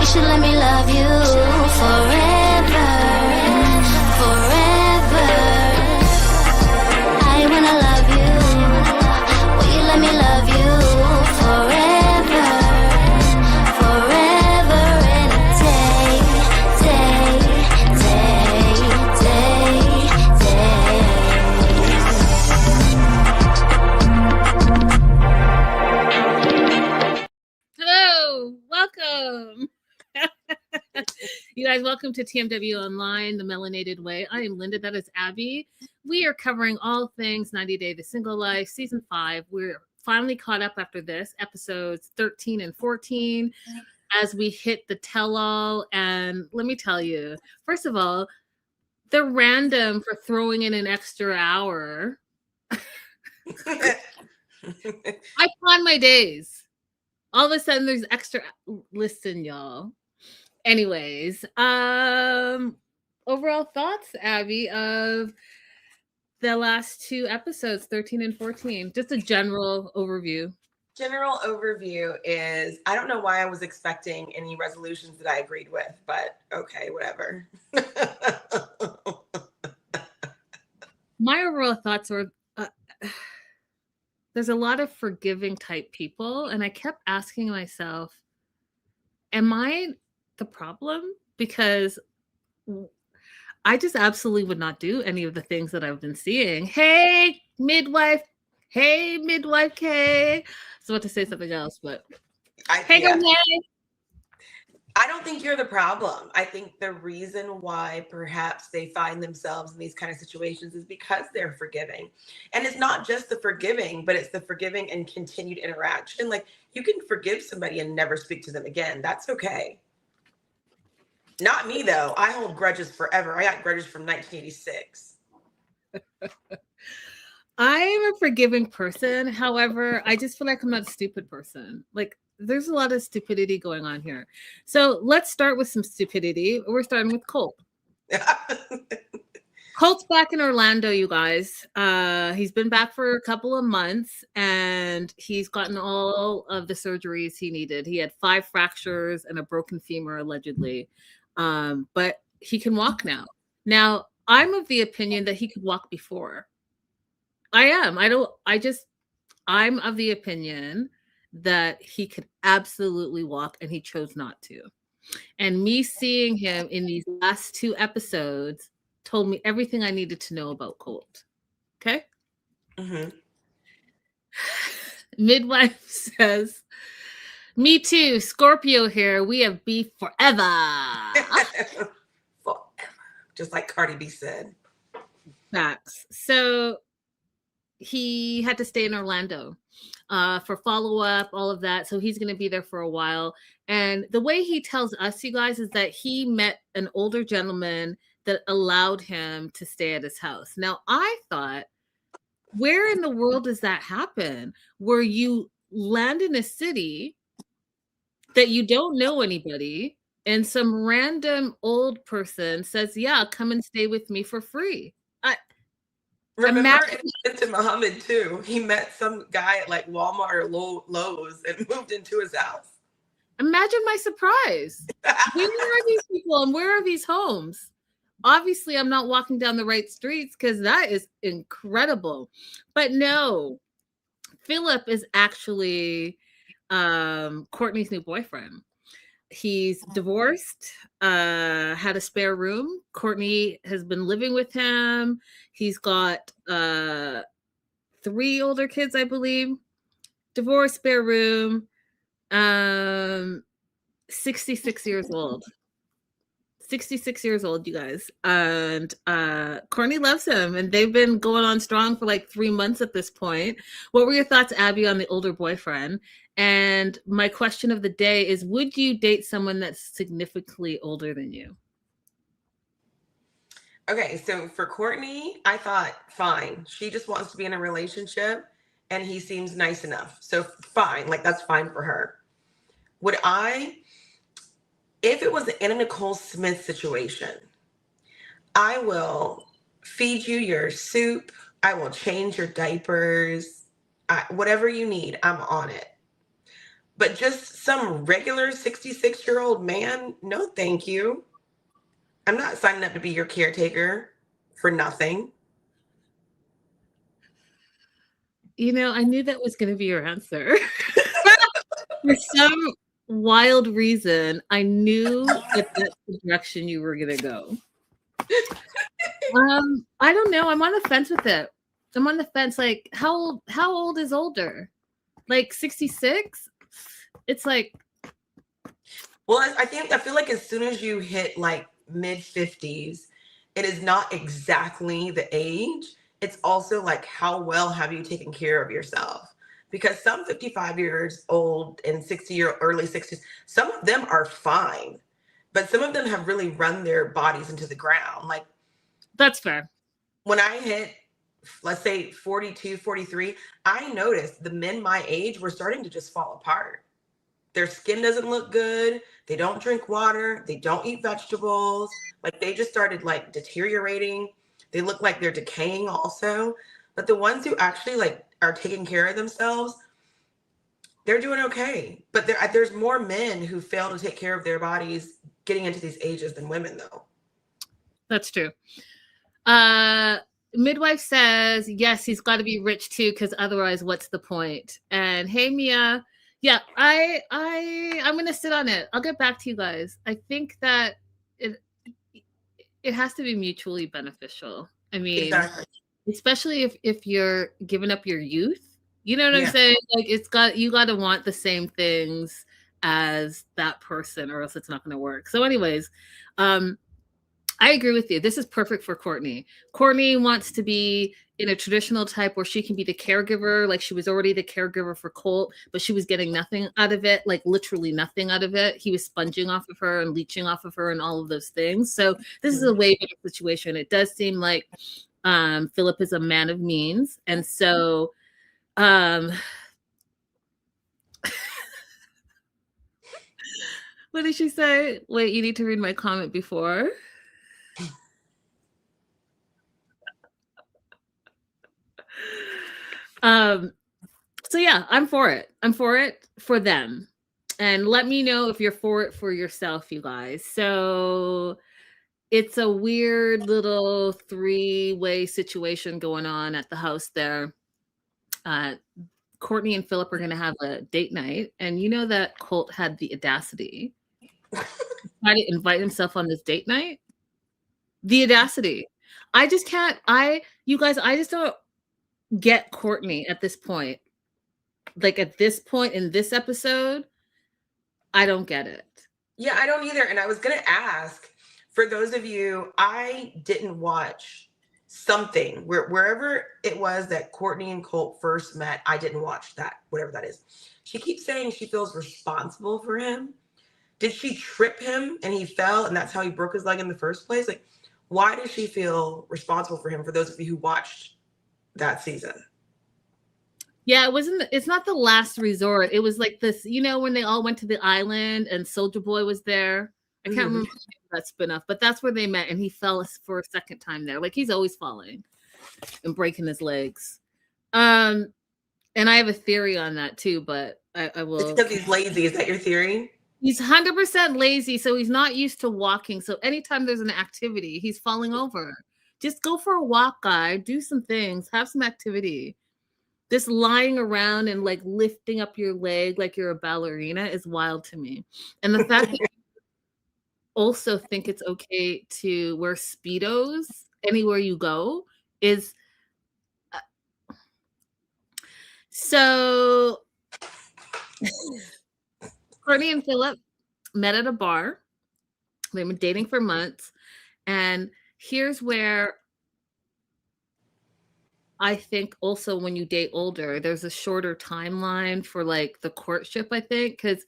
should let me love you forever, forever. I wanna love you. Will you let me love you forever, forever and a day, day, day, day, day. Hello, welcome. You guys, welcome to TMW Online, the Melanated Way. I am Linda, that is Abby. We are covering all things 90 Day to Single Life, Season 5. We're finally caught up after this, episodes 13 and 14, as we hit the tell-all. And let me tell you, first of all, they're random for throwing in an extra hour. I plan my days. All of a sudden there's extra. Listen, y'all. Anyways, overall thoughts, Abby, of the last two episodes, 13 and 14. Just a general overview. General overview is, I don't know why I was expecting any resolutions that I agreed with, but okay, whatever. My overall thoughts were, there's a lot of forgiving type people, and I kept asking myself, am I the problem? Because I just absolutely would not do any of the things that I've been seeing. Hey, midwife K. So what to say something else, but hey, yeah. Renee. I don't think you're the problem. I think the reason why perhaps they find themselves in these kind of situations is because they're forgiving. And it's not just the forgiving, but it's the forgiving and continued interaction. Like, you can forgive somebody and never speak to them again. That's okay. Not me, though. I hold grudges forever. I got grudges from 1986. I'm a forgiving person. However, I just feel like I'm not a stupid person. Like, there's a lot of stupidity going on here. So let's start with some stupidity. We're starting with Colt. Colt's back in Orlando, you guys. He's been back for a couple of months, and he's gotten all of the surgeries he needed. He had 5 fractures and a broken femur, allegedly. But he can walk now. Now, I'm of the opinion that he could walk before. I'm of the opinion that he could absolutely walk, and he chose not to. And me seeing him in these last 2 episodes told me everything I needed to know about Colt. Okay? Mm-hmm. Midwife says, me too, Scorpio here. We have beef forever. Forever. Just like Cardi B said. Facts. So he had to stay in Orlando for follow-up, all of that. So he's going to be there for a while. And the way he tells us, you guys, is that he met an older gentleman that allowed him to stay at his house. Now, I thought, where in the world does that happen? Where you land in a city that you don't know anybody, and some random old person says, yeah, come and stay with me for free. Remember into Muhammad too. He met some guy at like Walmart or Lowe's and moved into his house. Imagine my surprise. Where are these people and where are these homes? Obviously, I'm not walking down the right streets because that is incredible. But no, Philip is actually Courtney's new boyfriend. He's divorced, had a spare room. Courtney has been living with him. He's got 3 older kids, I believe. Divorced, spare room. 66 years old. 66 years old, you guys. And Courtney loves him, and they've been going on strong for like 3 months at this point. What were your thoughts, Abby, on the older boyfriend? And my question of the day is, would you date someone that's significantly older than you? Okay, so for Courtney, I thought, fine. She just wants to be in a relationship, and he seems nice enough. So fine, like that's fine for her. Would I, if it was an Anna Nicole Smith situation, I will feed you your soup. I will change your diapers. Whatever you need, I'm on it. But just some regular 66-year-old man, no thank you. I'm not signing up to be your caretaker for nothing. You know, I knew that was going to be your answer. For some wild reason, I knew that that's the direction you were going to go. I don't know. I'm on the fence with it. I'm on the fence. Like, how old is older? Like 66? It's like, well, I feel like as soon as you hit like mid 50s, it is not exactly the age. It's also like how well have you taken care of yourself? Because some 55 years old and 60-year early 60s, some of them are fine, but some of them have really run their bodies into the ground. Like, that's fair. When I hit, let's say 42, 43, I noticed the men my age were starting to just fall apart. Their skin doesn't look good. They don't drink water. They don't eat vegetables. Like, they just started like deteriorating. They look like they're decaying also. But the ones who actually like are taking care of themselves, they're doing okay. But there's more men who fail to take care of their bodies getting into these ages than women, though. That's true. Midwife says, yes, he's got to be rich too, because otherwise, what's the point? And hey, Mia, yeah, I'm gonna sit on it. I'll get back to you guys. I think that it has to be mutually beneficial. I mean, exactly. Especially if you're giving up your youth, you know what I'm saying? Like, you got to want the same things as that person, or else it's not going to work. So, anyways, I agree with you. This is perfect for Courtney. Courtney wants to be in a traditional type where she can be the caregiver. Like, she was already the caregiver for Colt, but she was getting nothing out of it, like literally nothing out of it. He was sponging off of her and leeching off of her and all of those things. So this is a way better situation. It does seem like Philip is a man of means. And so what did she say? Wait, you need to read my comment before. So yeah, I'm for it. I'm for it for them. And let me know if you're for it for yourself, you guys. So it's a weird little 3-way situation going on at the house there. Courtney and Philip are going to have a date night. And you know that Colt had the audacity to try to invite himself on this date night? The audacity. I just can't. You guys, I just don't get Courtney at this point. Like, at this point in this episode, I don't get it. Yeah, I don't either. And I was going to ask, for those of you, I didn't watch something wherever it was that Courtney and Colt first met. I didn't watch that, whatever that is. She keeps saying she feels responsible for him. Did she trip him and he fell and that's how he broke his leg in the first place? Like, why does she feel responsible for him, for those of you who watched that season? Yeah, it's not the last resort. It was like this, you know, when they all went to the island and Soulja Boy was there. I can't remember that spinoff, but that's where they met and he fell for a second time there. Like, he's always falling and breaking his legs. And I have a theory on that too, but I will. It's because he's lazy. Is that your theory? He's 100% lazy, so he's not used to walking. So anytime there's an activity, he's falling over. Just go for a walk, guy. Do some things. Have some activity. This lying around and like lifting up your leg like you're a ballerina is wild to me. And the fact that you also think it's okay to wear Speedos anywhere you go is... So Courtney and Philip met at a bar. They've been dating for months. And here's where I think also when you date older, there's a shorter timeline for like the courtship, I think, because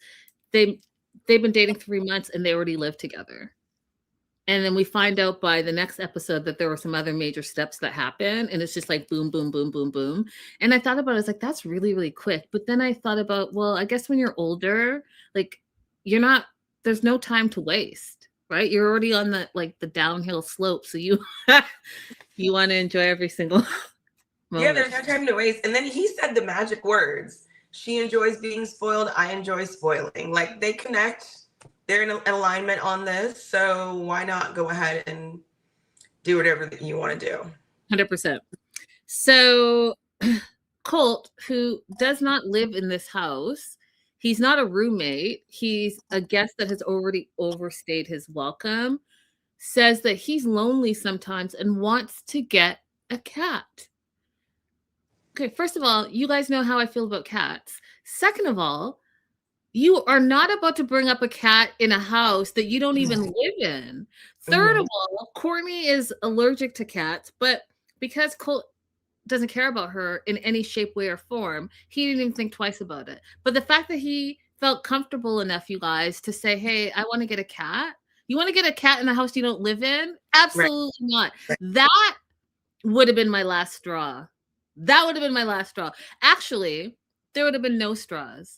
they've been dating 3 months and they already live together. And then we find out by the next episode that there were some other major steps that happen. And it's just like boom, boom, boom, boom, boom. And I thought about it, I was like, that's really, really quick. But then I thought about, well, I guess when you're older, like there's no time to waste, right? You're already on the downhill slope. So you want to enjoy every single moment. Yeah, there's no time to waste. And then he said the magic words. She enjoys being spoiled. I enjoy spoiling. Like, they connect. They're in alignment on this. So why not go ahead and do whatever that you want to do? 100%. So Colt, who does not live in this house, he's not a roommate. He's a guest that has already overstayed his welcome, says that he's lonely sometimes and wants to get a cat. Okay, first of all, you guys know how I feel about cats. Second of all, you are not about to bring up a cat in a house that you don't even live in. Third of all, Courtney is allergic to cats, but because Colt doesn't care about her in any shape, way, or form, he didn't even think twice about it. But the fact that he felt comfortable enough, you guys, to say, hey, I want to get a cat. You want to get a cat in a house you don't live in? Absolutely not. That would have been my last straw. That would have been my last straw. Actually, there would have been no straws.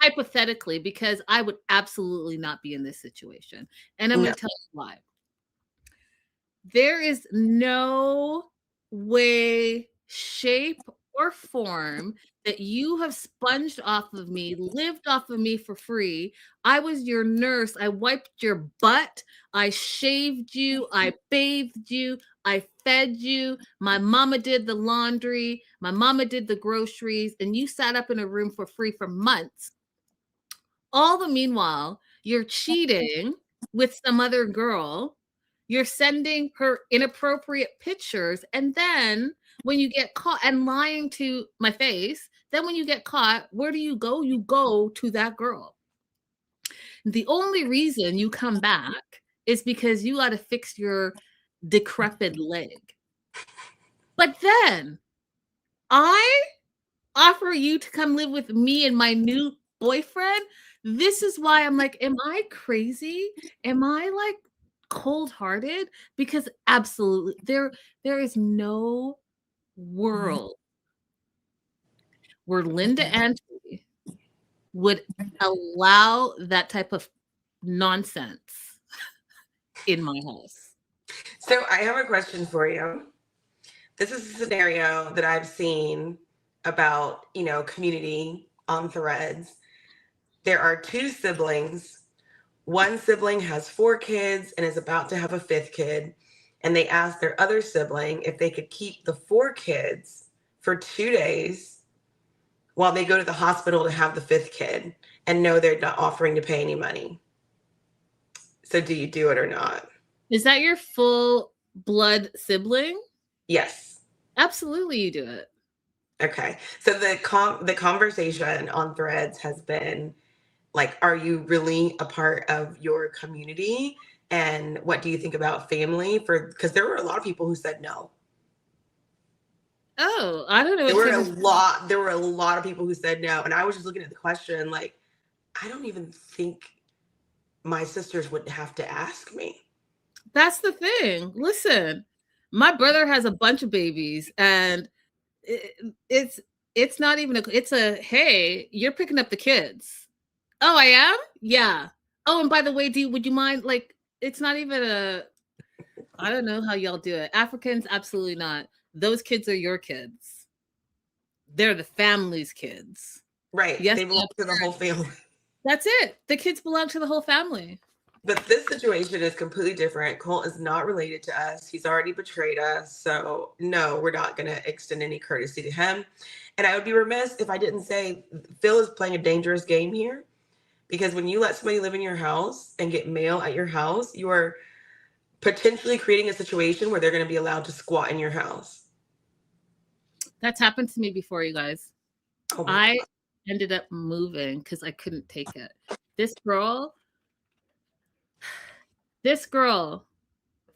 Hypothetically, because I would absolutely not be in this situation. And I'm going to tell you why. There is no way, shape, or form that you have sponged off of me, lived off of me for free. I was your nurse. I wiped your butt. I shaved you. I bathed you. I fed you. My mama did the laundry. My mama did the groceries. And you sat up in a room for free for months. All the meanwhile, you're cheating with some other girl. You're sending her inappropriate pictures. And then when you get caught and lying to my face, then when you get caught, where do you go? You go to that girl. The only reason you come back is because you got to fix your decrepit leg. But then I offer you to come live with me and my new boyfriend. This is why I'm like, am I crazy? Am I like cold-hearted? Because absolutely, there is no world where Linda Antwi would allow that type of nonsense in my house. So I have a question for you. This is a scenario that I've seen about, community on Threads. There are two siblings. One sibling has 4 kids and is about to have a 5th kid. And they asked their other sibling if they could keep the 4 kids for 2 days while they go to the hospital to have the 5th kid, and no, they're not offering to pay any money. So do you do it or not? Is that your full blood sibling? Yes. Absolutely, you do it. Okay. So the conversation on Threads has been like, are you really a part of your community? And what do you think about family? Because there were a lot of people who said no. Oh, I don't know. There were a lot of people who said no. And I was just looking at the question like, I don't even think my sisters would have to ask me. That's the thing. Listen, my brother has a bunch of babies, and it's not even it's a, hey, you're picking up the kids. Oh, I am? Yeah. Oh, and by the way, would you mind, like, it's not even a, I don't know how y'all do it. Africans, absolutely not. Those kids are your kids. They're the family's kids. Right. Yes, they belong to the whole family. That's it. The kids belong to the whole family. But this situation is completely different. Colt is not related to us. He's already betrayed us. So no, we're not going to extend any courtesy to him. And I would be remiss if I didn't say Phil is playing a dangerous game here. Because when you let somebody live in your house and get mail at your house, you are potentially creating a situation where they're going to be allowed to squat in your house. That's happened to me before, you guys. Oh, I ended up moving because I couldn't take it. This girl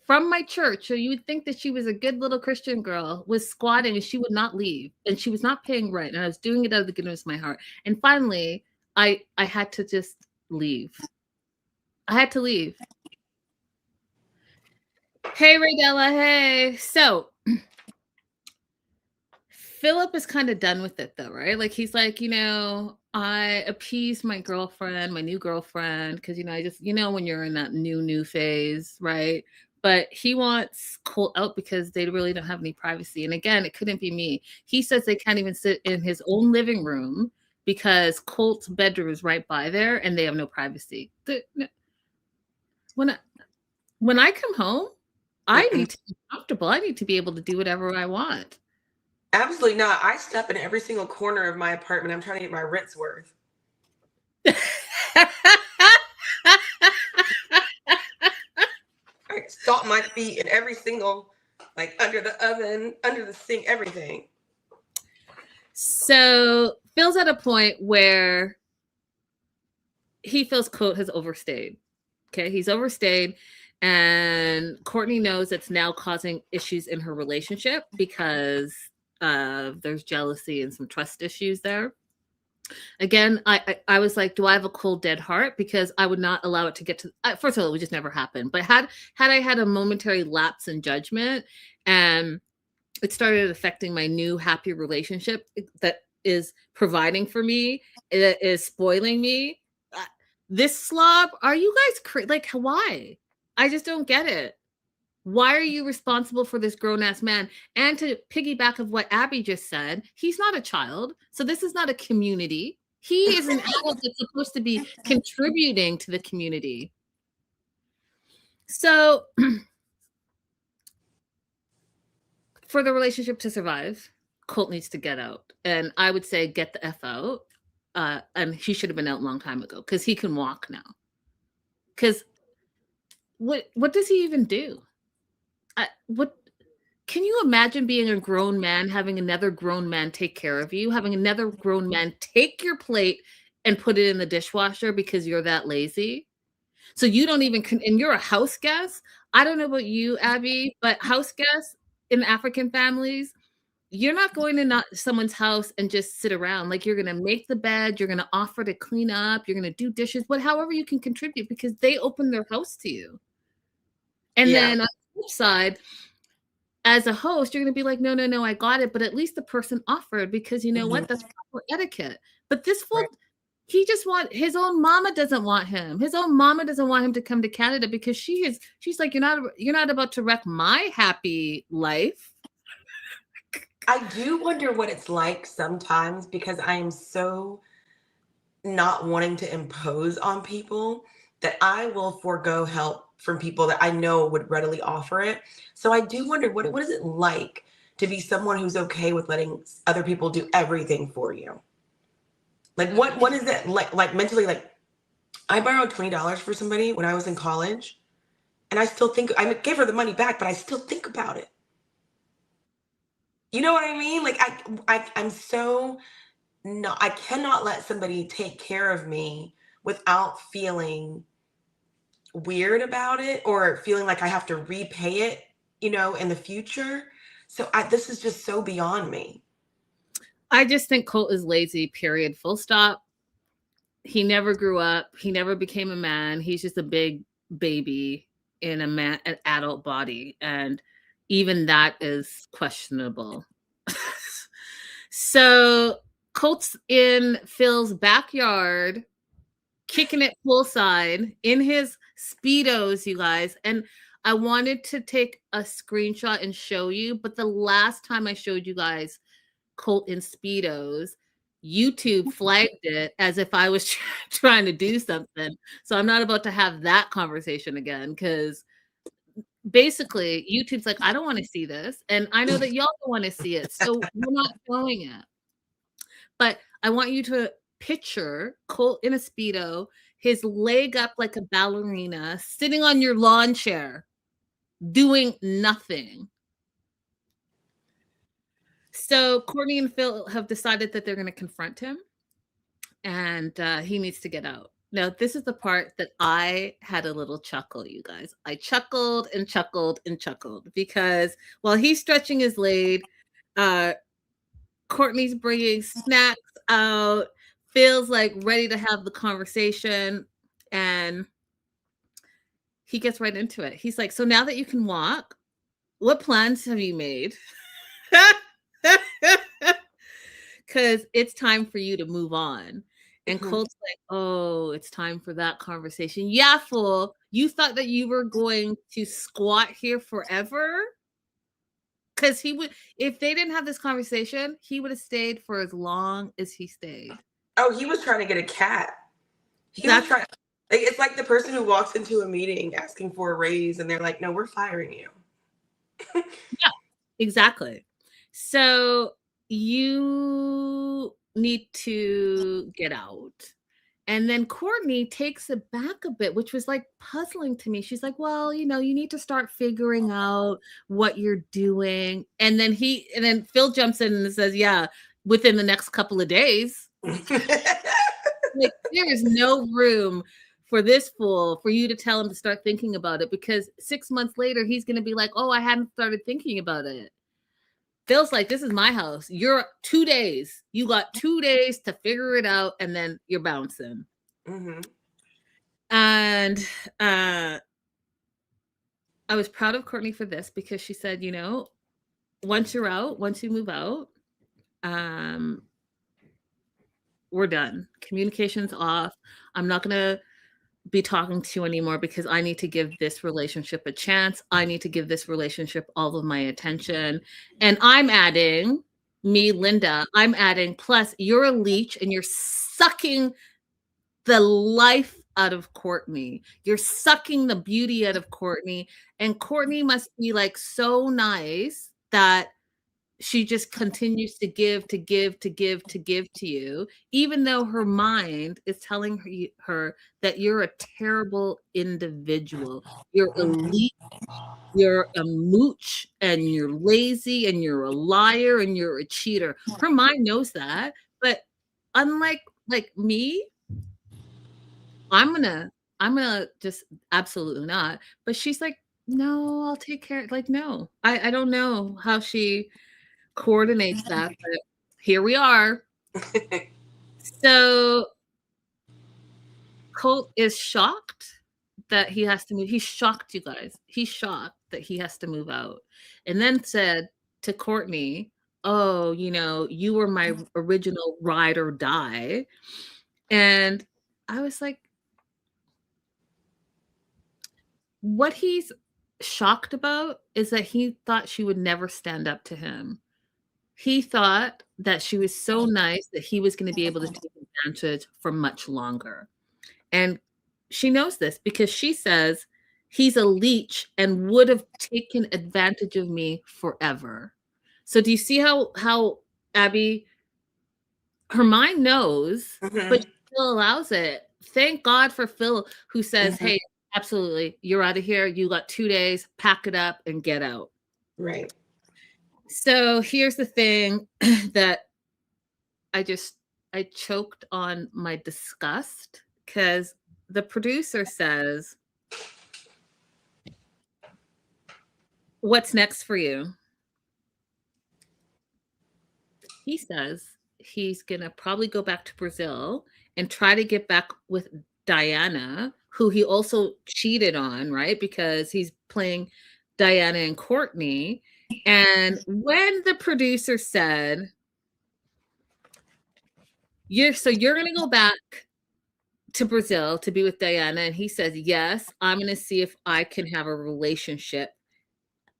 from my church, so you would think that she was a good little Christian girl, was squatting and she would not leave. And she was not paying rent. And I was doing it out of the goodness of my heart. And finally, I had to just leave. I had to leave. Hey, Raydella, hey. So Philip is kind of done with it though, right? Like he's like, I appeased my girlfriend, my new girlfriend, because I just, when you're in that new phase, right? but he wants Colt out because they really don't have any privacy. And again, it couldn't be me. He says they can't even sit in his own living room because Colt's bedroom is right by there and they have no privacy. When I come home, I need to be comfortable. I need to be able to do whatever I want. Absolutely not. I step in every single corner of my apartment. I'm trying to get my rent's worth. I stomp my feet in every single, like under the oven, under the sink, everything. So Phil's at a point where he feels Colt has overstayed. Okay, he's overstayed. And Courtney knows it's now causing issues in her relationship because there's jealousy and some trust issues there. Again, I was like, do I have a cold, dead heart? Because I would not allow it to get to. First of all, it would just never happen. But had I had a momentary lapse in judgment, and it started affecting my new happy relationship that is providing for me, it is spoiling me. This slob, are you guys like why? I just don't get it. Why are you responsible for this grown-ass man? And to piggyback of what Abby just said, he's not a child. So this is not a community. He is an adult that's supposed to be contributing to the community. So for the relationship to survive, Colt needs to get out. And I would say get the F out. And he should have been out a long time ago because he can walk now. Because what does he even do? What can you imagine being a grown man, having another grown man take care of you, having another grown man take your plate and put it in the dishwasher because you're that lazy? So you don't even, and you're a house guest. I don't know about you, Abby, but house guests in African families, you're not going to someone's house and just sit around. Like, you're going to make the bed, you're going to offer to clean up, you're going to do dishes, however you can contribute because they open their house to you. And then on the flip side, as a host, you're going to be like, no, I got it. But at least the person offered because you know what? That's proper etiquette. But this fool, he just his own mama doesn't want him. His own mama doesn't want him to come to Canada because she's like, you're not about to wreck my happy life. I do wonder what it's like sometimes because I am so not wanting to impose on people that I will forego help from people that I know would readily offer it. So I do wonder what is it like to be someone who's okay with letting other people do everything for you? Like what is it like mentally? Like, I borrowed $20 for somebody when I was in college, and I still think I gave her the money back, but I still think about it. You know what I mean? Like I'm so I cannot let somebody take care of me without feeling weird about it or feeling like I have to repay it, in the future. So this is just so beyond me. I just think Colt is lazy, period, full stop. He never grew up. He never became a man. He's just a big baby in an adult body. And even that is questionable. So Colt's in Phil's backyard, kicking it full side in his Speedos, you guys. And I wanted to take a screenshot and show you, but the last time I showed you guys Colt in Speedos, YouTube flagged it as if I was trying to do something. So I'm not about to have that conversation again because basically YouTube's like, I don't want to see this. And I know that y'all don't want to see it. So we're not showing it. But I want you to picture Colt in a Speedo, his leg up like a ballerina, sitting on your lawn chair, doing nothing. So Courtney and Phil have decided that they're going to confront him and he needs to get out. Now, this is the part that I had a little chuckle, you guys. I chuckled and chuckled and chuckled because while he's stretching his leg, Courtney's bringing snacks out, feels like ready to have the conversation, and he gets right into it. He's like, so now that you can walk, what plans have you made? Because it's time for you to move on. And Colt's like, oh, it's time for that conversation. Yeah, fool. You thought that you were going to squat here forever? Because he would, if they didn't have this conversation, he would have stayed for as long as he stayed. Oh, he was trying to get a cat. Was trying. Like, it's like the person who walks into a meeting asking for a raise, and they're like, "No, we're firing you." Yeah, exactly. So you need to get out. And then Courtney takes it back a bit, which was like puzzling to me. She's like, well, you need to start figuring out what you're doing. And then Phil jumps in and says, yeah, within the next couple of days. Like, there is no room for this fool for you to tell him to start thinking about it, because 6 months later, he's going to be like, oh, I hadn't started thinking about it. Phil's like, this is my house. You're 2 days. You got 2 days to figure it out, and then you're bouncing. Mm-hmm. And I was proud of Courtney for this, because she said, once you're out, once you move out, we're done. Communication's off. I'm not going to be talking to you anymore, because I need to give this relationship a chance. I need to give this relationship all of my attention. And I'm adding, me, Linda, I'm adding, plus you're a leech and you're sucking the life out of Courtney. You're sucking the beauty out of Courtney. And Courtney must be like so nice that she just continues to give to you, even though her mind is telling her that you're a terrible individual. You're elite, you're a mooch, and you're lazy, and you're a liar, and you're a cheater. Her mind knows that, but unlike me, I'm gonna just absolutely not. But she's like, no, I'll take care. Like, no, I don't know how she coordinates that, but here we are. So Colt is shocked that he has to move. He's shocked, you guys. He's shocked that he has to move out. And then said to Courtney, oh, you were my original ride or die. And I was like, what he's shocked about is that he thought she would never stand up to him. He thought that she was so nice that he was going to be able to take advantage for much longer. And she knows this, because she says he's a leech and would have taken advantage of me forever. So do you see how Abby, her mind knows, but she still allows it. Thank God for Phil, who says, hey, absolutely, you're out of here. You got 2 days, pack it up and get out. Right. So here's the thing that I choked on my disgust, because the producer says, what's next for you? He says he's going to probably go back to Brazil and try to get back with Diana, who he also cheated on, right? Because he's playing Diana and Courtney. And when the producer said, you're going to go back to Brazil to be with Diana, and he says, yes, I'm going to see if I can have a relationship.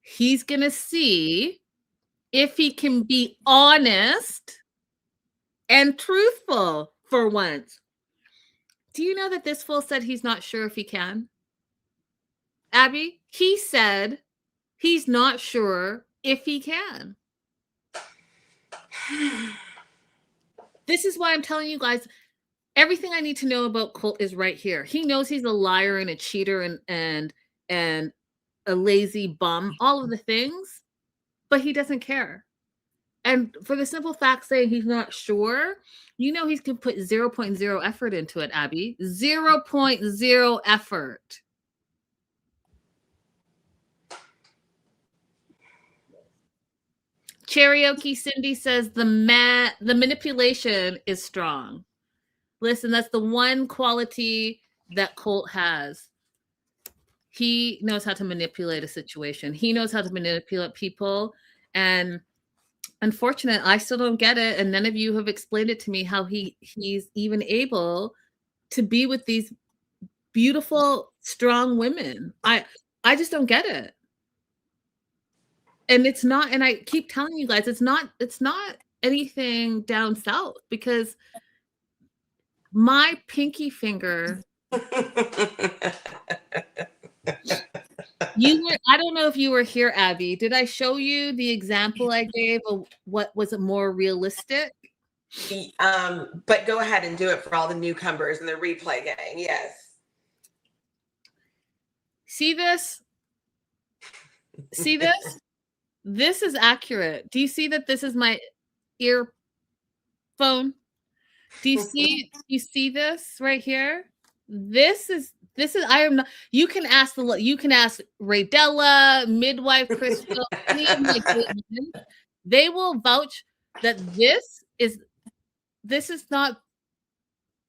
He's going to see if he can be honest and truthful for once. Do you know that this fool said he's not sure if he can? Abby, he said he's not sure if he can. This is why I'm telling you guys, everything I need to know about Colt is right here. He knows he's a liar and a cheater and a lazy bum, all of the things, but he doesn't care. And for the simple fact saying he's not sure, he's going to put 0.0 effort into it, Abby. 0.0 effort. Karaoke Cindy says the manipulation is strong. Listen, that's the one quality that Colt has. He knows how to manipulate a situation. He knows how to manipulate people. And unfortunate. I still don't get it, and none of you have explained it to me how he's even able to be with these beautiful, strong women. I just don't get it. And it's not, and I keep telling you guys, it's not anything down south, because my pinky finger, I don't know if you were here, Abby. Did I show you the example I gave of what was a more realistic? But go ahead and do it for all the newcomers and the replay gang. Yes. See this? See this? This is accurate. Do you see that this is my earphone? Do you see this right here? This is I am not, you can ask Raydella, midwife Crystal, any of my women, they will vouch that this is not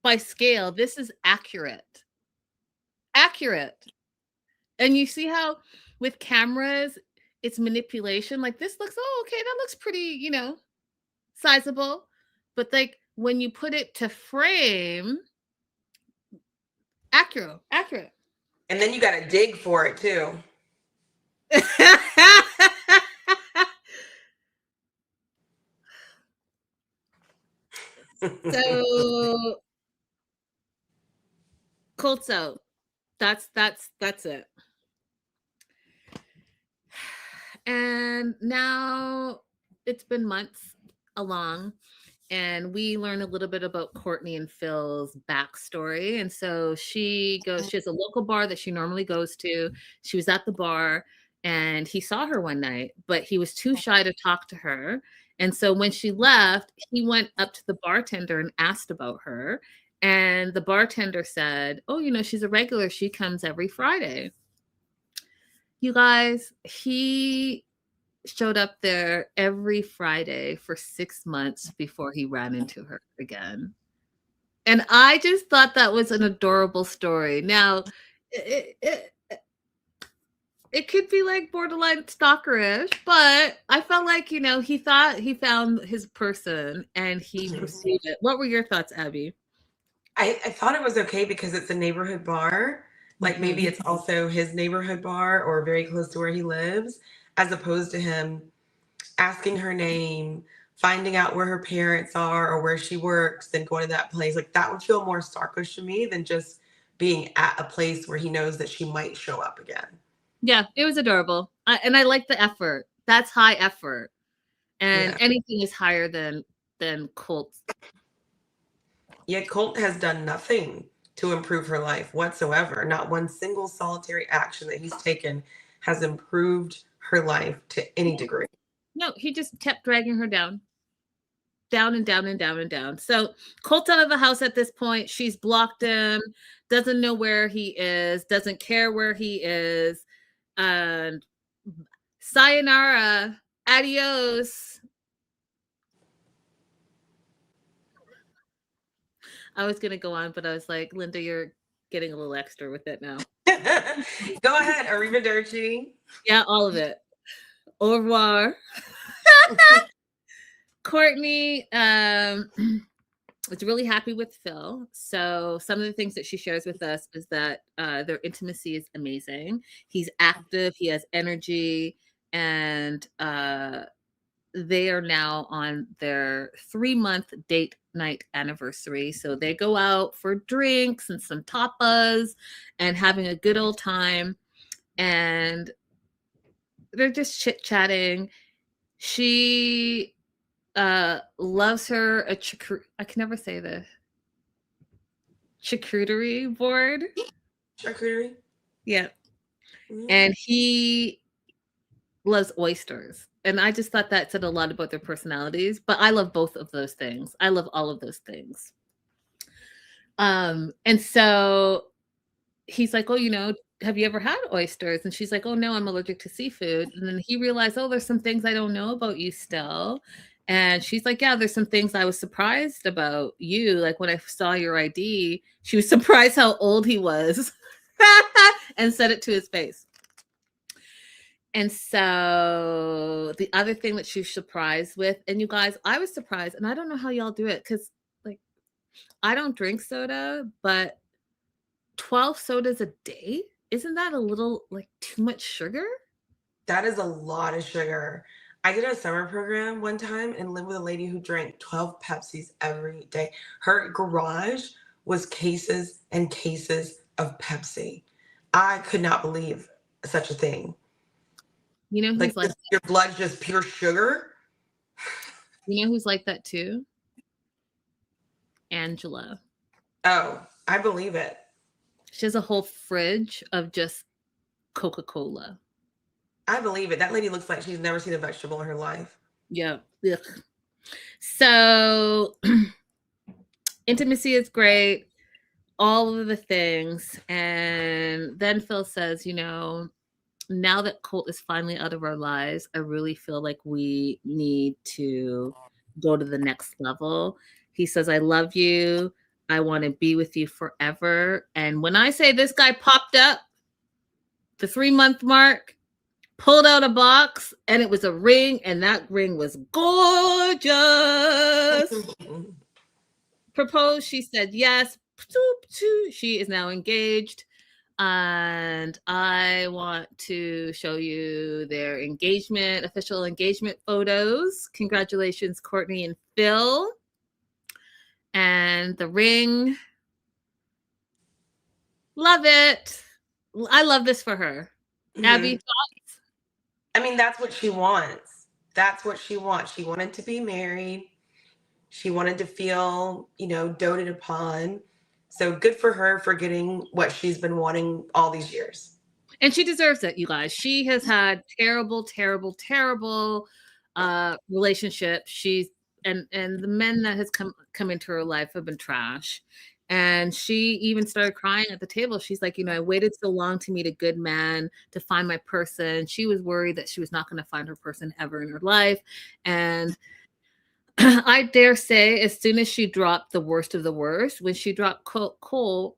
by scale. This is accurate. And you see how with cameras it's manipulation. Like this looks, oh, okay, that looks pretty, sizable. But like when you put it to frame, accurate. And then you got to dig for it too. So Colts out. That's it. And now it's been months along, and we learn a little bit about Courtney and Phil's backstory. And so she has a local bar that she normally goes to. She was at the bar and he saw her one night, but he was too shy to talk to her. And so when she left, he went up to the bartender and asked about her. And the bartender said, oh, she's a regular. She comes every Friday. You guys, he showed up there every Friday for 6 months before he ran into her again. And I just thought that was an adorable story. Now, it could be like borderline stalkerish, but I felt like, he thought he found his person and he pursued it. What were your thoughts, Abby? I thought it was okay because it's a neighborhood bar. Like maybe it's also his neighborhood bar or very close to where he lives, as opposed to him asking her name, finding out where her parents are or where she works, then going to that place. Like that would feel more stalkerish to me than just being at a place where he knows that she might show up again. Yeah, it was adorable. And I like the effort. That's high effort. And anything is higher than Colt. Yeah, Colt has done nothing to improve her life whatsoever. Not one single solitary action that he's taken has improved her life to any degree. No, he just kept dragging her down. Down and down and down and down. So Colt's out of the house at this point. She's blocked him, doesn't know where he is, doesn't care where he is. And sayonara, adios. I was going to go on, but I was like, Linda, you're getting a little extra with it now. Go ahead. Arrivederci. Yeah, all of it. Au revoir. Courtney was really happy with Phil. So some of the things that she shares with us is that their intimacy is amazing. He's active. He has energy. And they are now on their 3-month date night anniversary. So they go out for drinks and some tapas and having a good old time. And they're just chit-chatting. She loves her I can never say this. Charcuterie board. Charcuterie? Yeah. Mm-hmm. And he loves oysters. And I just thought that said a lot about their personalities. But I love both of those things. I love all of those things. And so he's like, oh, have you ever had oysters? And she's like, oh, no, I'm allergic to seafood. And then he realized, oh, there's some things I don't know about you still. And she's like, yeah, there's some things I was surprised about you. Like when I saw your ID, she was surprised how old he was and said it to his face. And so the other thing that she's surprised with, and you guys, I was surprised, and I don't know how y'all do it because, like, I don't drink soda, but 12 sodas a day, isn't that a little like too much sugar? That is a lot of sugar. I did a summer program one time and lived with a lady who drank 12 Pepsis every day. Her garage was cases and cases of Pepsi. I could not believe such a thing. You know who's like your blood's just pure sugar. You know who's like that too? Angela. Oh, I believe it. She has a whole fridge of just Coca-Cola. I believe it. That lady looks like she's never seen a vegetable in her life. Yeah. Ugh. So intimacy is great. All of the things. And then Phil says, you know, now that Colt is finally out of our lives, I really feel like we need to go to the next level. He says, I love you. I want to be with you forever. And when I say this guy popped up, the 3-month mark, pulled out a box, and it was a ring, and that ring was gorgeous. Proposed, she said yes. She is now engaged. And I want to show you their engagement, official engagement photos. Congratulations, Courtney and Phil. And the ring. Love it. I love this for her. Mm-hmm. Abby, thoughts? I mean, that's what she wants. That's what she wants. She wanted to be married. She wanted to feel, you know, doted upon. So good for her for getting what she's been wanting all these years. And she deserves it, you guys. She has had terrible, terrible, terrible relationships. She's and the men that has come into her life have been trash. And she even started crying at the table. She's like, you know, I waited so long to meet a good man, to find my person. She was worried that she was not going to find her person ever in her life. And I dare say, as soon as she dropped the worst of the worst, when she dropped Cole,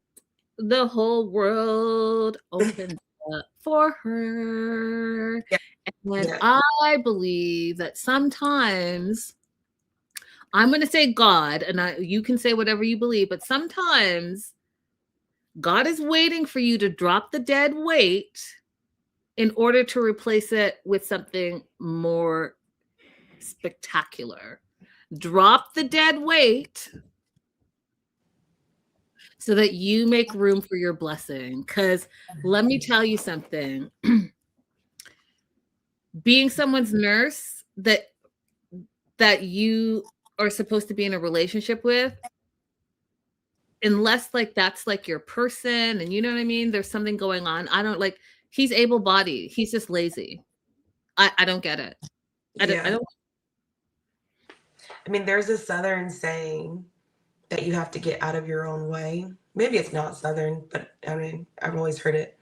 the whole world opened up for her. Yeah. And yeah. I believe that sometimes, I'm going to say God, and you can say whatever you believe, but sometimes God is waiting for you to drop the dead weight in order to replace it with something more spectacular. Drop the dead weight so that you make room for your blessing. Because let me tell you something. Being someone's nurse that you are supposed to be in a relationship with, unless like that's like your person and you know what I mean, there's something going on. I don't like, he's able-bodied. He's just lazy. I don't get it. I don't. I mean, there's a Southern saying that you have to get out of your own way. Maybe it's not Southern, but I mean, I've always heard it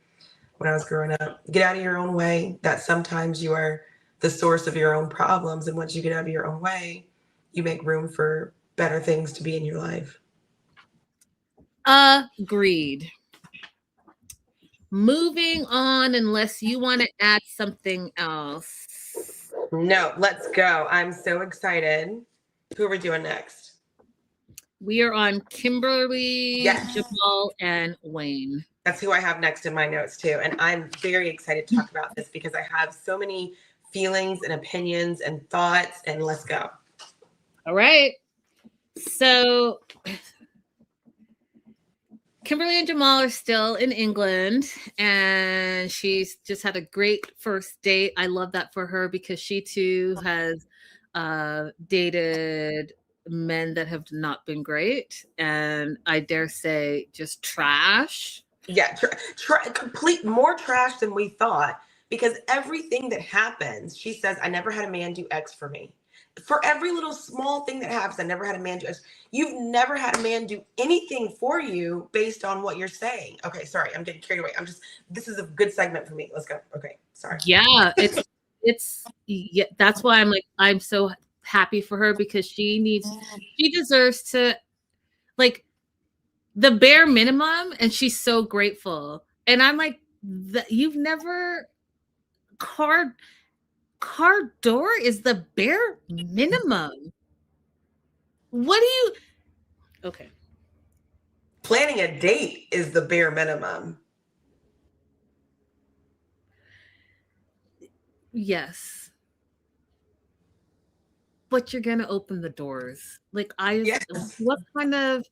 when I was growing up. Get out of your own way. That sometimes you are the source of your own problems. And once you get out of your own way, you make room for better things to be in your life. Agreed. Moving on, unless you want to add something else. No, let's go. I'm so excited. Who are we doing next? We are on Kimberly, yes. Jamal, and Wayne. That's who I have next in my notes too. And I'm very excited to talk about this because I have so many feelings and opinions and thoughts, and let's go. All right. So Kimberly and Jamal are still in England, and she's just had a great first date. I love that for her because she too has dated men that have not been great, and I dare say just trash. Yeah, complete more trash than we thought, because everything that happens, she says, I never had a man do X for me. For every little small thing that happens, I never had a man do X. You've never had a man do anything for you based on what you're saying. Okay, sorry, I'm getting carried away. This is a good segment for me. Let's go. Okay, sorry. Yeah, yeah, that's why I'm so happy for her, because she deserves to, like, the bare minimum, and she's so grateful. And I'm like, you've never car door is the bare minimum. What do you? Okay. Planning a date is the bare minimum. Yes. But you're gonna open the doors. Like Yes. what kind of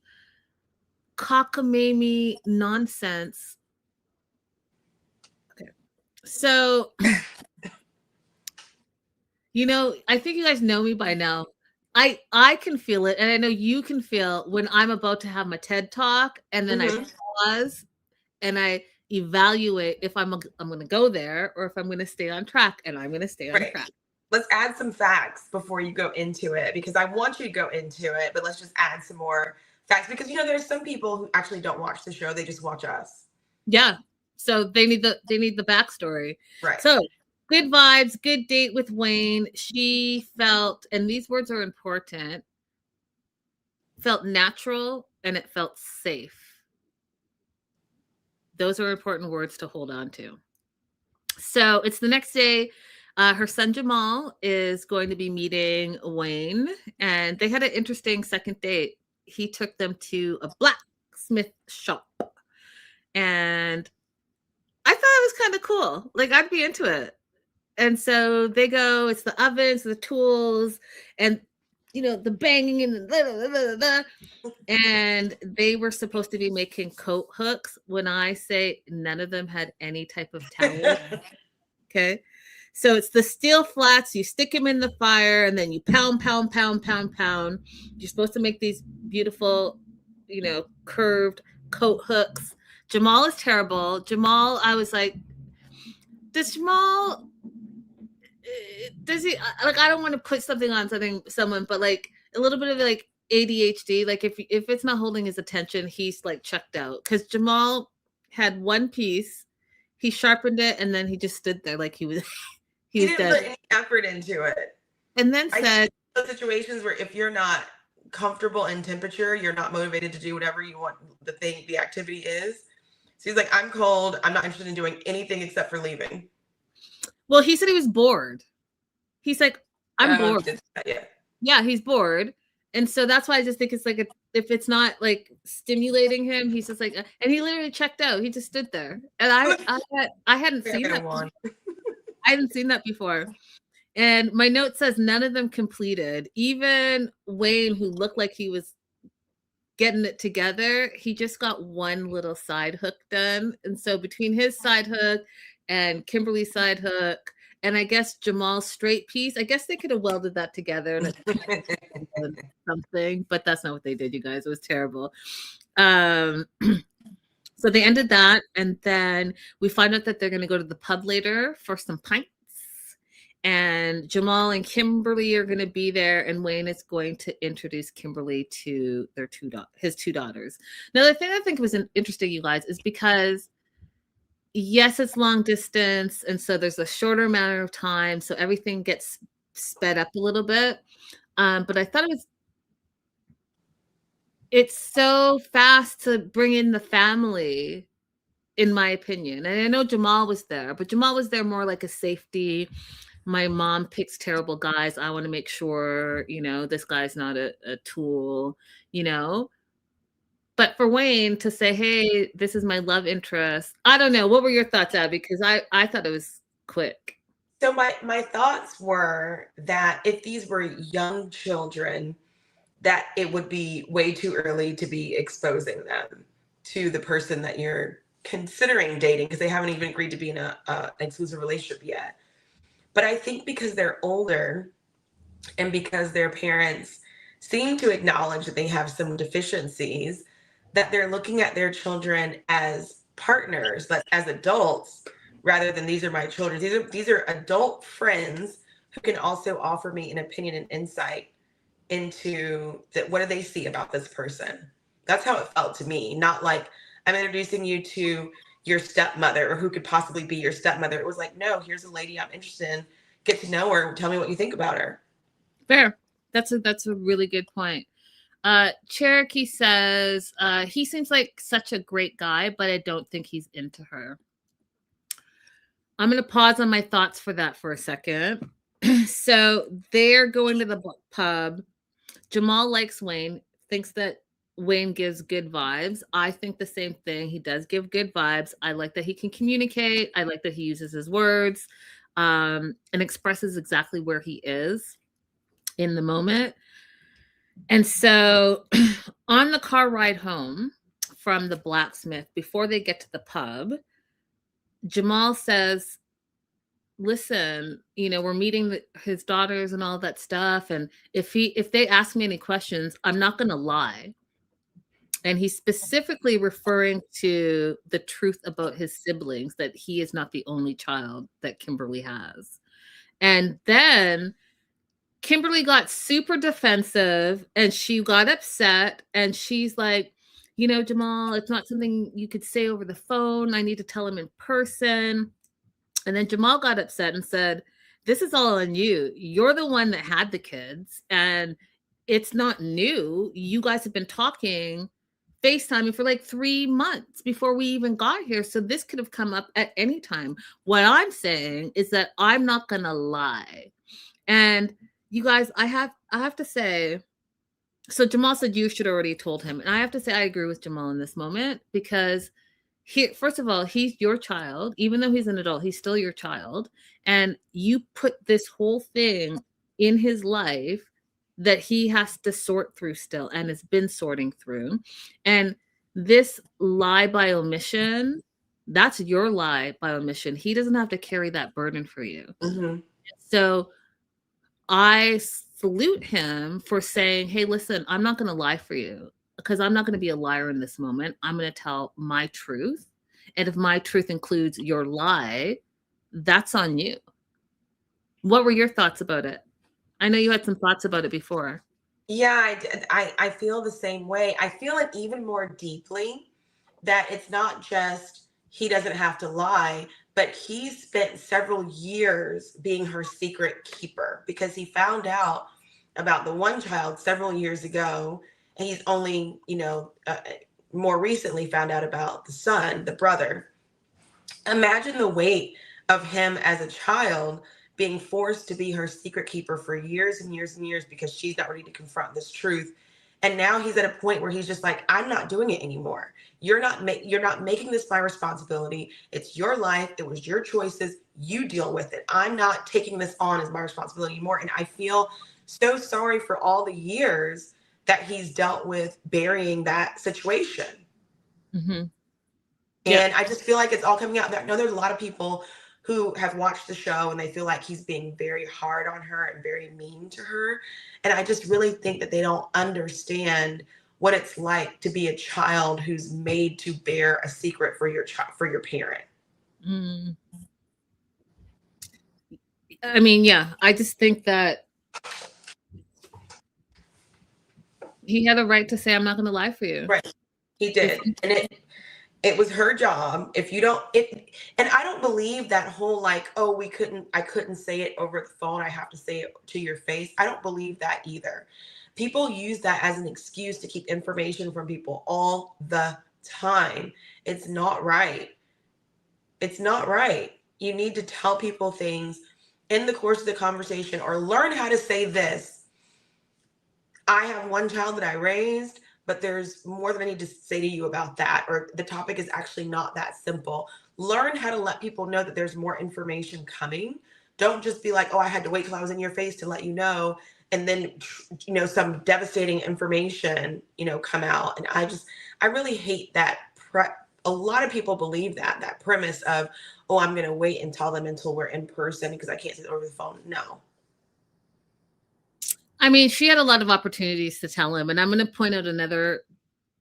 cockamamie nonsense? Okay. So I think you guys know me by now. I can feel it, and I know you can feel when I'm about to have my TED talk, and then I pause and I evaluate if I'm going to go there or if I'm going to stay on track, and I'm going to stay on track. Let's add some facts before you go into it, because I want you to go into it, but let's just add some more facts, because there's some people who actually don't watch the show, they just watch us. Yeah. So they need the backstory. Right. So good vibes, good date with Wayne. She felt, and these words are important, felt natural and it felt safe. Those are important words to hold on to. So it's the next day. Her son Jamal is going to be meeting Wayne, and they had an interesting second date. He took them to a blacksmith shop, and I thought it was kind of cool. Like, I'd be into it. And so they go, it's the ovens, the tools, and the banging and and they were supposed to be making coat hooks. When I say none of them had any type of towel. Okay. So it's the steel flats, you stick them in the fire, and then you pound, pound, pound, pound, pound. You're supposed to make these beautiful, curved coat hooks. Jamal is terrible. Jamal, I was like, does he, I don't want to put something on someone, but like a little bit of like ADHD, like if it's not holding his attention, he's like checked out. Because Jamal had one piece, he sharpened it, and then he just stood there like he was he didn't put any effort into it. And then said, those situations where if you're not comfortable in temperature, you're not motivated to do whatever you want the activity is. So he's like, I'm cold, I'm not interested in doing anything except for leaving. Well, he said he was bored. He's like, I'm bored. Yeah, he's bored. And so that's why I just think it's like, if it's not like stimulating him, he's just like, and he literally checked out. He just stood there. And I hadn't seen that. I hadn't seen that before. And my note says none of them completed. Even Wayne, who looked like he was getting it together, he just got one little side hook done. And so between his side hook and Kimberly's side hook, and I guess Jamal's straight piece, I guess they could have welded that together and something, but that's not what they did, you guys. It was terrible. So they ended that, and then we find out that they're going to go to the pub later for some pints, and Jamal and Kimberly are going to be there, and Wayne is going to introduce Kimberly to his two daughters. Now, the thing I think was interesting, you guys, is because yes, it's long distance, and so there's a shorter amount of time, so everything gets sped up a little bit. But I thought it's so fast to bring in the family, in my opinion. And I know Jamal was there, but Jamal was there more like a safety. My mom picks terrible guys. I want to make sure, this guy's not a tool, But for Wayne to say, hey, this is my love interest. I don't know. What were your thoughts, Abby? Because I thought it was quick. So my thoughts were that if these were young children, that it would be way too early to be exposing them to the person that you're considering dating, because they haven't even agreed to be in an exclusive relationship yet. But I think because they're older and because their parents seem to acknowledge that they have some deficiencies, that they're looking at their children as partners, but as adults, rather than these are my children. These are adult friends who can also offer me an opinion and insight into what do they see about this person. That's how it felt to me. Not like I'm introducing you to your stepmother or who could possibly be your stepmother. It was like, no, here's a lady I'm interested in. Get to know her. Tell me what you think about her. Fair. That's a really good point. Cherokee says, he seems like such a great guy, but I don't think he's into her. I'm going to pause on my thoughts for that for a second. So they're going to the pub. Jamal likes Wayne, thinks that Wayne gives good vibes. I think the same thing. He does give good vibes. I like that he can communicate. I like that he uses his words and expresses exactly where he is in the moment. And so on the car ride home from the blacksmith, before they get to the pub, Jamal says, listen, we're meeting his daughters and all that stuff. And if they ask me any questions, I'm not going to lie. And he's specifically referring to the truth about his siblings, that he is not the only child that Kimberly has. And then Kimberly got super defensive and she got upset and she's like, Jamal, it's not something you could say over the phone. I need to tell him in person. And then Jamal got upset and said, this is all on you. You're the one that had the kids and it's not new. You guys have been talking, FaceTiming for like 3 months before we even got here. So this could have come up at any time. What I'm saying is that I'm not going to lie. And you guys, I have to say, so Jamal said you should already told him. And I have to say, I agree with Jamal in this moment because first of all, he's your child. Even though he's an adult, he's still your child. And you put this whole thing in his life that he has to sort through still and has been sorting through. And this lie by omission, that's your lie by omission. He doesn't have to carry that burden for you. Mm-hmm. So I salute him for saying, hey, listen, I'm not going to lie for you because I'm not going to be a liar in this moment. I'm going to tell my truth. And if my truth includes your lie, that's on you. What were your thoughts about it? I know you had some thoughts about it before. Yeah, I feel the same way. I feel it even more deeply that it's not just he doesn't have to lie, but he spent several years being her secret keeper because he found out about the one child several years ago. And he's only, more recently found out about the son, the brother. Imagine the weight of him as a child being forced to be her secret keeper for years and years and years because she's not ready to confront this truth. And now he's at a point where he's just like, I'm not doing it anymore. You're not making this my responsibility. It's your life. It was your choices. You deal with it. I'm not taking this on as my responsibility anymore. And I feel so sorry for all the years that he's dealt with burying that situation. Mm-hmm. And I just feel like it's all coming out. I know there's a lot of people who have watched the show and they feel like he's being very hard on her and very mean to her. And I just really think that they don't understand what it's like to be a child who's made to bear a secret for your parent. Mm. I mean, yeah, I just think that he had a right to say, I'm not going to lie for you. Right. He did. And it was her job. If you don't, and I don't believe that whole like, oh, I couldn't say it over the phone. I have to say it to your face. I don't believe that either. People use that as an excuse to keep information from people all the time. It's not right. It's not right. You need to tell people things in the course of the conversation or learn how to say this. I have one child that I raised, but there's more than I need to say to you about that, or the topic is actually not that simple. Learn how to let people know that there's more information coming. Don't just be like, oh, I had to wait till I was in your face to let you know. And then, some devastating information, come out. And I really hate that. A lot of people believe that premise of, oh, I'm going to wait and tell them until we're in person because I can't say it over the phone. No. I mean, she had a lot of opportunities to tell him, and I'm going to point out another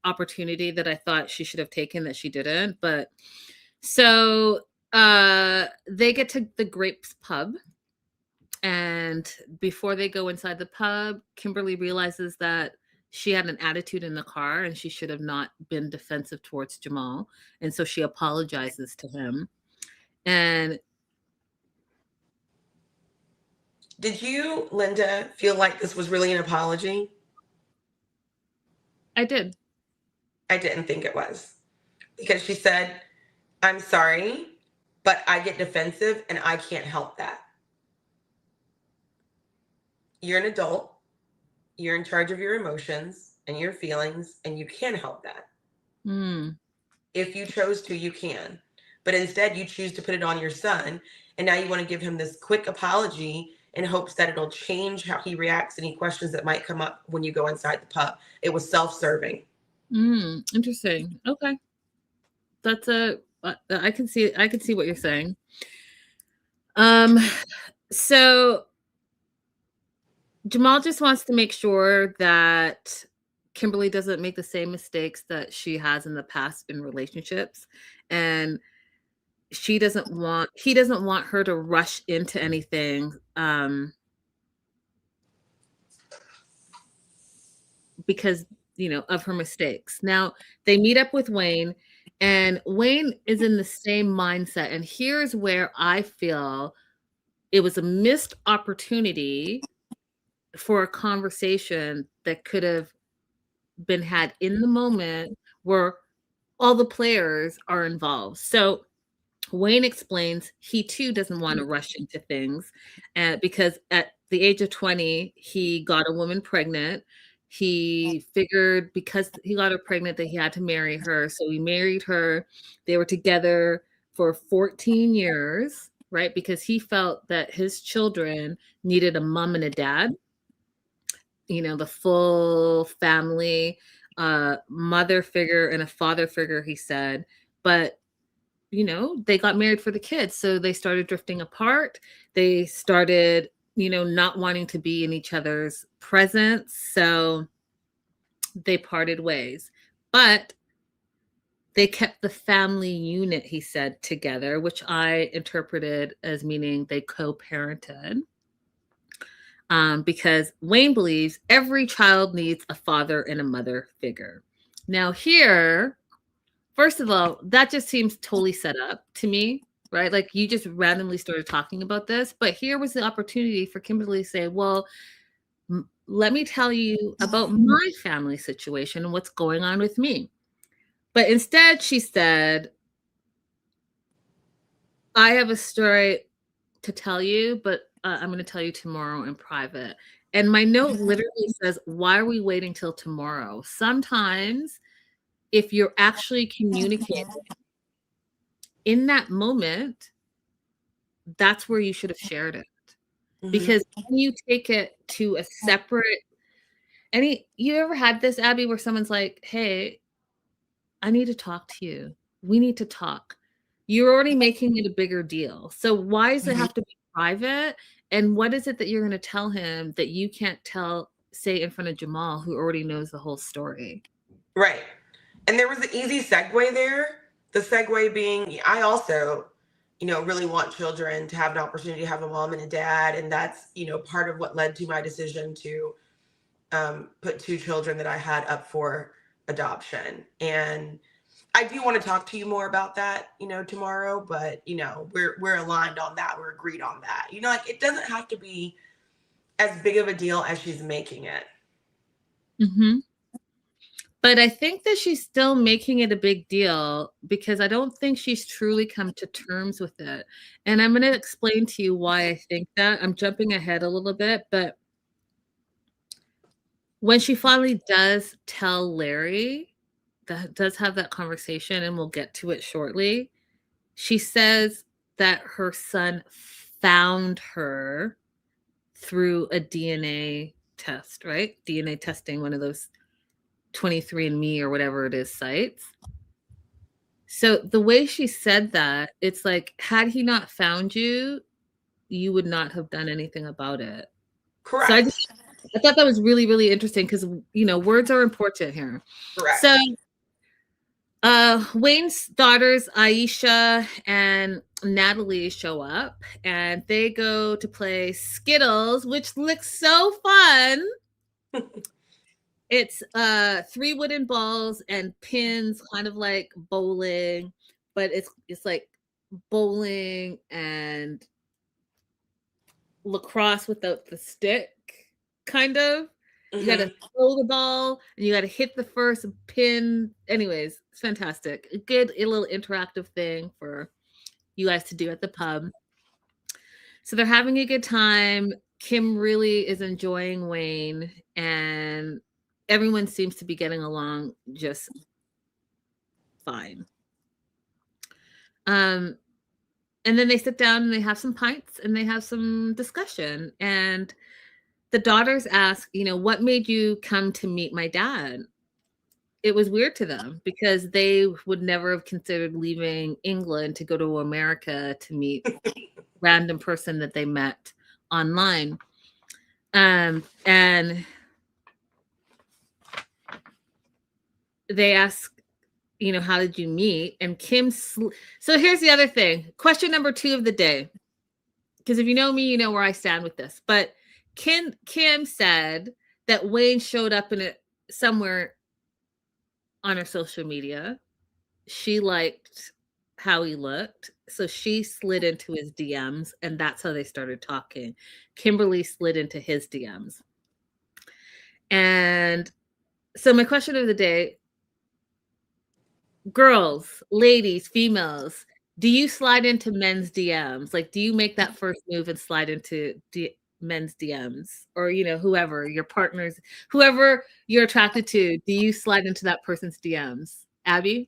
opportunity that I thought she should have taken that she didn't. But so they get to the Grapes pub, and before they go inside the pub, Kimberly realizes that she had an attitude in the car and she should have not been defensive towards Jamal. And so she apologizes to him. And did you, Linda, feel like this was really an apology? I did. I didn't think it was, because she said, I'm sorry but I get defensive and I can't help that. You're an adult. You're in charge of your emotions and your feelings, and you can help that. If you chose to, you can. But instead, you choose to put it on your son, and now you want to give him this quick apology in hopes that it'll change how he reacts, any questions that might come up when you go inside the pub. It was self-serving. Interesting. Okay. That's I can see what you're saying. So Jamal just wants to make sure that Kimberly doesn't make the same mistakes that she has in the past in relationships, and he doesn't want her to rush into anything because of her mistakes. Now they meet up with Wayne, and Wayne is in the same mindset, and here's where I feel it was a missed opportunity for a conversation that could have been had in the moment where all the players are involved. So Wayne explains he too doesn't want to rush into things because at the age of 20, he got a woman pregnant. He figured because he got her pregnant that he had to marry her. So he married her. They were together for 14 years, right? Because he felt that his children needed a mom and a dad, the full family, mother figure and a father figure, he said. But they got married for the kids. So they started drifting apart. They started, not wanting to be in each other's presence. So they parted ways. But they kept the family unit, he said, together, which I interpreted as meaning they co-parented. Because Wayne believes every child needs a father and a mother figure. Now here, first of all, that just seems totally set up to me, right? Like you just randomly started talking about this, but here was the opportunity for Kimberly to say, well, let me tell you about my family situation and what's going on with me. But instead she said, I have a story to tell you, but I'm going to tell you tomorrow in private. And my note literally says, why are we waiting till tomorrow? Sometimes if you're actually communicating in that moment, that's where you should have shared it. Because when you take it to a separate, you ever had this, Abby, where someone's like, hey, I need to talk to you. We need to talk. You're already making it a bigger deal. So why does it have to be private? And what is it that you're going to tell him that you can't say in front of Jamal, who already knows the whole story? Right. And there was an easy segue there. The segue being, I also, really want children to have an opportunity to have a mom and a dad. And that's, part of what led to my decision to put 2 children that I had up for adoption. And I do want to talk to you more about that, tomorrow, but, we're aligned on that. We're agreed on that. Like it doesn't have to be as big of a deal as she's making it. But I think that she's still making it a big deal because I don't think she's truly come to terms with it. And I'm going to explain to you why I think that. I'm jumping ahead a little bit, but when she finally does tell Larry, that does have that conversation, and we'll get to it shortly, she says that her son found her through a DNA test, right? DNA testing, one of those 23andMe or whatever it is sites. So the way she said that, it's like, had he not found you, you would not have done anything about it. Correct. So I thought that was really, really interesting because, words are important here. Correct. So Wayne's daughters, Aisha and Natalie, show up and they go to play Skittles, which looks so fun. It's 3 wooden balls and pins, kind of like bowling, but it's like bowling and lacrosse without the stick, kind of. You got to throw the ball and you got to hit the first pin. Anyways, it's fantastic. A good little interactive thing for you guys to do at the pub. So they're having a good time. Kim really is enjoying Wayne, and everyone seems to be getting along just fine. And then they sit down and they have some pints and they have some discussion. And the daughters ask, what made you come to meet my dad? It was weird to them because they would never have considered leaving England to go to America to meet a random person that they met online. And they ask, how did you meet? And Kim, so here's the other thing. Question number 2 of the day. Because if you know me, you know where I stand with this. But Kim said that Wayne showed up in it somewhere on her social media. She liked how he looked. So she slid into his DMs, and that's how they started talking. Kimberly slid into his DMs. And so my question of the day, girls, ladies, females, do you slide into men's DMs? Like, do you make that first move and slide into men's DMs? Or, whoever your partners, whoever you're attracted to, do you slide into that person's DMs? Abby?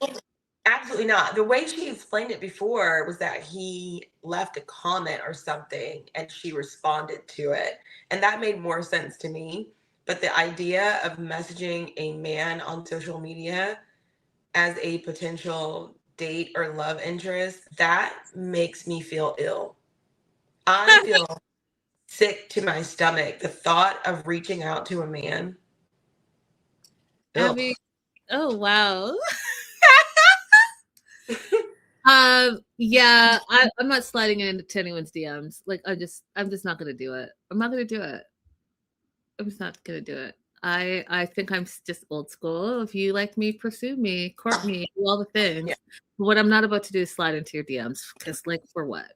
Absolutely not. The way she explained it before was that he left a comment or something and she responded to it. And that made more sense to me. But the idea of messaging a man on social media as a potential date or love interest, that makes me feel ill. I feel sick to my stomach. The thought of reaching out to a man. Abby, oh wow. Yeah, I'm not sliding into anyone's DMs. Like, I'm just not gonna do it. I'm not gonna do it. I'm just not gonna do it. I think I'm just old school. If you like me, pursue me, court me, do all the things. Yeah. What I'm not about to do is slide into your DMs, because like, for what?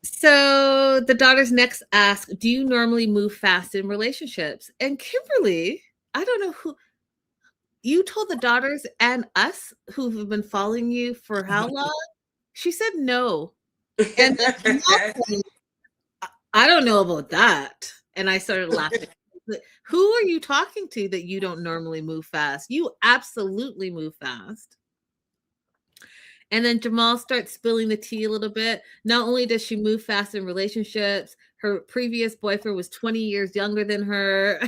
So the daughters next ask, do you normally move fast in relationships? And Kimberly, I don't know who, you told the daughters and us who have been following you for how long? She said no. And I don't know about that. And I started laughing. Who are you talking to that you don't normally move fast? You absolutely move fast. And then Jamal starts spilling the tea a little bit. Not only does she move fast in relationships, her previous boyfriend was 20 years younger than her.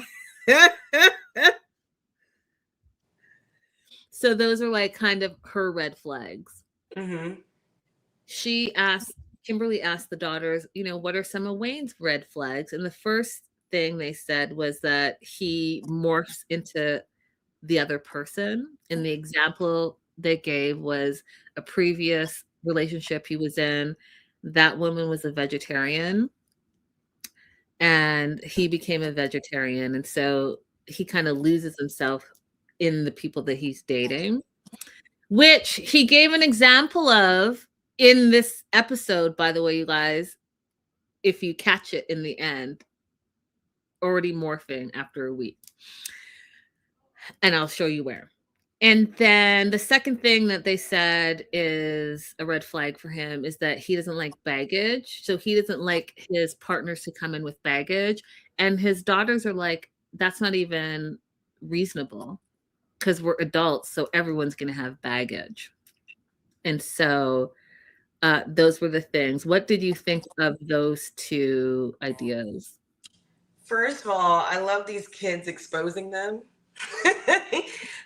So those are like kind of her red flags. Mm-hmm. Kimberly asked the daughters, what are some of Wayne's red flags? And the first thing they said was that he morphs into the other person. And the example they gave was a previous relationship he was in. That woman was a vegetarian and he became a vegetarian. And so he kind of loses himself in the people that he's dating, which he gave an example of in this episode, by the way, you guys, if you catch it in the end, already morphing after a week. And I'll show you where. And then the second thing that they said is a red flag for him is that he doesn't like baggage. So he doesn't like his partners to come in with baggage. And his daughters are like, that's not even reasonable because we're adults. So everyone's going to have baggage. And so those were the things. What did you think of those two ideas? First of all, I love these kids exposing them.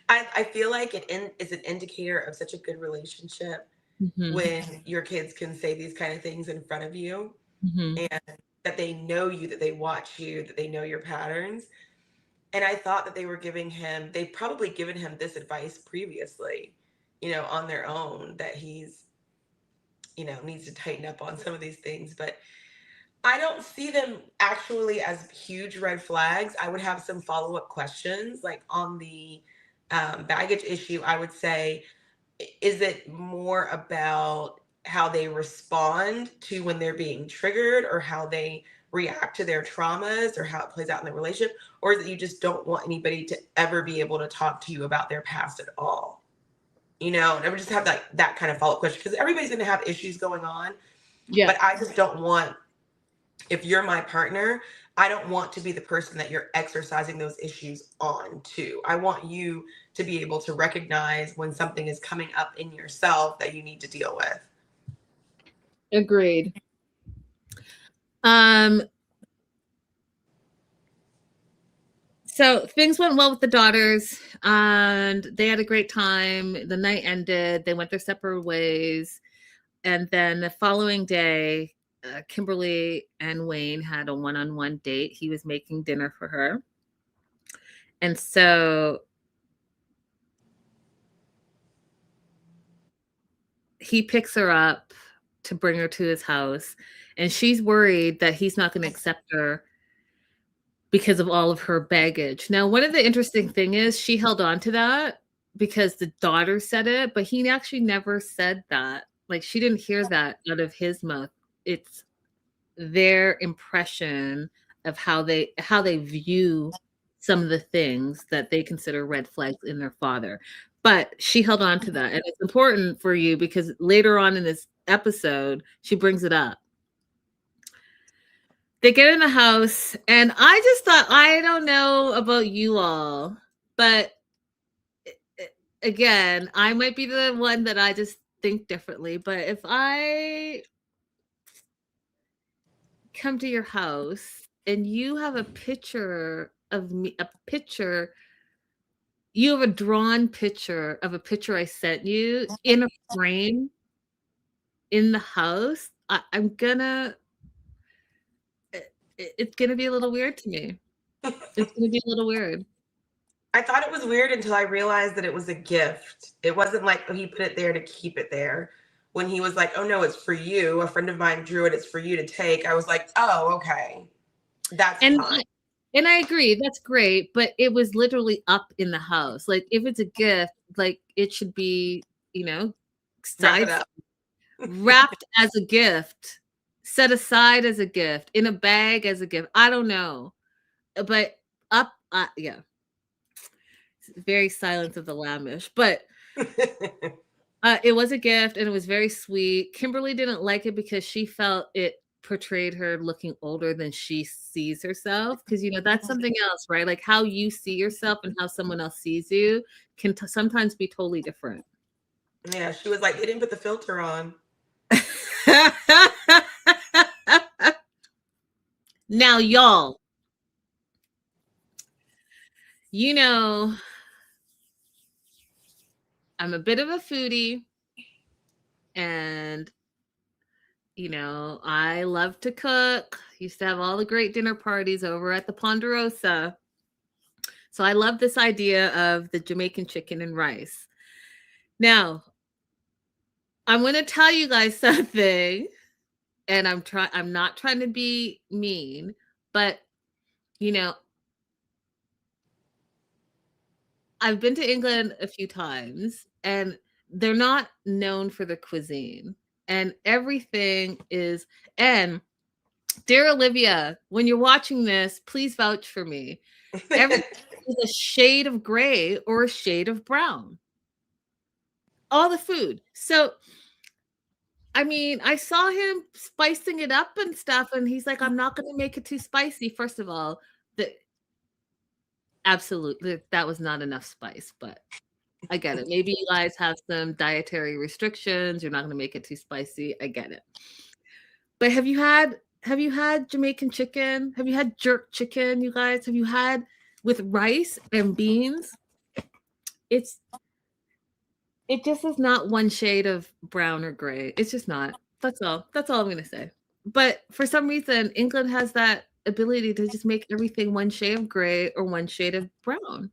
I feel like it is an indicator of such a good relationship when your kids can say these kind of things in front of you and that they know you, that they watch you, that they know your patterns. And I thought that they've probably given him this advice previously, on their own, that he's, needs to tighten up on some of these things. But I don't see them actually as huge red flags. I would have some follow-up questions, like on the baggage issue. I would say, is it more about how they respond to when they're being triggered, or how they react to their traumas, or how it plays out in the relationship? Or is it you just don't want anybody to ever be able to talk to you about their past at all? And I would just have that kind of follow-up question, because everybody's going to have issues going on. Yeah. But I just don't want, if you're my partner, I don't want to be the person that you're exercising those issues on to. I want you to be able to recognize when something is coming up in yourself that you need to deal with. Agreed. So things went well with the daughters, and they had a great time. The night ended. They went their separate ways. And then the following day, Kimberly and Wayne had a one-on-one date. He was making dinner for her. And so he picks her up to bring her to his house. And she's worried that he's not going to accept her because of all of her baggage. Now, one of the interesting thing is she held on to that because the daughter said it, but he actually never said that. Like, she didn't hear that out of his mouth. It's their impression of how they view some of the things that they consider red flags in their father. But she held on to that. And it's important for you because later on in this episode, she brings it up. They get in the house, and I just thought, I don't know about you all, but again, I might be the one that I just think differently. But if I come to your house and you have a picture of me, you have a drawn picture of a picture I sent you in a frame in the house, it's gonna be a little weird to me. It's gonna be a little weird. I thought it was weird until I realized that it was a gift. It wasn't like he put it there to keep it there. When he was like, oh no, it's for you. A friend of mine drew it. It's for you to take. I was like, oh, okay. That's fine. And I agree. That's great. But it was literally up in the house. Like, if it's a gift, like, it should be, wrapped as a gift, set aside as a gift, in a bag as a gift. I don't know. But up, yeah. Very Silence of the Lambs. But it was a gift, and it was very sweet. Kimberly didn't like it because she felt it portrayed her looking older than she sees herself. Because, that's something else, right? Like, how you see yourself and how someone else sees you can sometimes be totally different. Yeah, she was like, they didn't put the filter on. Now, y'all, I'm a bit of a foodie, and I love to cook. Used to have all the great dinner parties over at the Ponderosa. So I love this idea of the Jamaican chicken and rice. Now, I'm going to tell you guys something, and I'm not trying to be mean, but I've been to England a few times, and they're not known for the cuisine, and everything is. And dear Olivia, when you're watching this, please vouch for me. Everything is a shade of gray or a shade of brown. All the food. So, I mean, I saw him spicing it up and stuff, and he's like, I'm not going to make it too spicy. First of all, absolutely, that was not enough spice, but I get it. Maybe you guys have some dietary restrictions. You're not going to make it too spicy. I get it. But have you had Jamaican chicken? Have you had jerk chicken, you guys? Have you had with rice and beans? It just is not one shade of brown or gray. It's just not. That's all I'm going to say. But for some reason, England has that ability to just make everything one shade of gray or one shade of brown.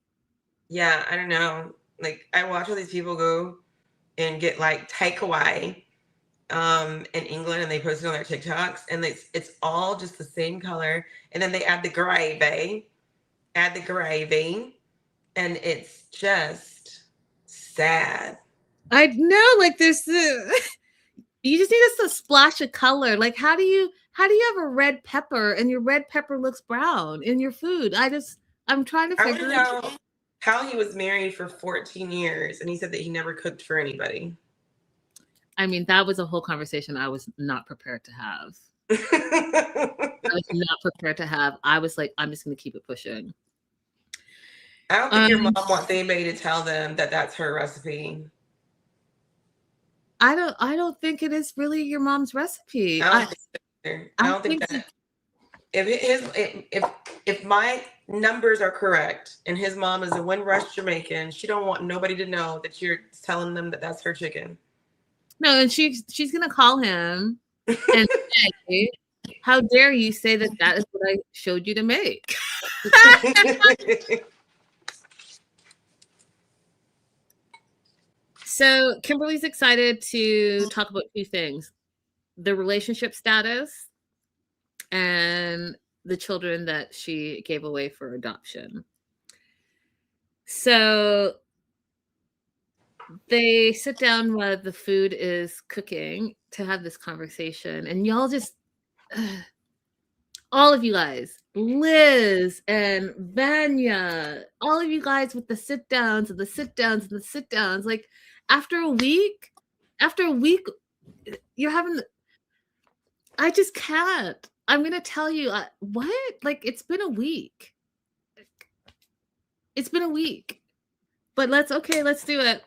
Yeah, I don't know. Like, I watch all these people go and get like takeaway in England, and they post it on their TikToks, and it's all just the same color, and then they add the gravy, and it's just sad. I know, like, there's you just need a splash of color. Like, how do you have a red pepper and your red pepper looks brown in your food? I'm trying to figure it out. how he was married for 14 years and he said that he never cooked for anybody. I mean, that was a whole conversation I was not prepared to have. I was not prepared to have. I was like, I'm just going to keep it pushing. I don't think your mom wants anybody to tell them that that's her recipe. I don't think it is really your mom's recipe. I don't think that. If my numbers are correct and his mom is a Windrush Jamaican, she don't want nobody to know that you're telling them that that's her chicken. No, and she's gonna call him and say, "How dare you say that is what I showed you to make?" So Kimberly's excited to talk about two things: the relationship status and the children that she gave away for adoption. So they sit down while the food is cooking to have this conversation, and y'all just all of you guys, Liz and Vanya, all of you guys with the sit downs and the sit downs and the sit downs, like after a week, you're having, I just can't. I'm going to tell you what, like, it's been a week. It's been a week, but let's do it.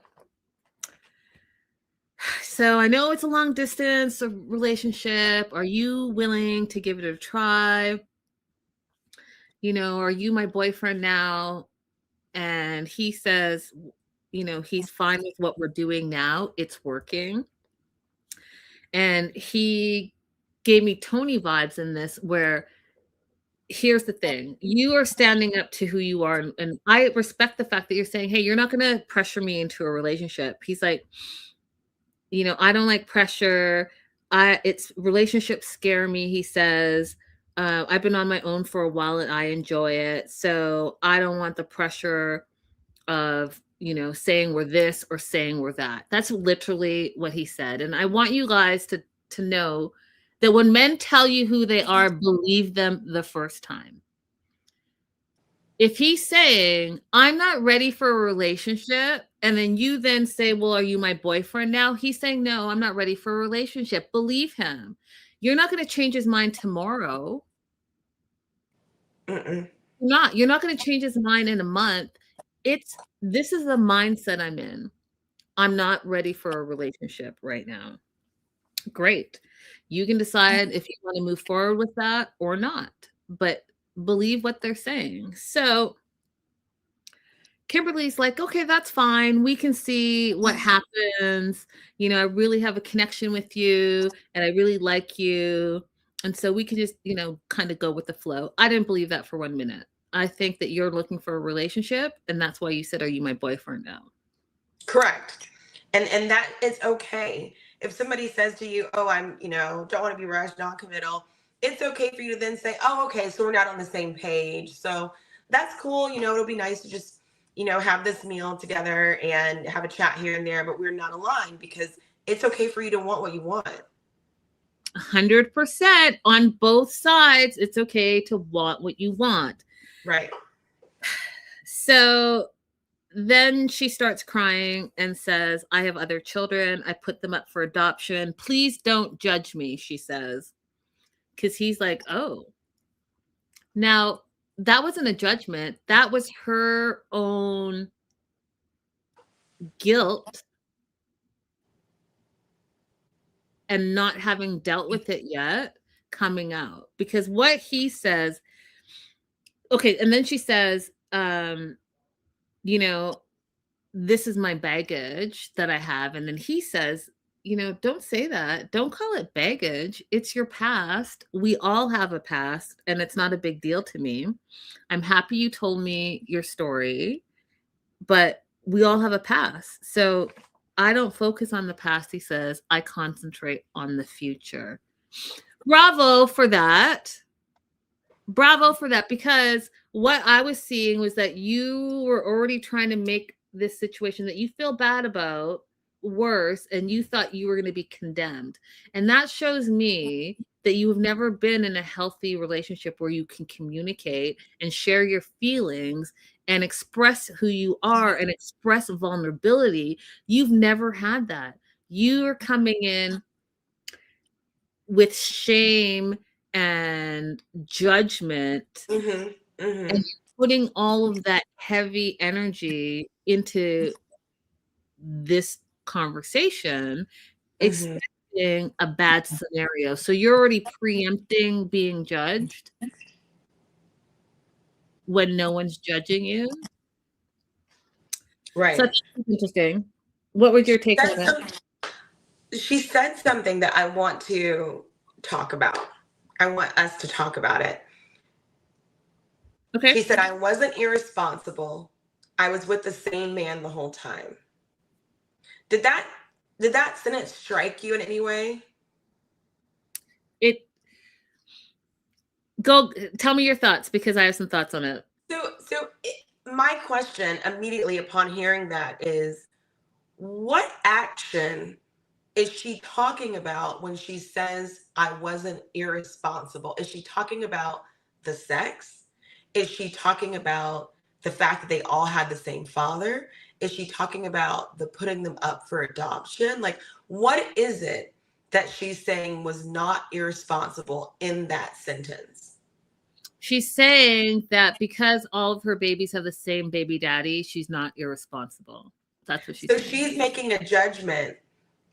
So I know it's a long distance relationship. Are you willing to give it a try? You know, are you my boyfriend now? And he says, you know, he's fine with what we're doing now. It's working. And he gave me Tony vibes in this, where here's the thing. You are standing up to who you are. And I respect the fact that you're saying, hey, you're not going to pressure me into a relationship. He's like, you know, I don't like pressure. It's relationships scare me. He says, I've been on my own for a while and I enjoy it. So I don't want the pressure of, you know, saying we're this or saying we're that. That's literally what he said. And I want you guys to know that when men tell you who they are, believe them the first time. If he's saying, I'm not ready for a relationship, and then you then say, well, are you my boyfriend now? He's saying, no, I'm not ready for a relationship. Believe him. You're not going to change his mind tomorrow. You're not going to change his mind in a month. This is the mindset I'm in. I'm not ready for a relationship right now. Great. You can decide if you want to move forward with that or not, but believe what they're saying. So Kimberly's like, okay, that's fine. We can see what happens. You know, I really have a connection with you and I really like you. And so we can just, you know, kind of go with the flow. I didn't believe that for 1 minute. I think that you're looking for a relationship, and that's why you said, are you my boyfriend now? Correct. And that is okay. If somebody says to you, oh, I'm, you know, don't want to be rushed, non-committal, it's okay for you to then say, oh, okay, so we're not on the same page. So that's cool. You know, it'll be nice to just, you know, have this meal together and have a chat here and there, but we're not aligned, because it's okay for you to want what you want. 100% on both sides. It's okay to want what you want. Right. So then she starts crying and says, I have other children. I put them up for adoption. Please don't judge me, she says. Because he's like, oh. Now, that wasn't a judgment. That was her own guilt and not having dealt with it yet coming out. Because what he says, okay, and then she says, you know, this is my baggage that I have. And then he says, you know, don't say that. Don't call it baggage. It's your past. We all have a past, and it's not a big deal to me. I'm happy you told me your story, but we all have a past. So I don't focus on the past, he says. I concentrate on the future. Bravo for that. Bravo for that, because what I was seeing was that you were already trying to make this situation that you feel bad about worse, and you thought you were going to be condemned. And that shows me that you have never been in a healthy relationship where you can communicate and share your feelings and express who you are and express vulnerability. You've never had that. You're coming in with shame and judgment, Mm-hmm. and Mm-hmm. putting all of that heavy energy into this conversation, Mm-hmm. expecting a bad scenario. So you're already preempting being judged when no one's judging you. So Right. that's interesting. What was your take on That's it? She said something that I want to talk about. I want us to talk about it. Okay. She said, I wasn't irresponsible. I was with the same man the whole time. Did that sentence strike you in any way? It go tell me your thoughts, because I have some thoughts on it. My question immediately upon hearing that is, what action is she talking about when she says I wasn't irresponsible? Is she talking about the sex? Is she talking about the fact that they all had the same father? Is she talking about the putting them up for adoption? Like, what is it that she's saying was not irresponsible in that sentence? She's saying that because all of her babies have the same baby daddy, she's not irresponsible. That's what she's So saying. she's making a judgment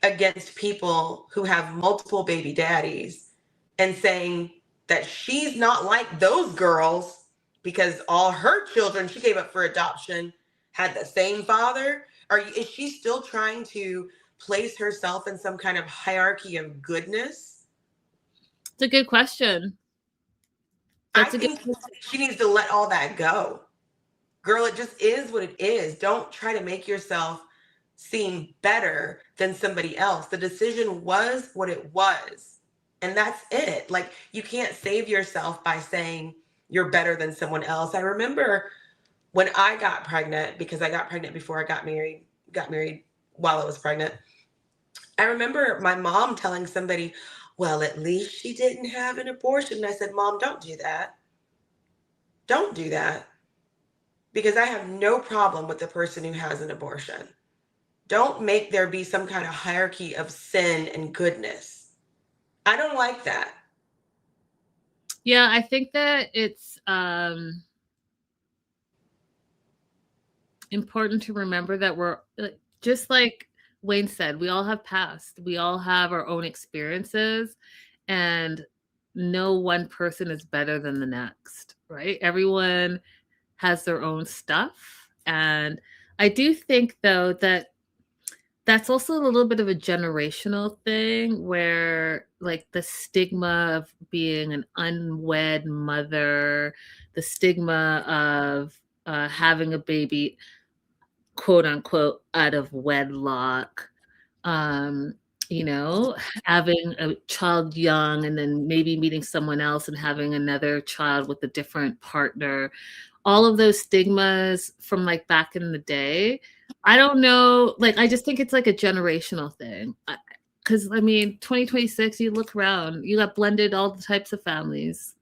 against people who have multiple baby daddies and saying that she's not like those girls because all her children she gave up for adoption had the same father. Is she still trying to place herself in some kind of hierarchy of goodness? It's a good question. I That's a good think she needs to let all that go. Girl, it just is what it is. Don't try to make yourself seem better than somebody else. The decision was what it was. And that's it. Like, you can't save yourself by saying you're better than someone else. I remember when I got pregnant, because I got pregnant before I got married while I was pregnant. I remember my mom telling somebody, well, at least she didn't have an abortion. And I said, Mom, don't do that. Don't do that. Because I have no problem with the person who has an abortion. Don't make there be some kind of hierarchy of sin and goodness. I don't like that. Yeah, I think that it's important to remember that we're just like Wayne said, we all have past, we all have our own experiences, and no one person is better than the next, right? Everyone has their own stuff. And I do think, though, that that's also a little bit of a generational thing where, like, the stigma of being an unwed mother, the stigma of having a baby, quote unquote, out of wedlock, um, having a child young and then maybe meeting someone else and having another child with a different partner, all of those stigmas from like back in the day. I don't know, like, I just think it's like a generational thing. Because I mean, 2026, you look around, you got blended all the types of families.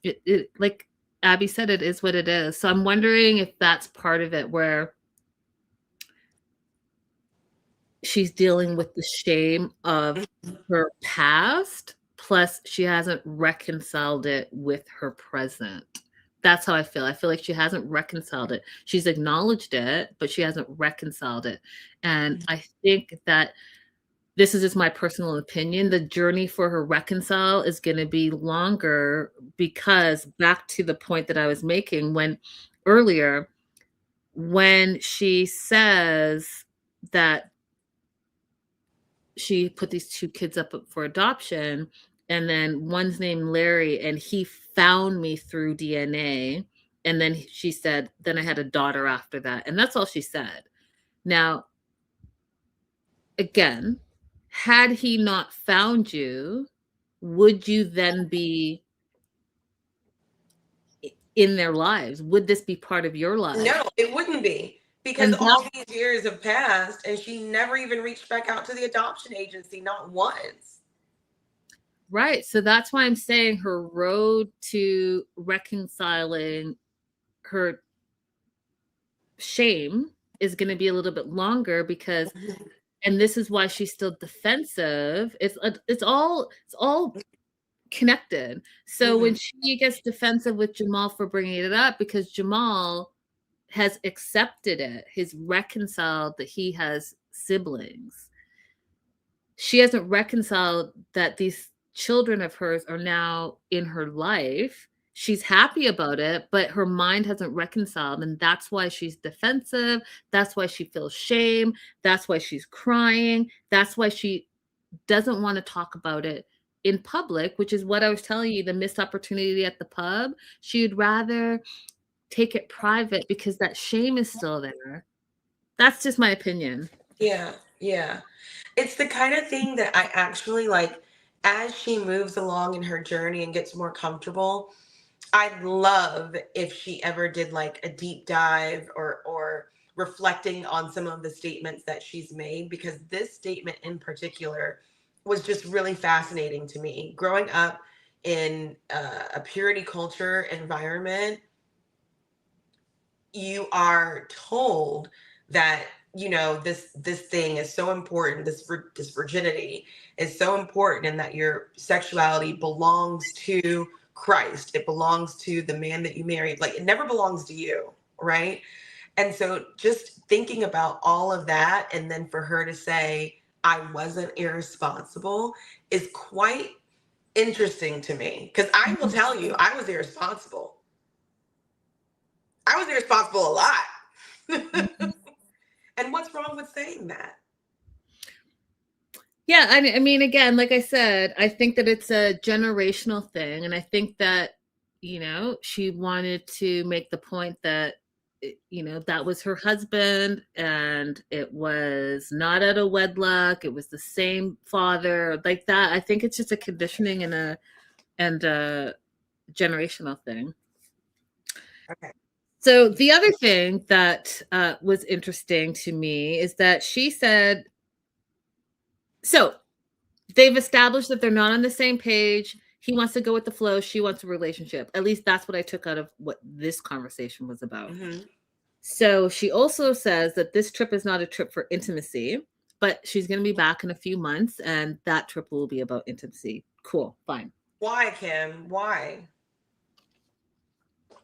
It like Abby said, it is what it is. So I'm wondering if that's part of it, where she's dealing with the shame of her past, plus she hasn't reconciled it with her present. That's how I feel. I feel like she hasn't reconciled it. She's acknowledged it, but she hasn't reconciled it. And I think that this is just my personal opinion. The journey for her reconcile is going to be longer, because back to the point that I was making when earlier, when she says that she put these two kids up for adoption, and then one's named Larry, and he found me through DNA, and then she said, then I had a daughter after that, and that's all she said. Now, again, had he not found you, would you then be in their lives? Would this be part of your life? No, it wouldn't be. Because And all these years have passed and she never even reached back out to the adoption agency, not once. right. So that's why I'm saying her road to reconciling her shame is going to be a little bit longer because, and this is why she's still defensive. It's all connected. So when she gets defensive with Jamal for bringing it up, because Jamal has accepted it, he's reconciled that he has siblings. She hasn't reconciled that these children of hers are now in her life. She's happy about it, but her mind hasn't reconciled. And that's why she's defensive. That's why she feels shame. That's why she's crying. That's why she doesn't want to talk about it in public, which is what I was telling you, the missed opportunity at the pub. She'd rather take it private because that shame is still there. That's just my opinion. Yeah. It's the kind of thing that I actually like as she moves along in her journey and gets more comfortable. I'd love if she ever did like a deep dive or reflecting on some of the statements that she's made, because this statement in particular was just really fascinating to me. Growing up in a purity culture environment, you are told that, you know, this thing is so important, this virginity is so important, and that your sexuality belongs to Christ. It belongs to the man that you married. Like, it never belongs to you, right? And so just thinking about all of that, and then for her to say, I wasn't irresponsible, is quite interesting to me. Because I will tell you, I was irresponsible. I was irresponsible a lot. And what's wrong with saying that? Yeah, I mean, again, like I said, I think that it's a generational thing. And I think that, you know, she wanted to make the point that, you know, that was her husband and it was not out of wedlock. It was the same father, like that. I think it's just a conditioning and a generational thing. Okay. So the other thing that was interesting to me is that she said, so they've established that they're not on the same page. He wants to go with the flow. She wants a relationship. At least that's what I took out of what this conversation was about. Mm-hmm. So she also says that this trip is not a trip for intimacy, but she's going to be back in a few months and that trip will be about intimacy. Cool. Fine. Why, Kim? Why?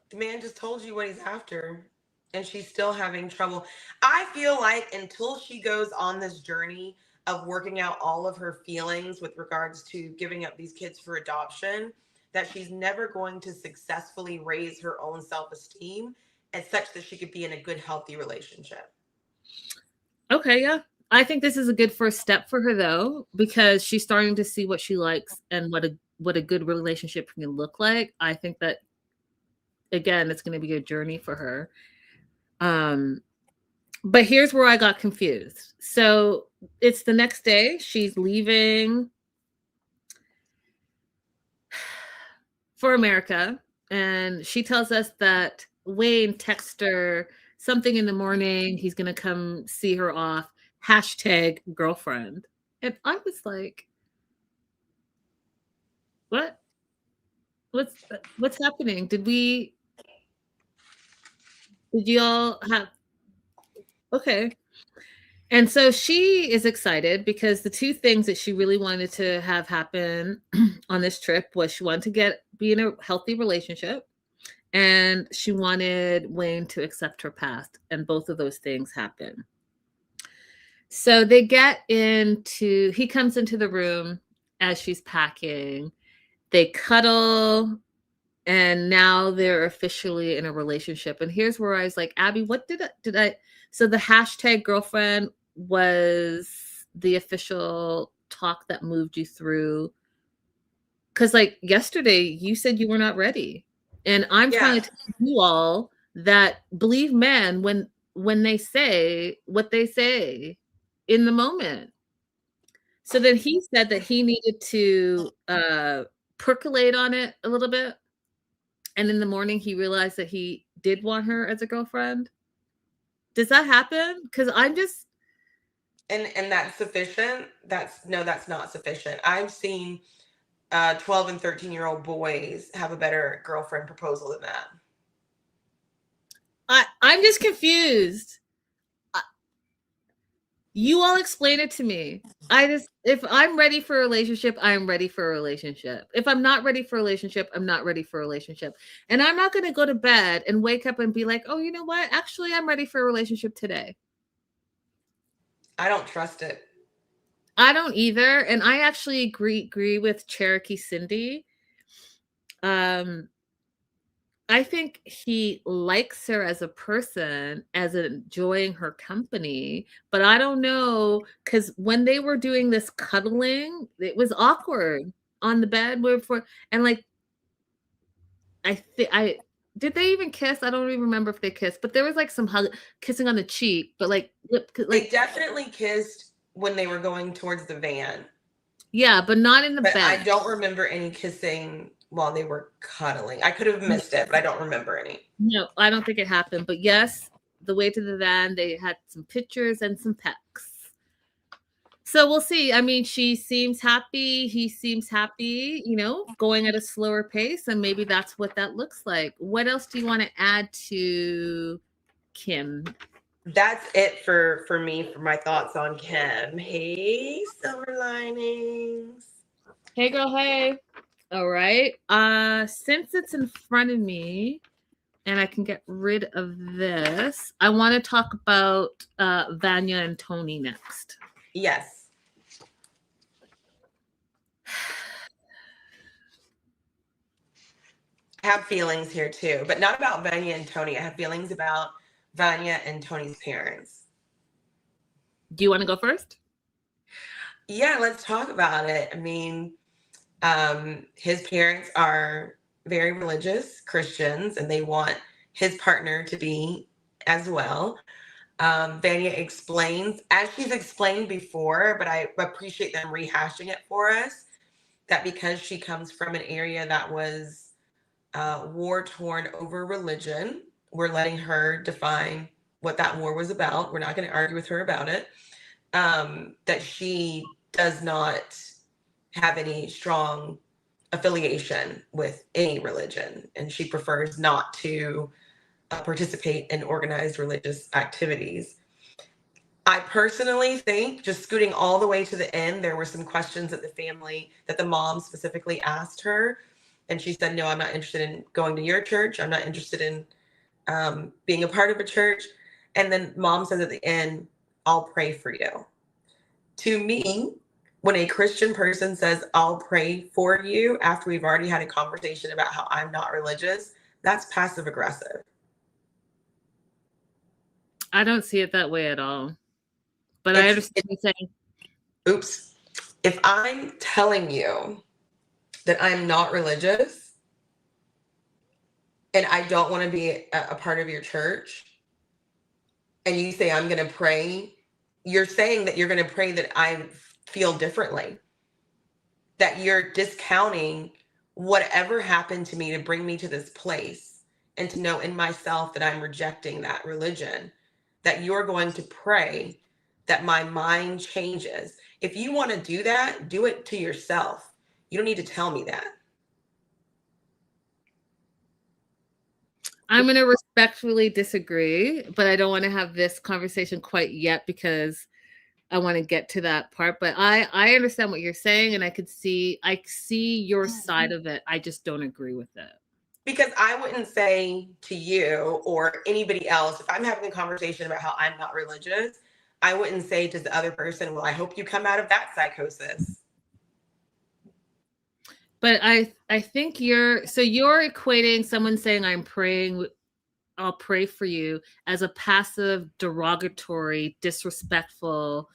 The man just told you what he's after, and she's still having trouble. I feel like until she goes on this journey of working out all of her feelings with regards to giving up these kids for adoption, that she's never going to successfully raise her own self-esteem as such that she could be in a good, healthy relationship. Okay, yeah. I think this is a good first step for her, though, because she's starting to see what she likes and what a good relationship can look like. I think that, again, it's going to be a journey for her. But here's where I got confused. So it's the next day. She's leaving for America. And she tells us that Wayne texted her something in the morning. He's going to come see her off. #girlfriend. And I was like, what? What's happening? Did you all have, okay. And so she is excited because the two things that she really wanted to have happen on this trip was she wanted to be in a healthy relationship and she wanted Wayne to accept her past. And both of those things happen. So he comes into the room as she's packing. They cuddle. And now they're officially in a relationship. And here's where I was like, Abby, what did I, so the #girlfriend was the official talk that moved you through. Cause like yesterday you said you were not ready. And I'm trying to tell you all that believe men when they say what they say in the moment. So then he said that he needed to percolate on it a little bit. And in the morning, he realized that he did want her as a girlfriend. Does that happen? Because I'm just... And that's sufficient? That's not sufficient. I've seen 12 and 13-year-old boys have a better girlfriend proposal than that. I'm just confused. You all explain it to me. If I'm ready for a relationship, I'm ready for a relationship. If I'm not ready for a relationship, I'm not ready for a relationship. And I'm not going to go to bed and wake up and be like, oh, you know what? Actually, I'm ready for a relationship today. I don't trust it. I don't either. And I actually agree with Cherokee Cindy. I think he likes her as a person, as enjoying her company, but I don't know, because when they were doing this cuddling, it was awkward on the bed and like I did they even kiss? I don't even remember if they kissed, but there was like some kissing on the cheek, but like They definitely kissed when they were going towards the van. Yeah, but not in the But bed. I don't remember any kissing while they were cuddling. I could have missed it, but I don't remember any. No, I don't think it happened. But yes, the way to the van, they had some pictures and some pecs. So we'll see. I mean, she seems happy. He seems happy, going at a slower pace. And maybe that's what that looks like. What else do you want to add to Kim? That's it for me, for my thoughts on Kim. Hey, Silver Linings. Hey, girl. Hey. All right. Since it's in front of me and I can get rid of this, I want to talk about Vanya and Tony next. Yes. I have feelings here too, but not about Vanya and Tony. I have feelings about Vanya and Tony's parents. Do you want to go first? Yeah, let's talk about it. I mean, his parents are very religious Christians, and they want his partner to be as well. Vanya explains, as she's explained before, but I appreciate them rehashing it for us, that because she comes from an area that was war-torn over religion, we're letting her define what that war was about. We're not going to argue with her about it. That she does not have any strong affiliation with any religion, and she prefers not to participate in organized religious activities. I personally think, just scooting all the way to the end, there were some questions that the mom specifically asked her, and she said, no, I'm not interested in going to your church. I'm not interested in being a part of a church. And then mom says at the end, I'll pray for you. To me, when a Christian person says, I'll pray for you after we've already had a conversation about how I'm not religious, that's passive aggressive. I don't see it that way at all. But I understand you saying. Oops. If I'm telling you that I'm not religious and I don't want to be a part of your church, and you say I'm going to pray, you're saying that you're going to pray that I feel differently, that you're discounting whatever happened to me to bring me to this place, and to know in myself that I'm rejecting that religion, that you're going to pray that my mind changes. If you want to do that, do it to yourself. You don't need to tell me that. I'm going to respectfully disagree, but I don't want to have this conversation quite yet because I want to get to that part. But I understand what you're saying, and I see your side of it. I just don't agree with it. Because I wouldn't say to you or anybody else, if I'm having a conversation about how I'm not religious, I wouldn't say to the other person, well, I hope you come out of that psychosis. But I think you're equating someone saying I'll pray for you as a passive, derogatory, disrespectful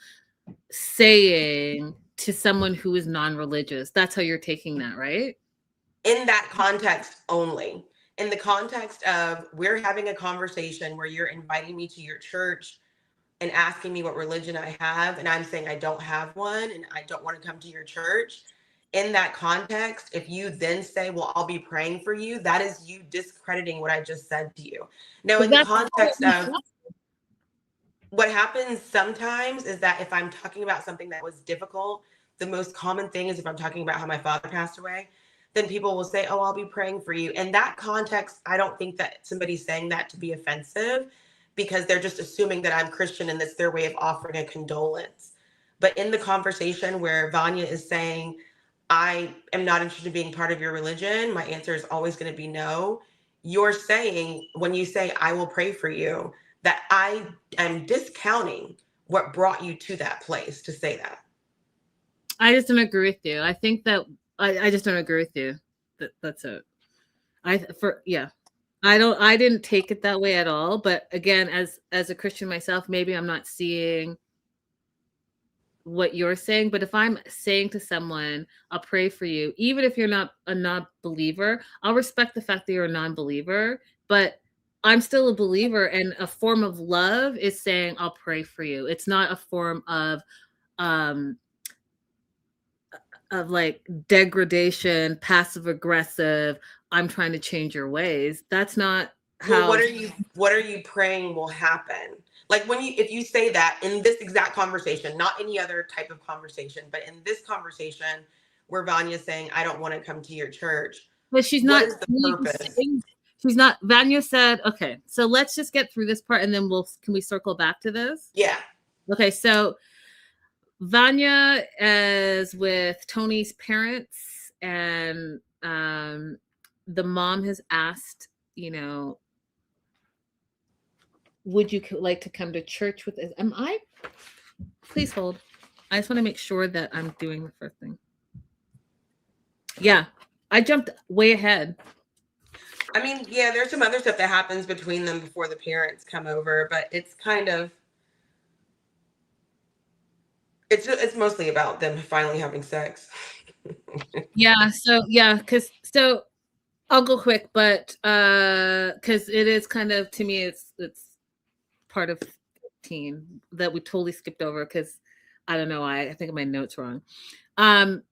saying to someone who is non-religious. That's how you're taking that, right? In that context only. In the context of, we're having a conversation where you're inviting me to your church and asking me what religion I have, and I'm saying I don't have one and I don't want to come to your church. In that context, if you then say, well, I'll be praying for you, that is you discrediting what I just said to you. Now, in the context of what happens sometimes is that if I'm talking about something that was difficult, the most common thing is if I'm talking about how my father passed away, then people will say, oh, I'll be praying for you. In that context, I don't think that somebody's saying that to be offensive, because they're just assuming that I'm Christian and that's their way of offering a condolence. But in the conversation where Vanya is saying, I am not interested in being part of your religion, my answer is always going to be no. You're saying, when you say, I will pray for you, that I am discounting what brought you to that place to say that. I just don't agree with you. I think that I just don't agree with you. That's it. I didn't take it that way at all. But again, as a Christian myself, maybe I'm not seeing what you're saying. But if I'm saying to someone, I'll pray for you, even if you're not a non-believer, I'll respect the fact that you're a non-believer, but I'm still a believer, and a form of love is saying, I'll pray for you. It's not a form of like degradation, passive aggressive, I'm trying to change your ways. That's not how. Well, what are you praying will happen? Like if you say that in this exact conversation, not any other type of conversation, but in this conversation where Vanya's saying, I don't want to come to your church. But she's what not is the purpose? She's not. Vanya said, okay, so let's just get through this part and then can we circle back to this? Yeah. Okay, so Vanya is with Tony's parents, and the mom has asked, would you like to come to church with us? Please hold. I just want to make sure that I'm doing the first thing. Yeah, I jumped way ahead. I mean, yeah, there's some other stuff that happens between them before the parents come over, but it's kind of, it's mostly about them finally having sex. Yeah. So I'll go quick, but because it is kind of, to me, it's part of 15 that we totally skipped over because I don't know why. I think my notes wrong. So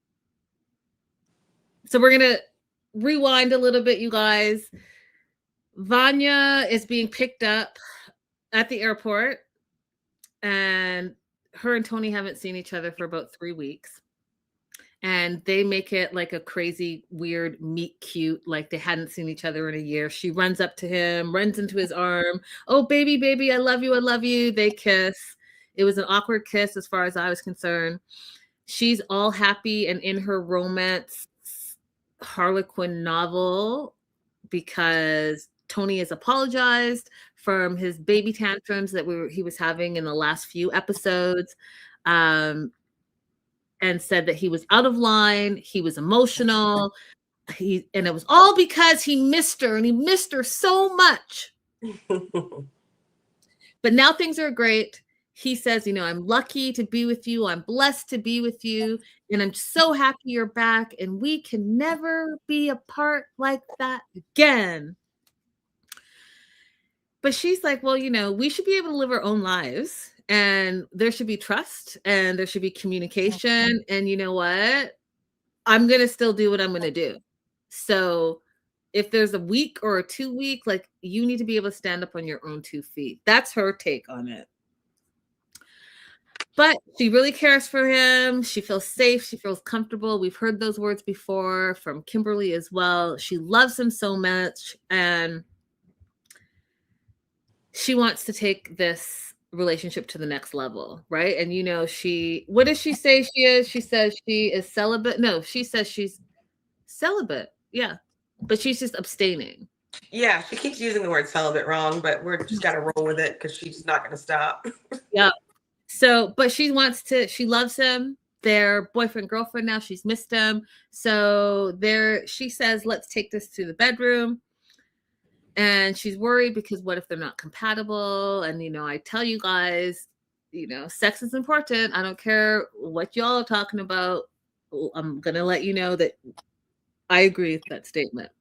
we're gonna rewind a little bit, you guys. Vanya is being picked up at the airport, and her and Tony haven't seen each other for about 3 weeks. And they make it like a crazy, weird meet cute, like they hadn't seen each other in a year. She runs up to him, runs into his arm. Oh, baby, I love you, I love you. They kiss. It was an awkward kiss as far as I was concerned. She's all happy and in her romance Harlequin novel because Tony has apologized from his baby tantrums that he was having in the last few episodes. And said that he was out of line, he was emotional, and it was all because he missed her, and he missed her so much. But now things are great. He says, I'm lucky to be with you, I'm blessed to be with you, and I'm so happy you're back, and we can never be apart like that again. But she's like, well, we should be able to live our own lives. And there should be trust and there should be communication. And you know what? I'm going to still do what I'm going to do. So if there's a week or a 2 week, like you need to be able to stand up on your own 2 feet. That's her take on it. But she really cares for him. She feels safe. She feels comfortable. We've heard those words before from Kimberly as well. She loves him so much. And she wants to take this relationship to the next level, right? And what does she say she is? She says she is celibate. No, she says she's celibate. Yeah, but she's just abstaining. Yeah, she keeps using the word celibate wrong, but we're just gotta roll with it because she's not gonna stop. Yeah. So, but she loves him. They're boyfriend girlfriend now. She's missed him. So she says, let's take this to the bedroom. And she's worried because what if they're not compatible? And, I tell you guys, sex is important. I don't care what y'all are talking about. I'm going to let you know that I agree with that statement.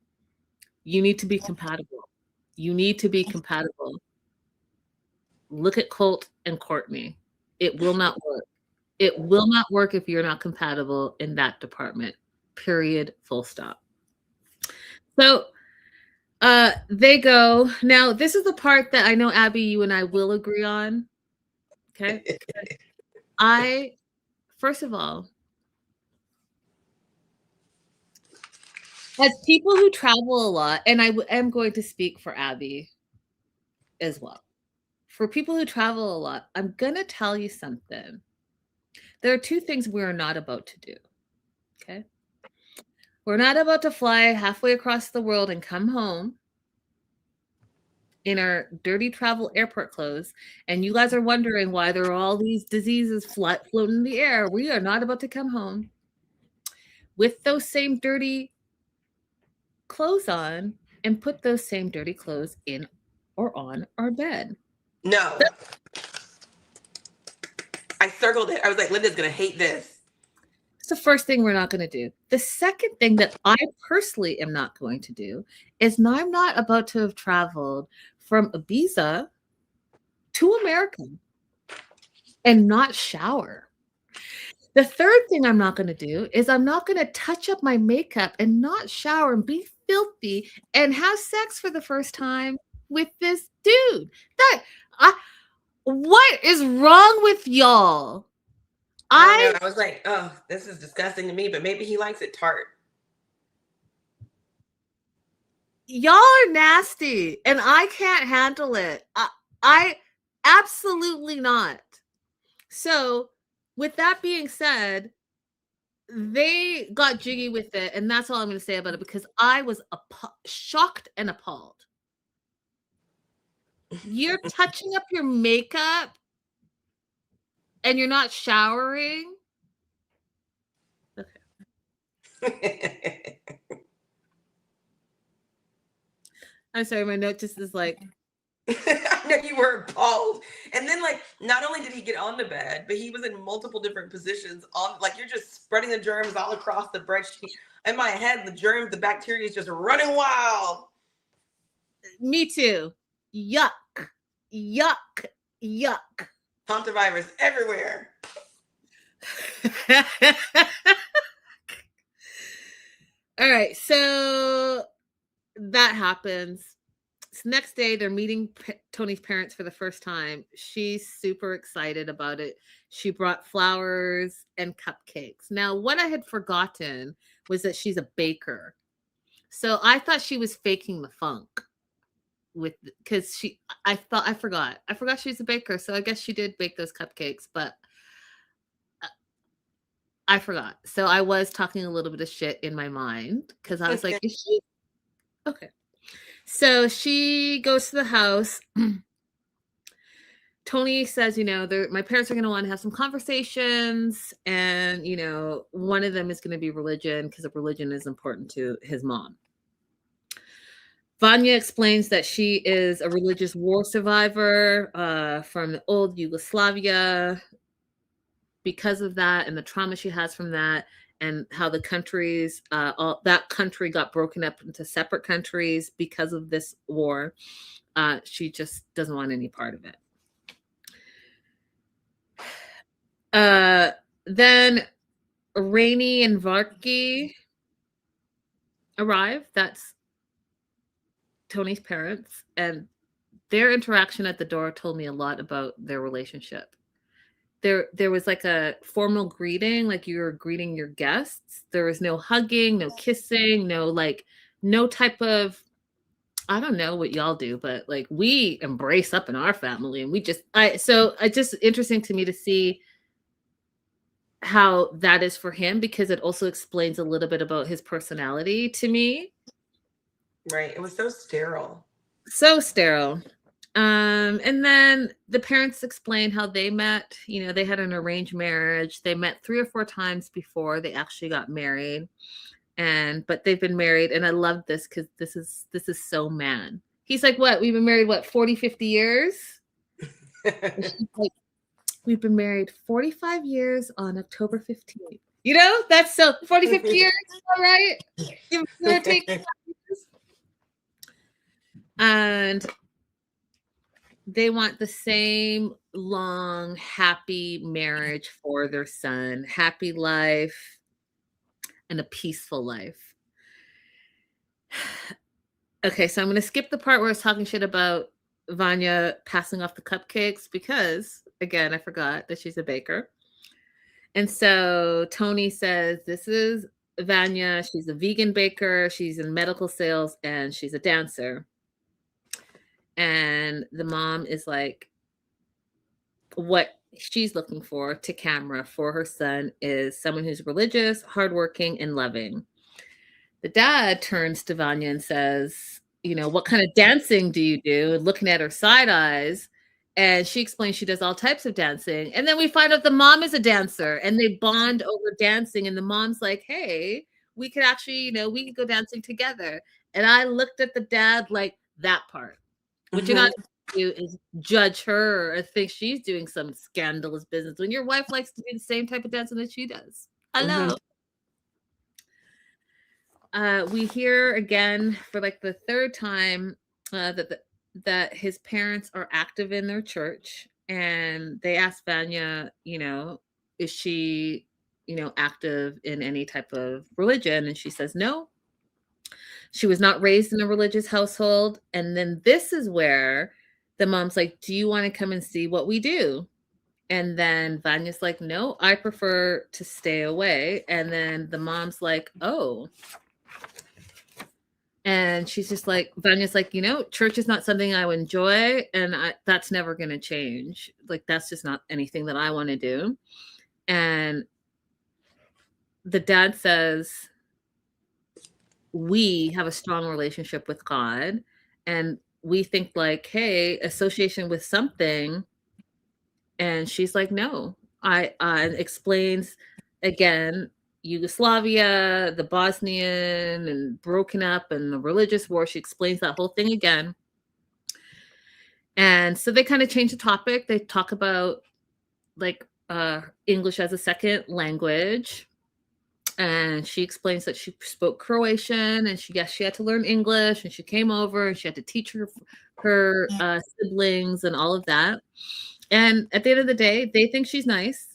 You need to be compatible. You need to be compatible. Look at Colt and Courtney. It will not work. It will not work if you're not compatible in that department. Period. Full stop. So, they go. Now, this is the part that I know, Abby, you and I will agree on. Okay. First of all, As people who travel a lot, and I am going to speak for Abby as well. For people who travel a lot, I'm going to tell you something. There are two things we're not about to do. Okay. We're not about to fly halfway across the world and come home in our dirty travel airport clothes. And you guys are wondering why there are all these diseases floating in the air. We are not about to come home with those same dirty clothes on and put those same dirty clothes in or on our bed. No. I circled it. I was like, Linda's going to hate this. It's the first thing we're not going to do. The second thing that I personally am not going to do is I'm not about to have traveled from Ibiza to America and not shower. The third thing I'm not going to do is I'm not going to touch up my makeup and not shower and be filthy and have sex for the first time with this dude. What is wrong with y'all? I was like, oh, this is disgusting to me, but maybe he likes it tart. Y'all are nasty and I can't handle it. I absolutely not. So with that being said, they got jiggy with it, and that's all I'm going to say about it because I was shocked and appalled. You're touching up your makeup and you're not showering? Okay. I'm sorry, my note just is like... I know you were appalled. And then, like, not only did he get on the bed, but he was in multiple different positions on, like, you're just spreading the germs all across the bedsheet. In my head, the germs, the bacteria is just running wild. Me too. Yuck. Yuck. Yuck. Hantavirus everywhere. All right, so that happens. So next day, they're meeting Tony's parents for the first time. She's super excited about it. She brought flowers and cupcakes. Now, what I had forgotten was that she's a baker. So I thought she was faking the funk because I forgot she's a baker. So I guess she did bake those cupcakes, but I forgot. So I was talking a little bit of shit in my mind because I was like, is she okay? So she goes to the house. Tony says, my parents are going to want to have some conversations. And, one of them is going to be religion because religion is important to his mom. Vanya explains that she is a religious war survivor from the old Yugoslavia. Because of that and the trauma she has from that, and how the countries, that country got broken up into separate countries because of this war. She just doesn't want any part of it. Then Rainey and Varky arrive. That's Tony's parents. And their interaction at the door told me a lot about their relationship. There was like a formal greeting, like you were greeting your guests. There was no hugging, no kissing, no type of, I don't know what y'all do, but like we embrace up in our family and it's just interesting to me to see how that is for him because it also explains a little bit about his personality to me. Right. It was so sterile. So sterile. And then the parents explain how they met. They had an arranged marriage. They met 3 or 4 times before they actually got married. But they've been married. And I love this because this is so man. He's like, what? We've been married, 40, 50 years? Like, we've been married 45 years on October 15th. That's so 40, 50 years. All right. And they want the same long, happy marriage for their son, happy life and a peaceful life. Okay, so I'm going to skip the part where I was talking shit about Vanya passing off the cupcakes because, again, I forgot that she's a baker. And so Tony says, this is Vanya, she's a vegan baker, she's in medical sales, and she's a dancer. And the mom is like, what she's looking for to camera for her son is someone who's religious, hardworking, and loving. The dad turns to Vanya and says, what kind of dancing do you do? And looking at her side eyes. And she explains she does all types of dancing. And then we find out the mom is a dancer and they bond over dancing. And the mom's like, hey, we could actually, we could go dancing together. And I looked at the dad like, that part. What you're not do is judge her or think she's doing some scandalous business when your wife likes to do the same type of dancing that she does. Hello. We hear again for like the third time that his parents are active in their church, and they ask Vanya, is she, active in any type of religion? And she says no. She was not raised in a religious household. And then this is where the mom's like, do you want to come and see what we do? And then Vanya's like, no, I prefer to stay away. And then the mom's like, oh. And she's just like, Vanya's like, church is not something I enjoy. And that's never going to change. Like, that's just not anything that I want to do. And the dad says, we have a strong relationship with God. And we think like, hey, association with something. And she's like, no. And explains again, Yugoslavia, the Bosnian, and broken up, and the religious war. She explains that whole thing again. And so they kind of change the topic. They talk about like English as a second language. And she explains that she spoke Croatian, and she had to learn English, and she came over and she had to teach her siblings and all of that. And at the end of the day, they think she's nice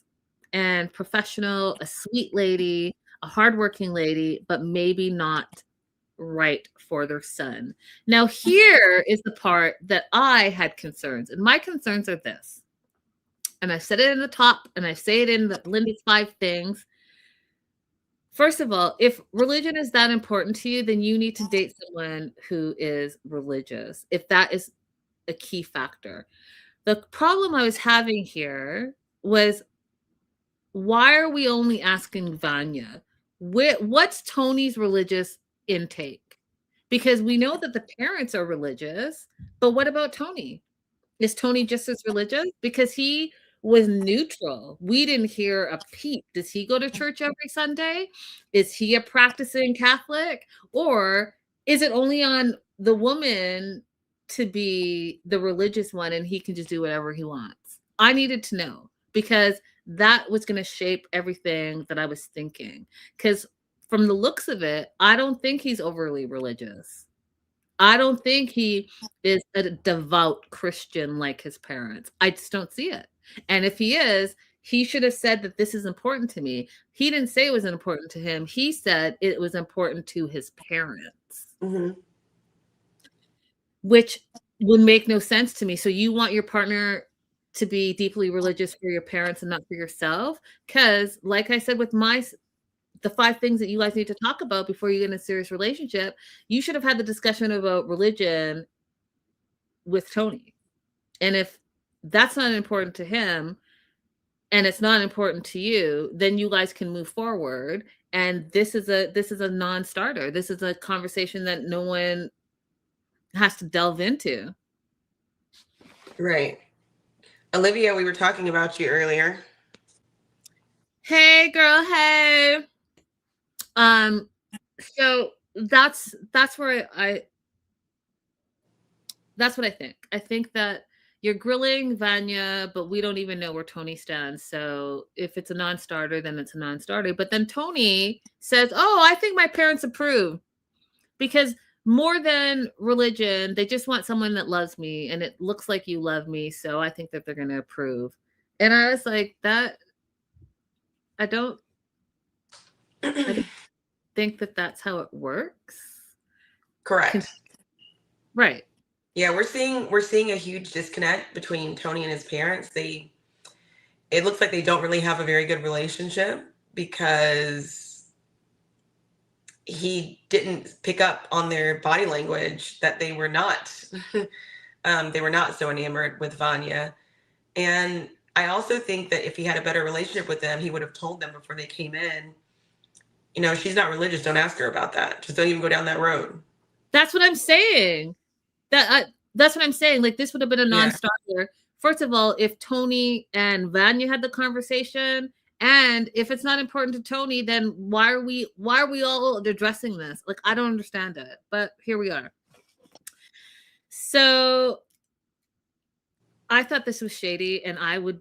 and professional, a sweet lady, a hardworking lady, but maybe not right for their son. Now, here is the part that I had concerns. And my concerns are this. And I said it in the top, and I say it in Linda's 5 things. First of all, if religion is that important to you, then you need to date someone who is religious, if that is a key factor. The problem I was having here was, why are we only asking Vanya? What's Tony's religious intake? Because we know that the parents are religious, but what about Tony? Is Tony just as religious? Because he was neutral. We didn't hear a peep. Does he go to church every Sunday? Is he a practicing Catholic? Or is it only on the woman to be the religious one and he can just do whatever he wants? I needed to know, because that was going to shape everything that I was thinking. Because from the looks of it, I don't think he's overly religious. I don't think he is a devout Christian like his parents. I just don't see it. And if he is, he should have said that this is important to me. He didn't say it was important to him. He said it was important to his parents, which would make no sense to me. So you want your partner to be deeply religious for your parents and not for yourself? Because like I said, with the 5 things that you guys need to talk about before you get in a serious relationship, you should have had the discussion about religion with Tony. And if that's not important to him and it's not important to you, then you guys can move forward. And this is a non-starter. This is a conversation that no one has to delve into. Right. Olivia, we were talking about you earlier. Hey girl, hey. So that's where that's what I think. I think that you're grilling Vanya, but we don't even know where Tony stands. So if it's a non-starter, then it's a non-starter. But then Tony says, oh, I think my parents approve, because more than religion, they just want someone that loves me, and it looks like you love me. So I think that they're going to approve. And I was like, I don't think that that's how it works. Correct. Right. Yeah, we're seeing a huge disconnect between Tony and his parents. It looks like they don't really have a very good relationship, because he didn't pick up on their body language that they were not so enamored with Vanya. And I also think that if he had a better relationship with them, he would have told them before they came in, you know, she's not religious. Don't ask her about that. Just don't even go down that road. That's what I'm saying. That's what I'm saying. Like, this would have been a non-starter. Yeah. First of all, if Tony and Vanya had the conversation, and if it's not important to Tony, then why are we all addressing this? Like, I don't understand it. But here we are. So I thought this was shady, and I would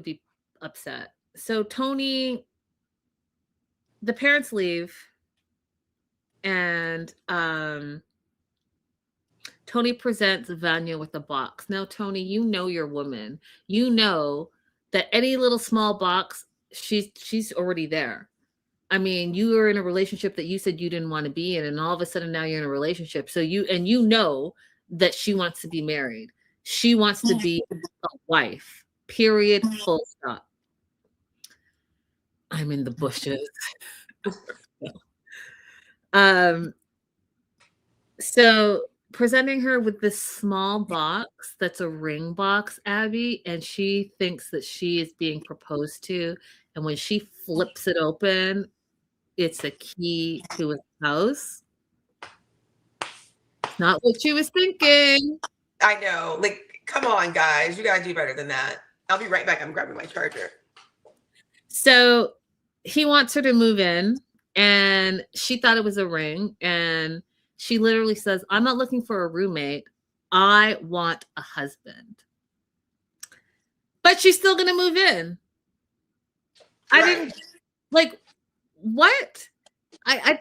be upset. So Tony, the parents leave, and Tony presents Vanya with a box. Now, Tony, you know your woman. You know that any little small box, she's already there. I mean, you were in a relationship that you said you didn't want to be in, and all of a sudden now you're in a relationship. So you know that she wants to be married. She wants to be a wife. Period. Full stop. I'm in the bushes. So presenting her with this small box that's a ring box, Abby, and she thinks that she is being proposed to. And when she flips it open, it's a key to his house. Not what she was thinking. I know. Like, come on, guys. You gotta do better than that. I'll be right back. I'm grabbing my charger. So he wants her to move in, and she thought it was a ring, and she literally says, I'm not looking for a roommate. I want a husband. But she's still going to move in. Right. I didn't, like, what?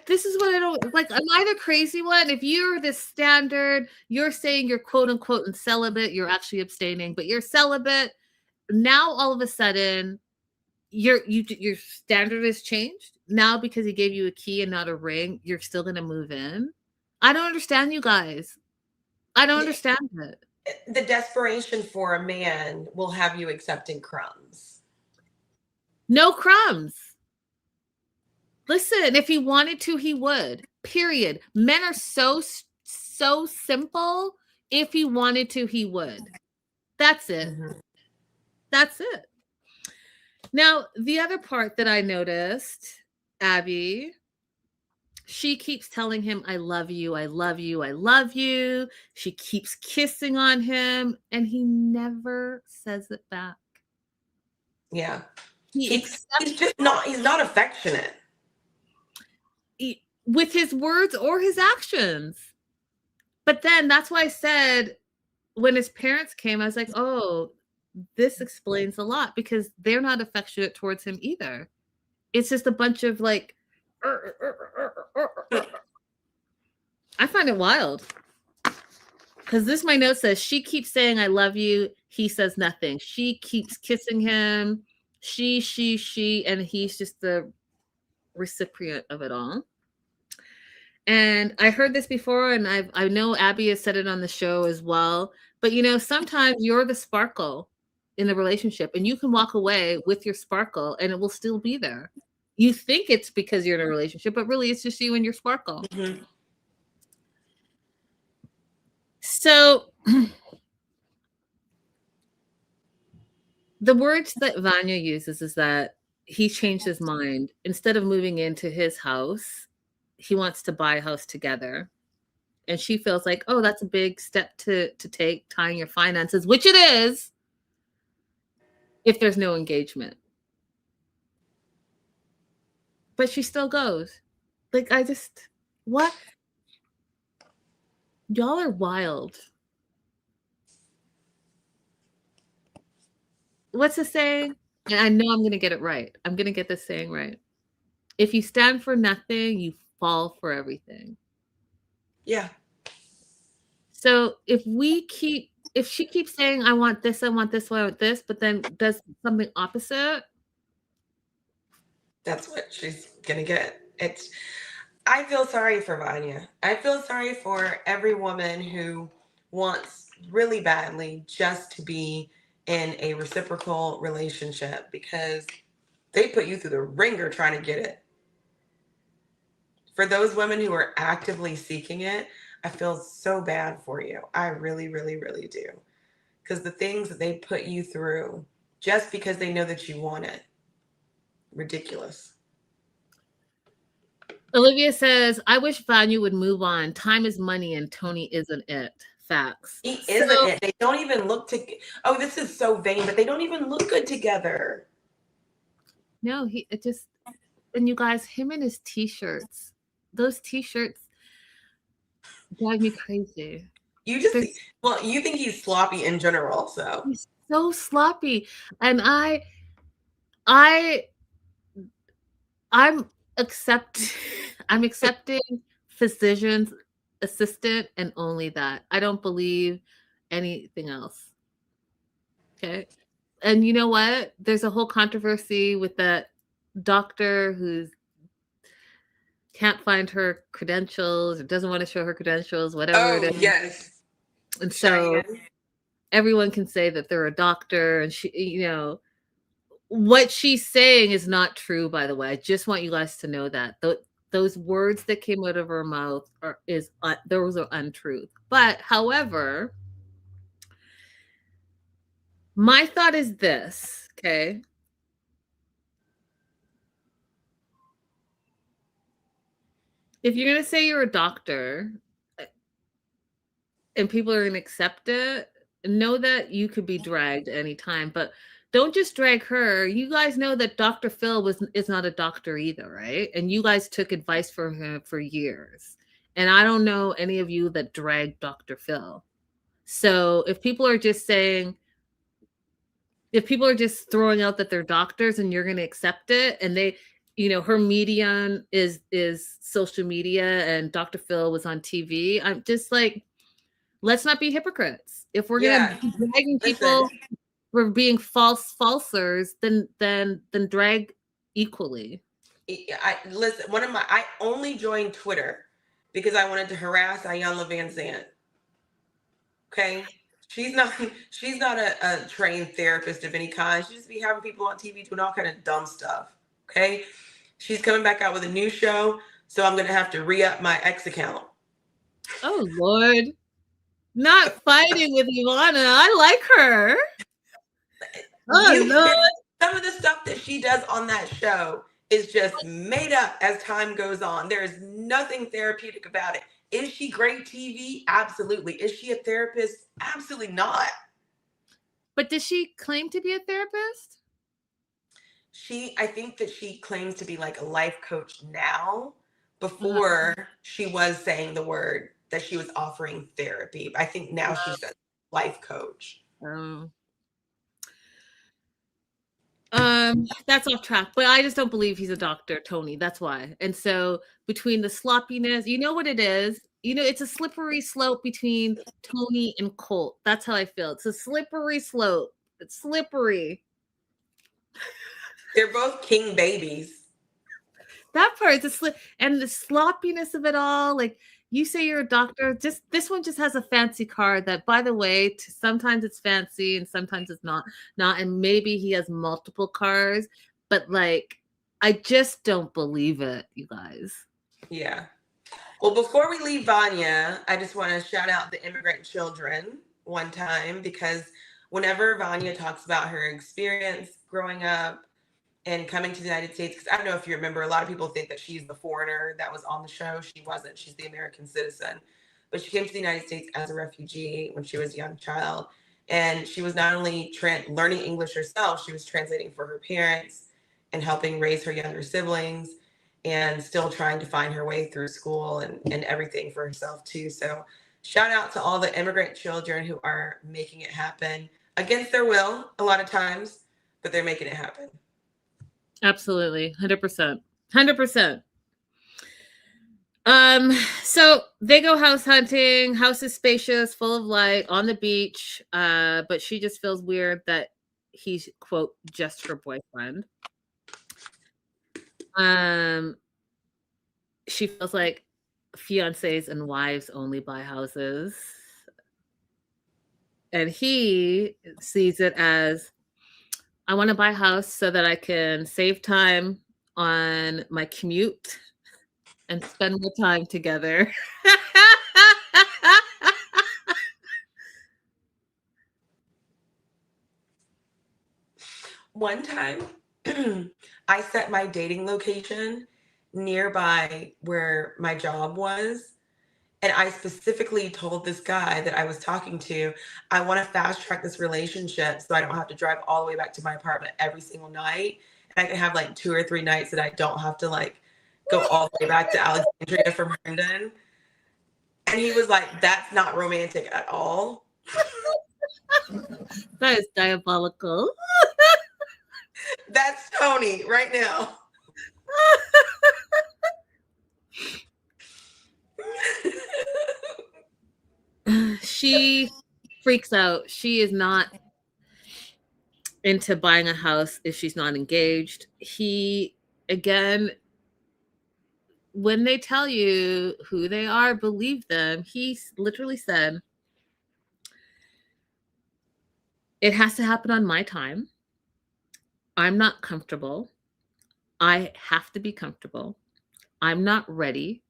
This is what I don't, like, am I the crazy one? If you're the standard, you're saying you're quote unquote and celibate, you're actually abstaining, but you're celibate. Now, all of a sudden, your standard has changed. Now, because he gave you a key and not a ring, you're still going to move in. I don't understand you guys. I don't understand it. The desperation for a man will have you accepting crumbs. No crumbs. Listen, if he wanted to, he would. Period. Men are so simple. If he wanted to, he would. That's it. Mm-hmm. That's it. Now, the other part that I noticed, Abby, she keeps telling him, I love you, I love you, I love you. She keeps kissing on him, and he never says it back. Yeah. He's not affectionate. With his words or his actions. But then that's why I said, when his parents came, I was like, oh, this explains a lot, because they're not affectionate towards him either. It's just a bunch of like, I find it wild, because my note says she keeps saying I love you, he says nothing. She keeps kissing him, she, and he's just the recipient of it all. And I heard this before, and I know Abby has said it on the show as well, but sometimes you're the sparkle in the relationship, and you can walk away with your sparkle and it will still be there. You think it's because you're in a relationship, but really it's just you and your sparkle. Mm-hmm. So the words that Vanya uses is that he changed his mind. Instead of moving into his house, he wants to buy a house together. And she feels like, oh, that's a big step to take, tying your finances, which it is, if there's no engagement. But she still goes. Like, what? Y'all are wild. What's the saying? And I know I'm going to get it right. I'm going to get this saying right. If you stand for nothing, you fall for everything. Yeah. So if she keeps saying, I want this, I want this, I want this, but then does something opposite, that's what she's gonna get. I feel sorry for Vanya. I feel sorry for every woman who wants really badly just to be in a reciprocal relationship, because they put you through the ringer trying to get it. For those women who are actively seeking it, I feel so bad for you. I really, really, really do. Because the things that they put you through just because they know that you want it, ridiculous. Olivia says, I wish Vanya would move on. Time is money and Tony isn't it. Facts. He isn't it. They don't even look to. Oh, this is so vain, but they don't even look good together. No, and you guys, him and his t-shirts, those t-shirts drive me crazy. You think he's sloppy in general, so. He's so sloppy. And I'm accepting physician's assistant and only that. I don't believe anything else. Okay. And you know what? There's a whole controversy with that doctor who can't find her credentials or doesn't want to show her credentials, whatever it is. Yes. And so everyone can say that they're a doctor and she, what she's saying is not true, by the way. I just want you guys to know that. Those words that came out of her mouth those are untruth. But however, my thought is this, okay? If you're going to say you're a doctor and people are going to accept it, know that you could be dragged anytime, but don't just drag her. You guys know that Dr. Phil is not a doctor either, right? And you guys took advice from him for years. And I don't know any of you that dragged Dr. Phil. So if people are just throwing out that they're doctors and you're going to accept it, and they, her medium is social media and Dr. Phil was on TV, I'm just like, let's not be hypocrites. If we're going to be dragging people for being falsers, then drag equally. I only joined Twitter because I wanted to harass Ayanna Van Zandt. Okay. She's not a trained therapist of any kind. She just be having people on TV doing all kind of dumb stuff. Okay. She's coming back out with a new show. So I'm going to have to re-up my X account. Oh, Lord. Not fighting with Ivana. I like her. Oh, Lord. Some of the stuff that she does on that show is just made up as time goes on. There is nothing therapeutic about it. Is she great TV? Absolutely. Is she a therapist? Absolutely not. But does she claim to be a therapist? I think that she claims to be like a life coach now. Before she was saying the word that she was offering therapy. I think now she says life coach. That's off track, but I just don't believe he's a doctor, Tony. That's why. And so between the sloppiness, you know what it is? It's a slippery slope between Tony and Colt. That's how I feel. It's a slippery slope. It's slippery. They're both king babies. That part is and the sloppiness of it all. Like, you say you're a doctor. Just this one just has a fancy car that, by the way, sometimes it's fancy and sometimes it's not. And maybe he has multiple cars, but like, I just don't believe it, you guys. Yeah. Well, before we leave Vanya, I just want to shout out the immigrant children one time, because whenever Vanya talks about her experience growing up and coming to the United States, because I don't know if you remember, a lot of people think that she's the foreigner that was on the show. She wasn't. She's the American citizen. But she came to the United States as a refugee when she was a young child. And she was not only learning English herself, she was translating for her parents and helping raise her younger siblings, and still trying to find her way through school and everything for herself too. So shout out to all the immigrant children who are making it happen against their will a lot of times, but they're making it happen. Absolutely. 100%. 100%. So they go house hunting. House is spacious, full of light, on the beach. But she just feels weird that he's, quote, just her boyfriend. She feels like fiancés and wives only buy houses. And he sees it as, I want to buy a house so that I can save time on my commute and spend more time together. One time, I set my dating location nearby where my job was. And I specifically told this guy that I was talking to, I want to fast track this relationship so I don't have to drive all the way back to my apartment every single night. And I can have like 2 or 3 nights that I don't have to like go all the way back to Alexandria from Herndon. And he was like, that's not romantic at all. That is diabolical. That's Tony right now. She freaks out. She is not into buying a house if she's not engaged. He, again, when they tell you who they are, believe them. He literally said, it has to happen on my time. I'm not comfortable. I have to be comfortable. I'm not ready.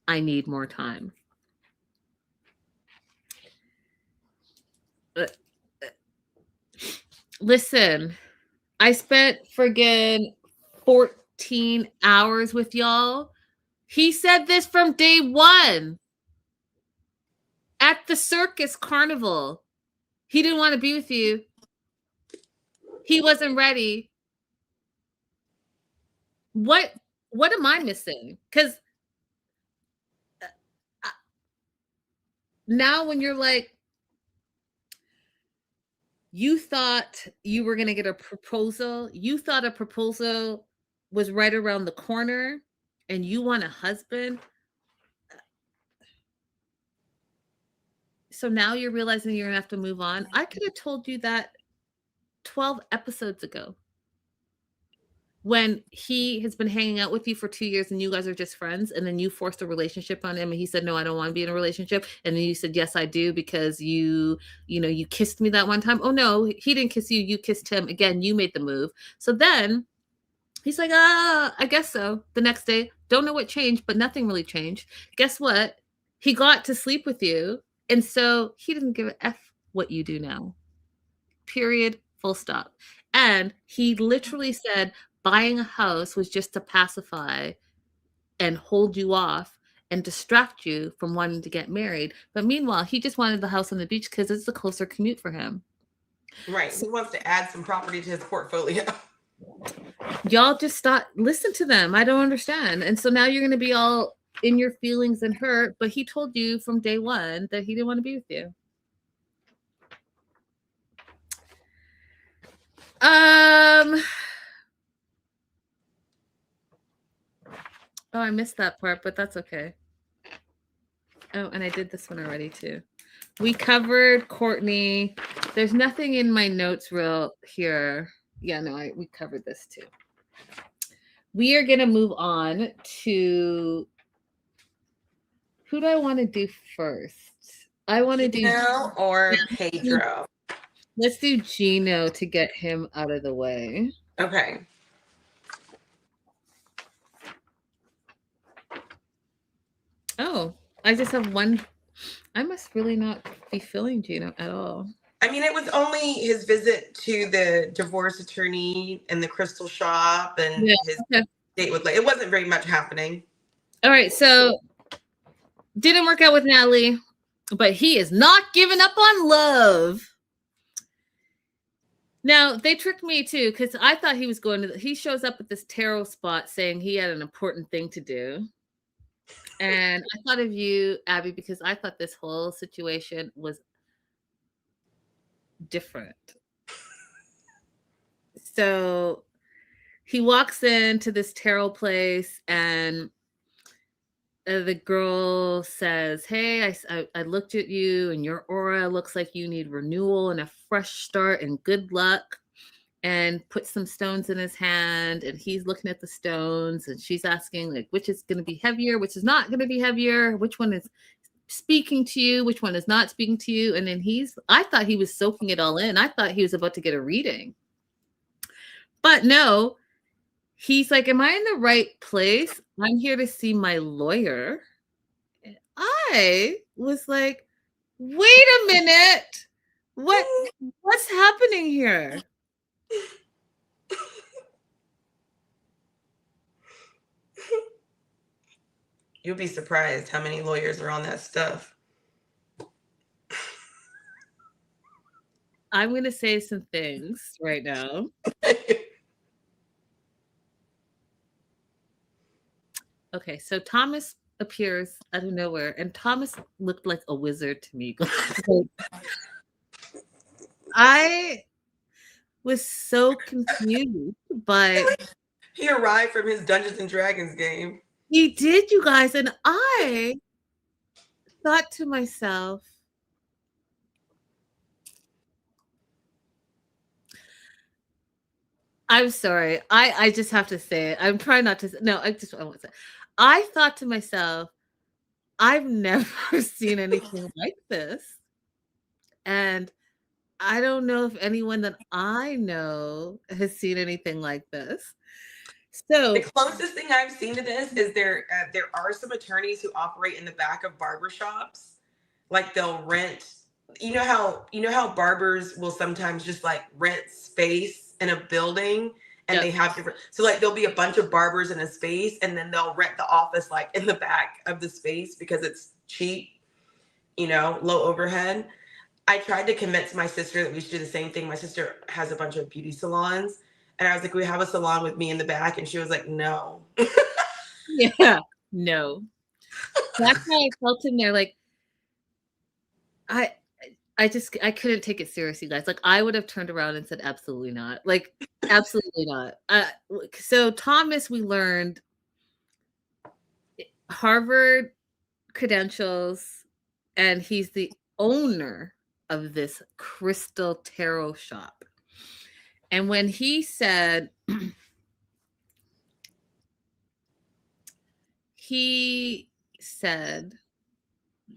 I need more time. Listen, I spent friggin' 14 hours with y'all. He said this from day one. At the circus carnival. He didn't want to be with you. He wasn't ready. What am I missing? Because now when you're like, you thought you were going to get a proposal. You thought a proposal was right around the corner and you want a husband. So now you're realizing you're going to have to move on. I could have told you that 12 episodes ago when he has been hanging out with you for 2 years and you guys are just friends, and then you forced a relationship on him and he said, no, I don't want to be in a relationship. And then you said, yes, I do, because you kissed me that one time. Oh no, he didn't kiss you. You kissed him. Again, you made the move. So then he's like, I guess so. The next day, don't know what changed, but nothing really changed. Guess what? He got to sleep with you. And so he didn't give a F what you do now. Period. Full stop. And he literally said buying a house was just to pacify and hold you off and distract you from wanting to get married. But meanwhile, he just wanted the house on the beach because it's a closer commute for him. Right. He wants to add some property to his portfolio. Y'all just listen to them. I don't understand. And so now you're going to be all in your feelings and hurt, but he told you from day one that he didn't want to be with you. Oh, I missed that part, but that's okay. Oh, and I did this one already too. We covered Courtney. There's nothing in my notes real here. Yeah, no, we covered this too. We are going to move on to, who do I want to do first? I want to do Gino or Pedro. Let's do Gino to get him out of the way. Okay. Oh, I just have one. I must really not be feeling Gino at all. I mean, it was only his visit to the divorce attorney and the crystal shop and his date with, it wasn't very much happening. All right, so didn't work out with Natalie, but he is not giving up on love. Now, they tricked me too, because I thought he was he shows up at this tarot spot saying he had an important thing to do. And I thought of you, Abby, because I thought this whole situation was different. So he walks into this tarot place and the girl says, hey, I looked at you and your aura looks like you need renewal and a fresh start and good luck, and put some stones in his hand. And he's looking at the stones and she's asking, like, which is going to be heavier, which is not going to be heavier, which one is speaking to you, which one is not speaking to you. And then I thought he was soaking it all in. I thought he was about to get a reading. But no, he's like, am I in the right place? I'm here to see my lawyer. And I was like, wait a minute. What's happening here? You'll be surprised how many lawyers are on that stuff. I'm going to say some things right now. Okay, so Thomas appears out of nowhere, and Thomas looked like a wizard to me. I was so confused by He arrived from his Dungeons and Dragons game. he did, you guys, and I thought to myself, I'm sorry. I just have to say it. I'm trying not to. No, I won't say. I thought to myself, I've never seen anything like this, and I don't know if anyone that I know has seen anything like this. So The closest thing I've seen to this is there are some attorneys who operate in the back of barbershops. Like they'll rent, you know how barbers will sometimes just like rent space in a building and Yep. they have different, so like there'll be a bunch of barbers in a space and then they'll rent the office like in the back of the space because it's cheap, low overhead. I tried to convince my sister that we should do the same thing. My sister has a bunch of beauty salons. And I was like, we have a salon with me in the back. And she was like, no. yeah, no. That's how I felt in there. Like I couldn't take it seriously, guys. Like I would have turned around and said, absolutely not. Like absolutely not. So Thomas, we learned Harvard credentials, and he's the owner of this crystal tarot shop. And when he said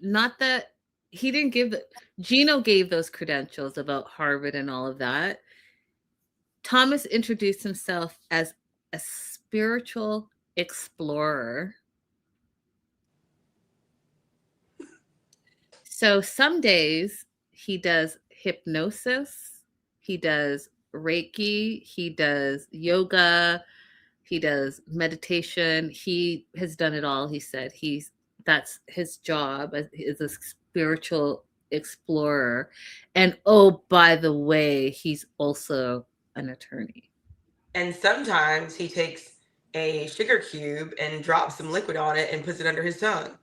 not that he didn't give Gino gave those credentials about Harvard and all of that. Thomas introduced himself as a spiritual explorer. So some days he does hypnosis, he does Reiki, he does yoga, he does meditation. He has done it all. He said that's his job as a spiritual explorer. And oh, by the way, he's also an attorney. And sometimes he takes a sugar cube and drops some liquid on it and puts it under his tongue.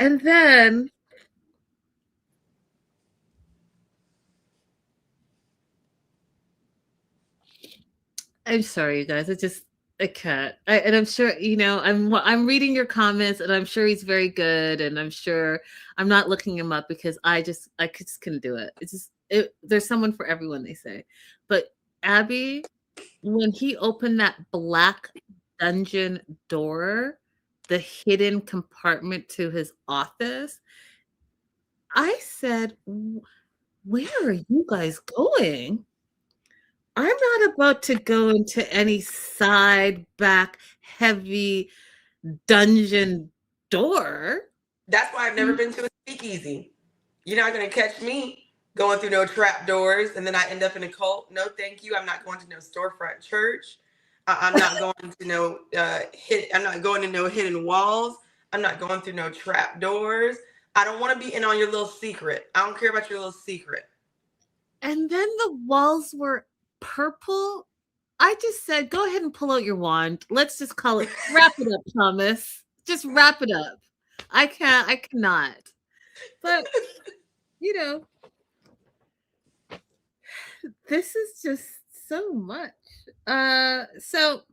And then I'm sorry, you guys. I can't. And I'm sure, I'm reading your comments, and I'm sure he's very good, and I'm sure I'm not looking him up because I just couldn't do it. There's someone for everyone, they say. But Abby, when he opened that black dungeon door, the hidden compartment to his office, I said, where are you guys going? I'm not about to go into any side, back, heavy dungeon door. That's why I've never been to a speakeasy. You're not going to catch me going through no trap doors and then I end up in a cult. No, thank you. I'm not going to no storefront church. I'm not going to no I'm not going to no hidden walls. I'm not going through no trap doors. I don't want to be in on your little secret. I don't care about your little secret. And then the walls were purple. I just said, go ahead and pull out your wand. Let's just call it, wrap it up, Thomas. Just wrap it up. I cannot. But, this is just so much. So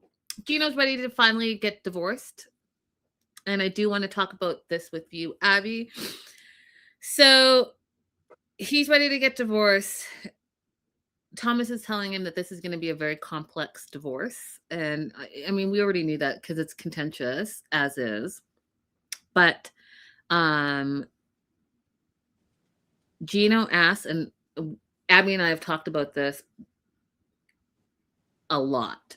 Gino's ready to finally get divorced. And I do want to talk about this with you, Abby. So he's ready to get divorced. Thomas is telling him that this is going to be a very complex divorce. And I mean, we already knew that because it's contentious as is. But Gino asks, and Abby and I have talked about this a lot.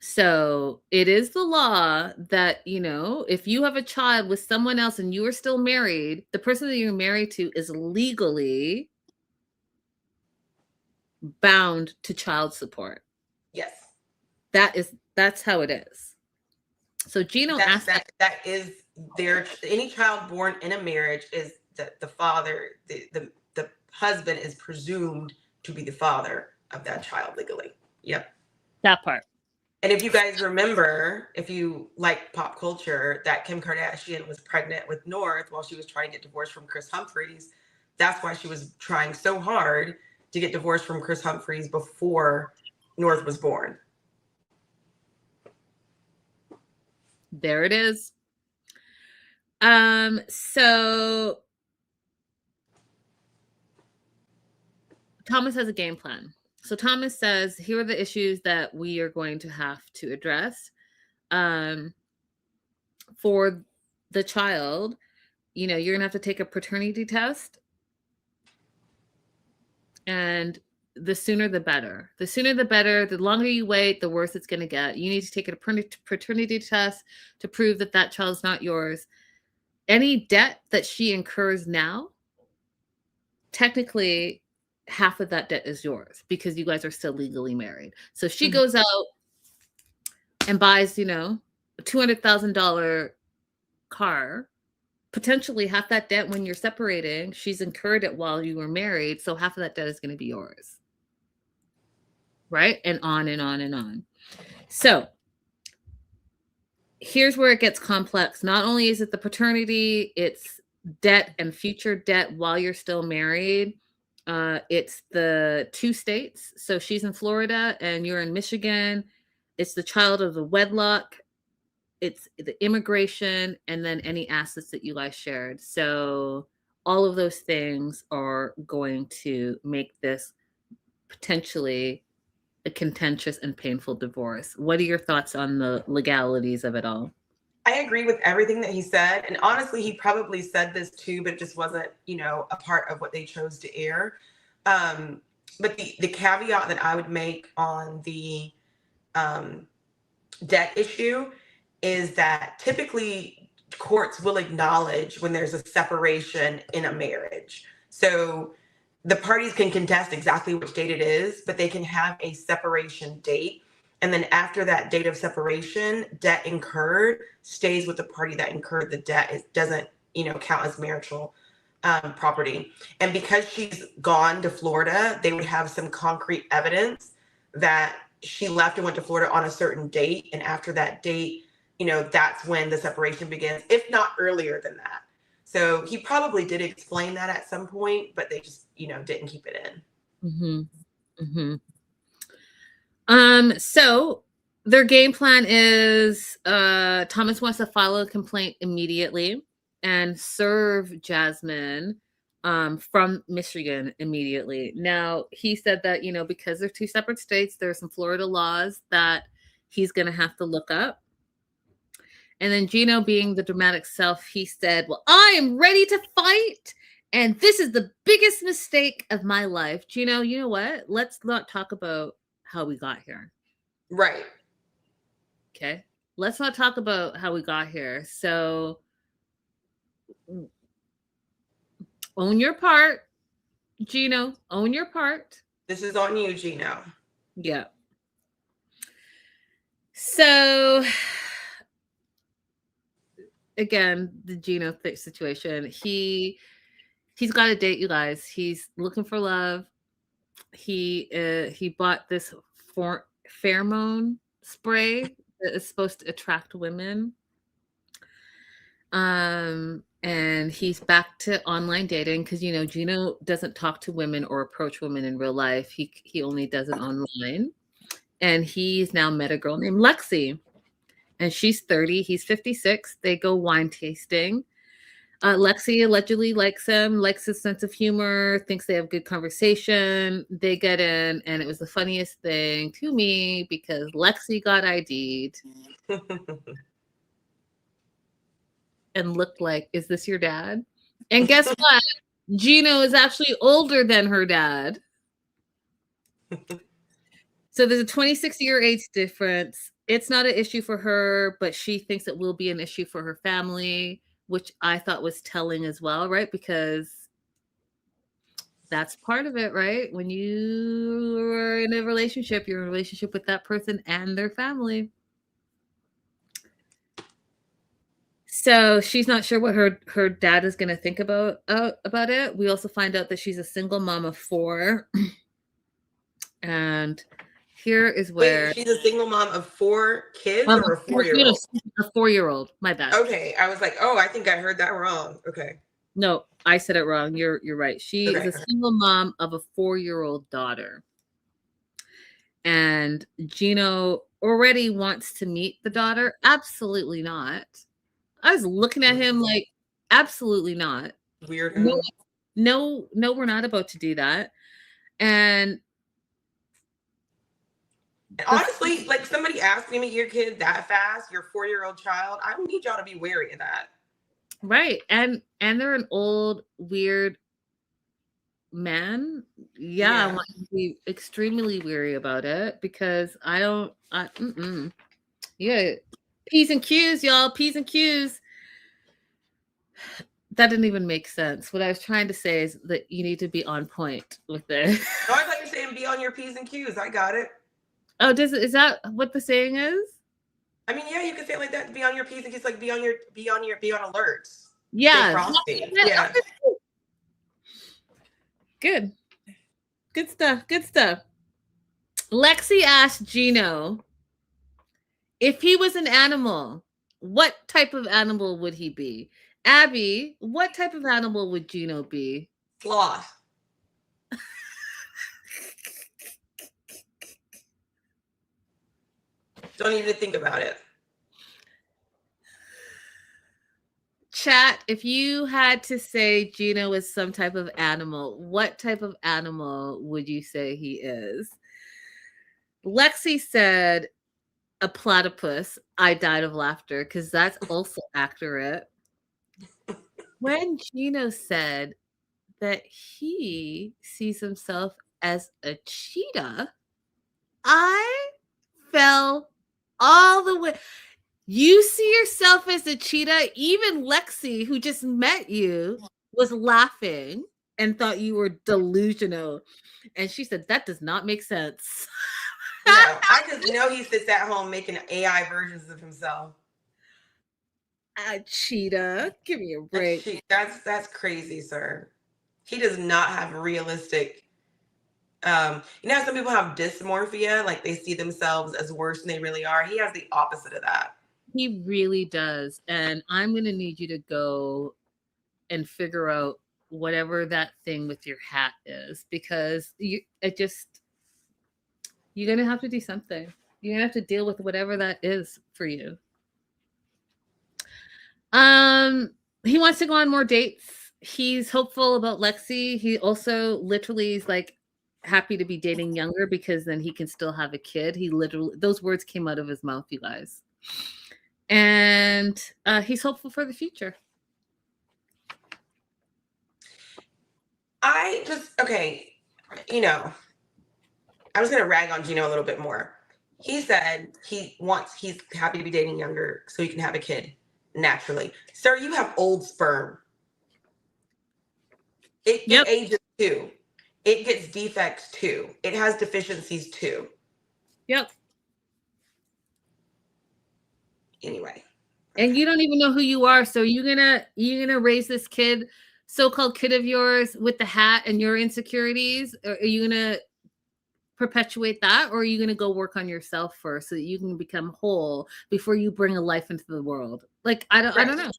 So it is the law that, if you have a child with someone else and you are still married, the person that you're married to is legally bound to child support. Yes. That's how it is. So Gino asked that is any child born in a marriage is the father, the husband is presumed to be the father of that child legally. Yep. That part. And if you guys remember, if you like pop culture, that Kim Kardashian was pregnant with North while she was trying to get divorced from Chris Humphries. That's why she was trying so hard to get divorced from Chris Humphries before North was born. There it is. So Thomas has a game plan. So Thomas says, here are the issues that we are going to have to address. For the child, you're going to have to take a paternity test. And the sooner the better. The sooner the better. The longer you wait, the worse it's going to get. You need to take a paternity test to prove that that child's not yours. Any debt that she incurs now, technically, half of that debt is yours because you guys are still legally married. So if she goes out and buys, a $200,000 car, potentially half that debt when you're separating, she's incurred it while you were married. So half of that debt is going to be yours. Right? And on and on and on. So here's where it gets complex. Not only is it the paternity, it's debt and future debt while you're still married. It's the 2 states. So she's in Florida and you're in Michigan. It's the child of the wedlock. It's the immigration and then any assets that you guys shared. So all of those things are going to make this potentially a contentious and painful divorce. What are your thoughts on the legalities of it all? I agree with everything that he said. And honestly, he probably said this too, but it just wasn't, a part of what they chose to air. But the caveat that I would make on the debt issue is that typically courts will acknowledge when there's a separation in a marriage. So the parties can contest exactly which date it is, but they can have a separation date. And then after that date of separation, debt incurred stays with the party that incurred the debt. It doesn't, count as marital property. And because she's gone to Florida, they would have some concrete evidence that she left and went to Florida on a certain date. And after that date, that's when the separation begins, if not earlier than that. So he probably did explain that at some point, but they just, didn't keep it in. So their game plan is Thomas wants to file a complaint immediately and serve Jasmine from Michigan immediately. Now, he said that, because they're 2 separate states, there are some Florida laws that he's going to have to look up. And then Gino, being the dramatic self, he said, well, I am ready to fight. And this is the biggest mistake of my life. Gino, you know what? Let's not talk about how we got here. Right. Okay. Let's not talk about how we got here. So own your part, Gino. Own your part. This is on you, Gino. Yeah. So again, the Gino situation. He's got a date, you guys. He's looking for love. He bought this pheromone spray that is supposed to attract women. And he's back to online dating because Gino doesn't talk to women or approach women in real life. He only does it online. And he's now met a girl named Lexi. And she's 30, he's 56. They go wine tasting. Lexi allegedly likes him, likes his sense of humor, thinks they have good conversation. They get in, and it was the funniest thing to me because Lexi got ID'd and looked like, is this your dad? And guess what? Gino is actually older than her dad. So there's a 26-year age difference. It's not an issue for her, but she thinks it will be an issue for her family, which I thought was telling as well, right? Because that's part of it, right? When you are in a relationship, you're in a relationship with that person and their family. So she's not sure what her dad is going to think about it. We also find out that she's a single mom of 4. And here is where... Wait, she's a single mom of 4 kids or a 4-year-old? A 4-year-old. My bad. Okay, I was like, oh, I think I heard that wrong. Okay. No, I said it wrong. You're right. She is a single mom of a 4-year-old daughter. And Gino already wants to meet the daughter. Absolutely not. I was looking at him like, absolutely not. Weird. No, we're not about to do that. And honestly, like somebody asked me to meet your kid that fast, your 4-year-old child, I need y'all to be wary of that. Right. And they're an old, weird man. Yeah. I want to be extremely wary about it because yeah. P's and Q's, y'all. P's and Q's. That didn't even make sense. What I was trying to say is that you need to be on point with this. No, I thought you were saying be on your P's and Q's. I got it. Oh, is that what the saying is? I mean, yeah, you can say it like that. Be on your P's and Q's, like be on alerts. Yeah. Yeah. Good stuff. Good stuff. Lexi asked Gino if he was an animal, what type of animal would he be? Abby, what type of animal would Gino be? Sloth. Don't even think about it. Chat, if you had to say Gino is some type of animal, what type of animal would you say he is? Lexi said a platypus. I died of laughter because that's also accurate. When Gino said that he sees himself as a cheetah, I fell all the way. You see yourself as a cheetah? Even Lexi, who just met you, was laughing and thought you were delusional. And she said, that does not make sense. No, I just know he sits at home making AI versions of himself. A cheetah. Give me a break. That's crazy, sir. He does not have realistic. Some people have dysmorphia, like they see themselves as worse than they really are. He has the opposite of that. He really does. And I'm going to need you to go and figure out whatever that thing with your hat is, because you're going to have to do something. You're going to have to deal with whatever that is for you. He wants to go on more dates. He's hopeful about Lexi. He also literally is like happy to be dating younger because then he can still have a kid. Those words came out of his mouth, you guys. And he's hopeful for the future. I'm just going to rag on Gino a little bit more. He said he's happy to be dating younger so he can have a kid naturally. Sir, you have old sperm. It ages too. It gets defects too. It has deficiencies too. Yep. Anyway. And you don't even know who you are. So you're gonna raise this so-called kid of yours with the hat and your insecurities? Or are you gonna perpetuate that, or are you gonna go work on yourself first so that you can become whole before you bring a life into the world? Like I don't know.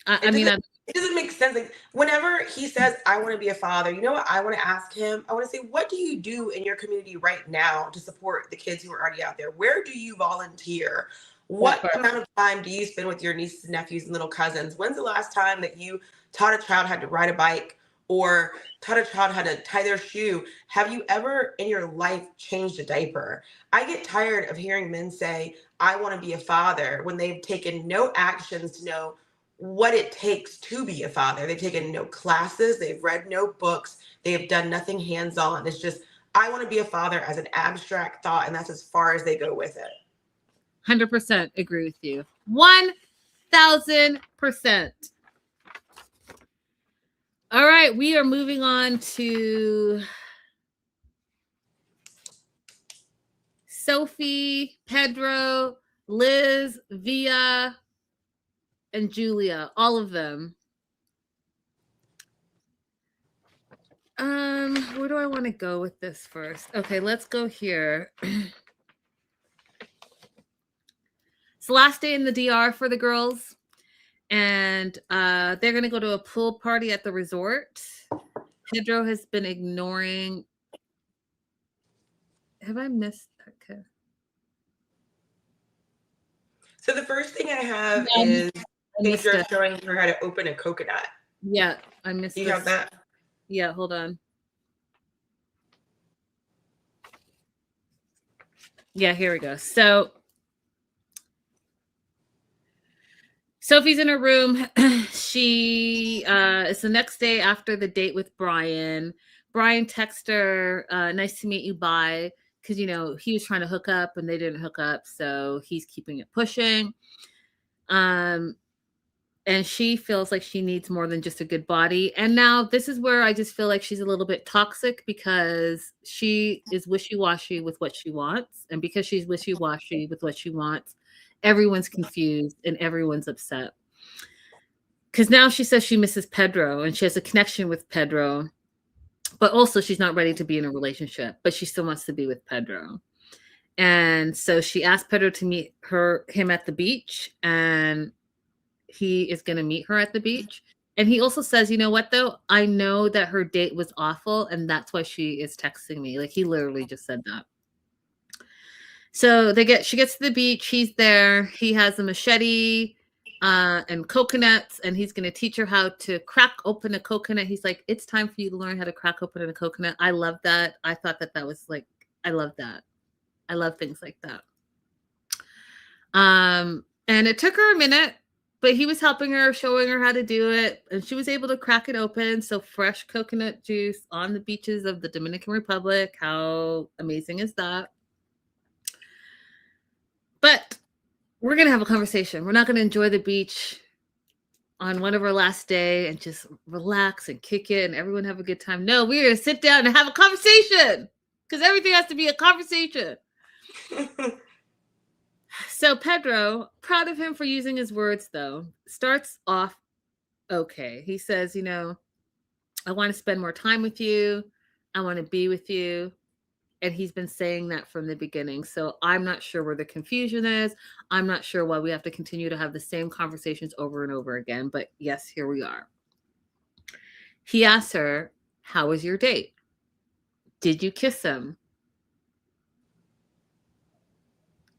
It doesn't make sense. Like whenever he says, I want to be a father, you know what I want to ask him? I want to say, what do you do in your community right now to support the kids who are already out there? Where do you volunteer? What amount of time do you spend with your nieces and nephews and little cousins? When's the last time that you taught a child how to ride a bike or taught a child how to tie their shoe? Have you ever in your life changed a diaper? I get tired of hearing men say, I want to be a father when they've taken no actions to know what it takes to be a father. They've taken no classes, they've read no books, they've done nothing hands-on. It's just, I want to be a father as an abstract thought, and that's as far as they go with it. 100% agree with you. 1000%. All right, we are moving on to Sophie, Pedro, Liz, Via, and Julia, all of them. Where do I want to go with this first? Okay, let's go here. It's the last day in the DR for the girls, and they're going to go to a pool party at the resort. Pedro has been ignoring. Have I missed? Okay. So the first thing I have Yeah, is missed Pedro it. showing her how to open a coconut. Yeah, I missed Do you this. have that? Yeah, hold on. Yeah, here we go. So Sophie's in her room. She it's the next day after the date with Brian. Brian texts her, nice to meet you, bye. Because, you know, he was trying to hook up and they didn't hook up. So he's keeping it pushing. And she feels like she needs more than just a good body. And now this is where I just feel like she's a little bit toxic because she is wishy-washy with what she wants. And because she's wishy-washy with what she wants, everyone's confused and everyone's upset. Because now she says she misses Pedro and she has a connection with Pedro, but also she's not ready to be in a relationship, but she still wants to be with Pedro. And so she asked Pedro to meet him at the beach, and he is going to meet her at the beach. And he also says, you know what, though? I know that her date was awful, and that's why she is texting me. Like, he literally just said that. So she gets to the beach. He's there. He has a machete and coconuts, and he's going to teach her how to crack open a coconut. He's like, it's time for you to learn how to crack open a coconut. I love that. I thought that was like, I love that. I love things like that. And it took her a minute, but he was helping her, showing her how to do it, and she was able to crack it open. So fresh coconut juice on the beaches of the Dominican Republic. How amazing is that? But we're going to have a conversation. We're not going to enjoy the beach on one of our last day and just relax and kick it and everyone have a good time. No, we're going to sit down and have a conversation because everything has to be a conversation. So Pedro, proud of him for using his words, though, starts off okay. He says, you know, I want to spend more time with you. I want to be with you. And he's been saying that from the beginning. So I'm not sure where the confusion is. I'm not sure why we have to continue to have the same conversations over and over again. But yes, here we are. He asks her, how was your date? Did you kiss him?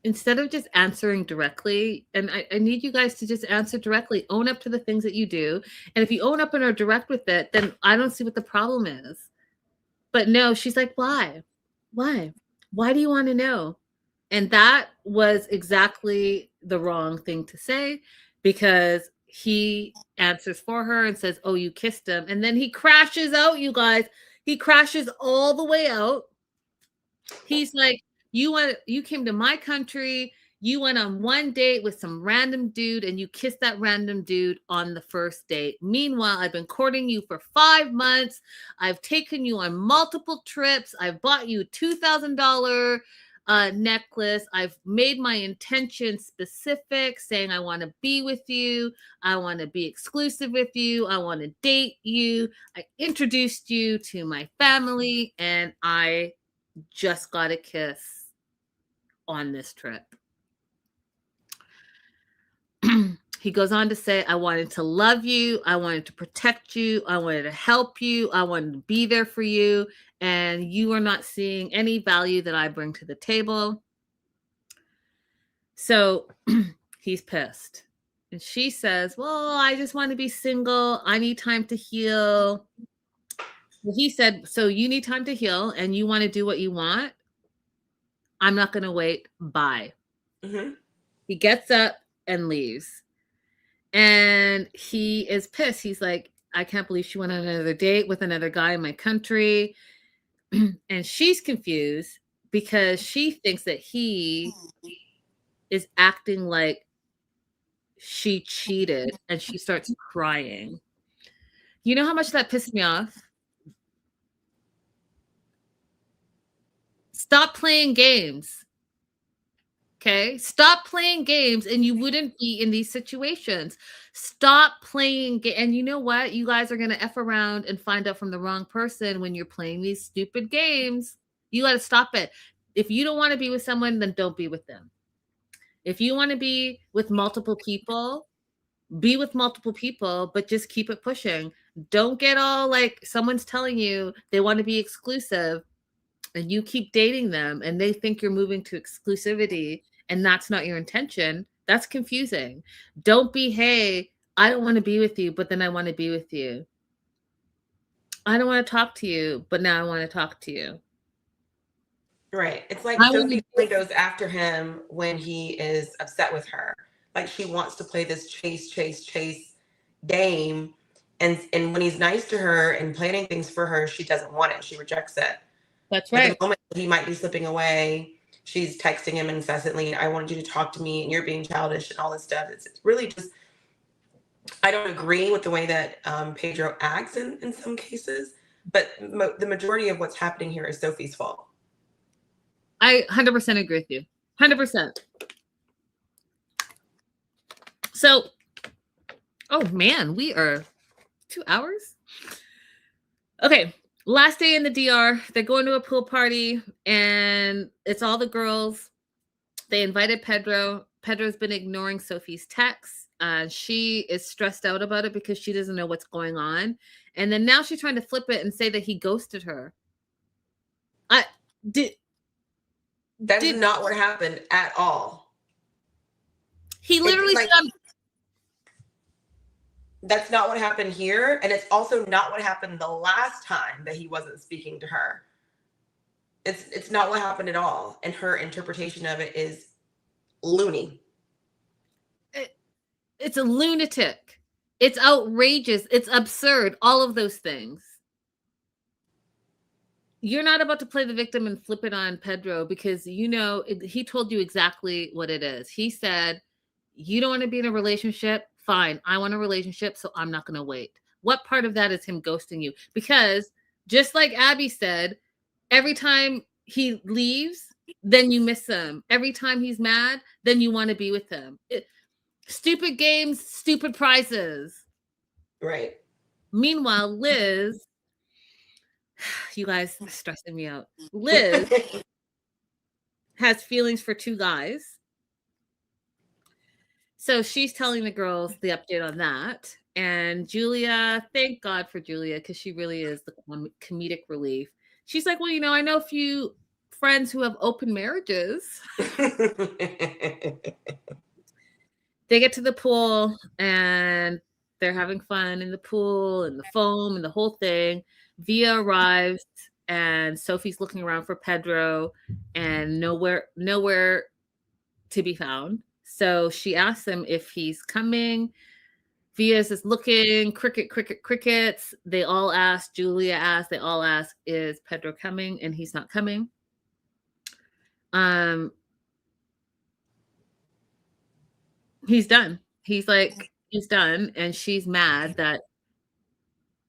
Instead of just answering directly, and I need you guys to just answer directly, own up to the things that you do. And if you own up and are direct with it, then I don't see what the problem is. But no, she's like, why? Why? Why do you want to know? And that was exactly the wrong thing to say, because he answers for her and says, oh, you kissed him. And then he crashes out, you guys. He crashes all the way out. He's like, you came to my country, you went on one date with some random dude and you kissed that random dude on the first date. Meanwhile, I've been courting you for 5 months. I've taken you on multiple trips. I've bought you a $2,000 necklace. I've made my intention specific, saying I want to be with you. I want to be exclusive with you. I want to date you. I introduced you to my family, and I just got a kiss on this trip. He goes on to say, I wanted to love you. I wanted to protect you. I wanted to help you. I wanted to be there for you. And you are not seeing any value that I bring to the table. So he's pissed. And she says, well, I just want to be single. I need time to heal. Well, he said, so you need time to heal and you want to do what you want? I'm not going to wait. Bye. Mm-hmm. He gets up and leaves. And he is pissed. He's like, I can't believe she went on another date with another guy in my country. And she's confused because she thinks that he is acting like she cheated, and she starts crying. You know how much that pissed me off? Stop playing games. Okay? Stop playing games and you wouldn't be in these situations. Stop playing and you know what? You guys are going to F around and find out from the wrong person when you're playing these stupid games. You got to stop it. If you don't want to be with someone, then don't be with them. If you want to be with multiple people, be with multiple people, but just keep it pushing. Don't get all like someone's telling you they want to be exclusive and you keep dating them and they think you're moving to exclusivity and that's not your intention. That's confusing. Don't be, hey, I don't want to be with you, but then I want to be with you. I don't want to talk to you, but now I want to talk to you. Right. It's like Sophie only goes after him when he is upset with her. Like she wants to play this chase game. And when he's nice to her and planning things for her, she doesn't want it. She rejects it. That's right. At the moment he might be slipping away, she's texting him incessantly. I wanted you to talk to me and you're being childish and all this stuff. It's really just, I don't agree with the way that Pedro acts in some cases, but the majority of what's happening here is Sophie's fault. I 100% agree with you. 100%. So, oh man, we are 2 hours. Okay. Last day in the DR, they're going to a pool party and it's all the girls. They invited Pedro. Pedro's been ignoring Sophie's texts. She is stressed out about it because she doesn't know what's going on. And then now she's trying to flip it and say that he ghosted her. That is not what happened at all. He literally said, that's not what happened here. And it's also not what happened the last time that he wasn't speaking to her. It's not what happened at all. And her interpretation of it is loony. It's a lunatic. It's outrageous. It's absurd. All of those things. You're not about to play the victim and flip it on Pedro because, you know, he told you exactly what it is. He said, you don't want to be in a relationship? Fine. I want a relationship, so I'm not going to wait. What part of that is him ghosting you? Because just like Abby said, every time he leaves, then you miss him. Every time he's mad, then you want to be with him. Stupid games, stupid prizes. Right. Meanwhile, Liz, you guys are stressing me out. Liz has feelings for two guys. So she's telling the girls the update on that. And Julia, thank God for Julia, because she really is the comedic relief. She's like, well, you know, I know a few friends who have open marriages. They get to the pool and they're having fun in the pool and the foam and the whole thing. Via arrives and Sophie's looking around for Pedro and nowhere to be found. So she asks him if he's coming. Via's is looking, crickets. They all ask, Julia asked, they all ask, is Pedro coming? And he's not coming. He's done. He's like, he's done. And she's mad that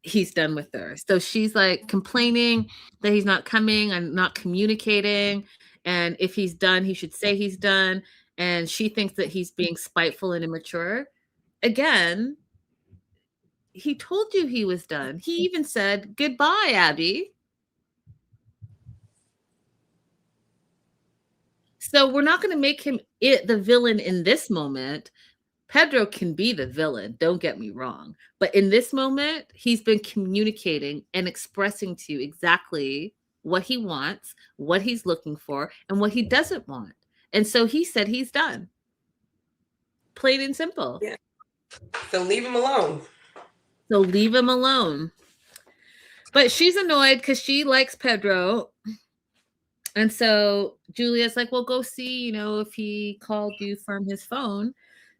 he's done with her. So she's like complaining that he's not coming and not communicating. And if he's done, he should say he's done. And she thinks that he's being spiteful and immature. Again, he told you he was done. He even said, goodbye, Abby. So we're not going to make him the villain in this moment. Pedro can be the villain, don't get me wrong. But in this moment, he's been communicating and expressing to you exactly what he wants, what he's looking for, and what he doesn't want. And so he said he's done. Plain and simple. Yeah. So leave him alone. But she's annoyed because she likes Pedro. And so Julia's like, well, go see, you know, if he called you from his phone.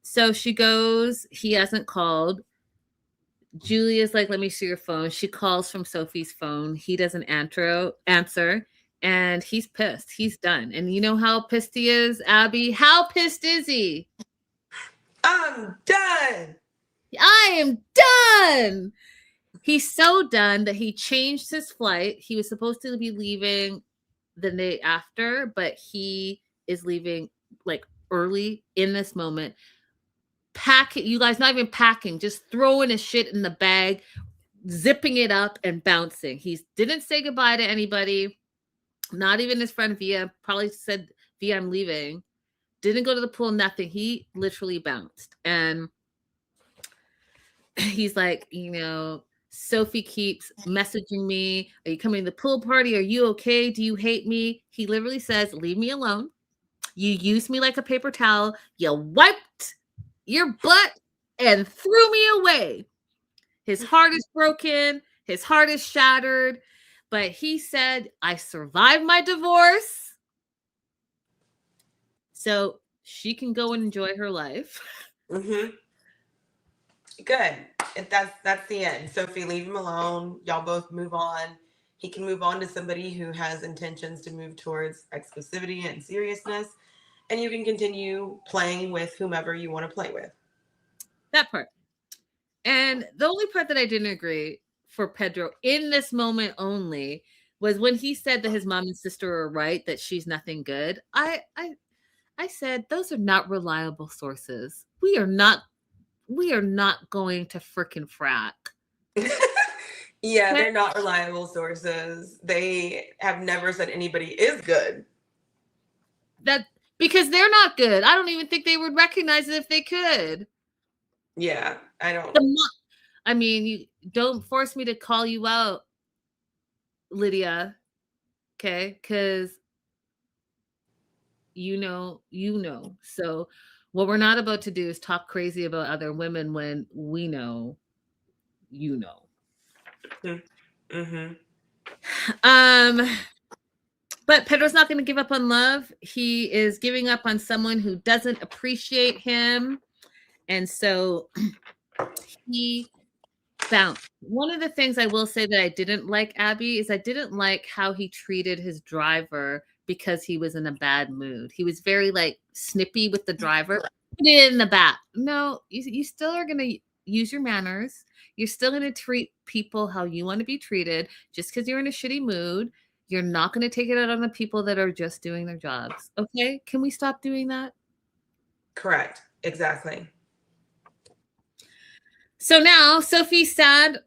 So she goes, he hasn't called. Julia's like, let me see your phone. She calls from Sophie's phone. He doesn't answer, and he's pissed. He's done. And you know how pissed he is, Abby? How pissed is he? I'm done. I am done. He's so done that he changed his flight. He was supposed to be leaving the day after, but he is leaving like early in this moment. Packing, you guys, not even packing, just throwing his shit in the bag, zipping it up and bouncing. He didn't say goodbye to anybody, not even his friend Via. Probably said, Via, I'm leaving. Didn't go to the pool, nothing. He literally bounced. And he's like, you know, Sophie keeps messaging me. Are you coming to the pool party? Are you okay? Do you hate me? He literally says, leave me alone. You used me like a paper towel. You wiped your butt and threw me away. His heart is broken. His heart is shattered. But he said, I survived my divorce. So she can go and enjoy her life. Mm-hmm. Good. If that's the end. Sophie, leave him alone. Y'all both move on. He can move on to somebody who has intentions to move towards exclusivity and seriousness. And you can continue playing with whomever you want to play with. That part. And the only part that I didn't agree for Pedro in this moment only was when he said that his mom and sister are right, that she's nothing good. I said, those are not reliable sources. We are not going to frickin' frack. Yeah, they're not reliable sources. They have never said anybody is good. That because they're not good. I don't even think they would recognize it if they could. Yeah, I don't. I mean, you don't force me to call you out, Lydia. Okay, because you know. So what we're not about to do is talk crazy about other women when we know, you know. Mm-hmm. But Pedro's not going to give up on love. He is giving up on someone who doesn't appreciate him. And so he found one of the things I will say that I didn't like, Abby, is I didn't like how he treated his driver because he was in a bad mood. He was very like snippy with the driver. Put it in the back. No, you still are going to use your manners. You're still going to treat people how you want to be treated. Just because you're in a shitty mood, you're not going to take it out on the people that are just doing their jobs. Okay? Can we stop doing that? Correct. Exactly. So now Sophie's sad.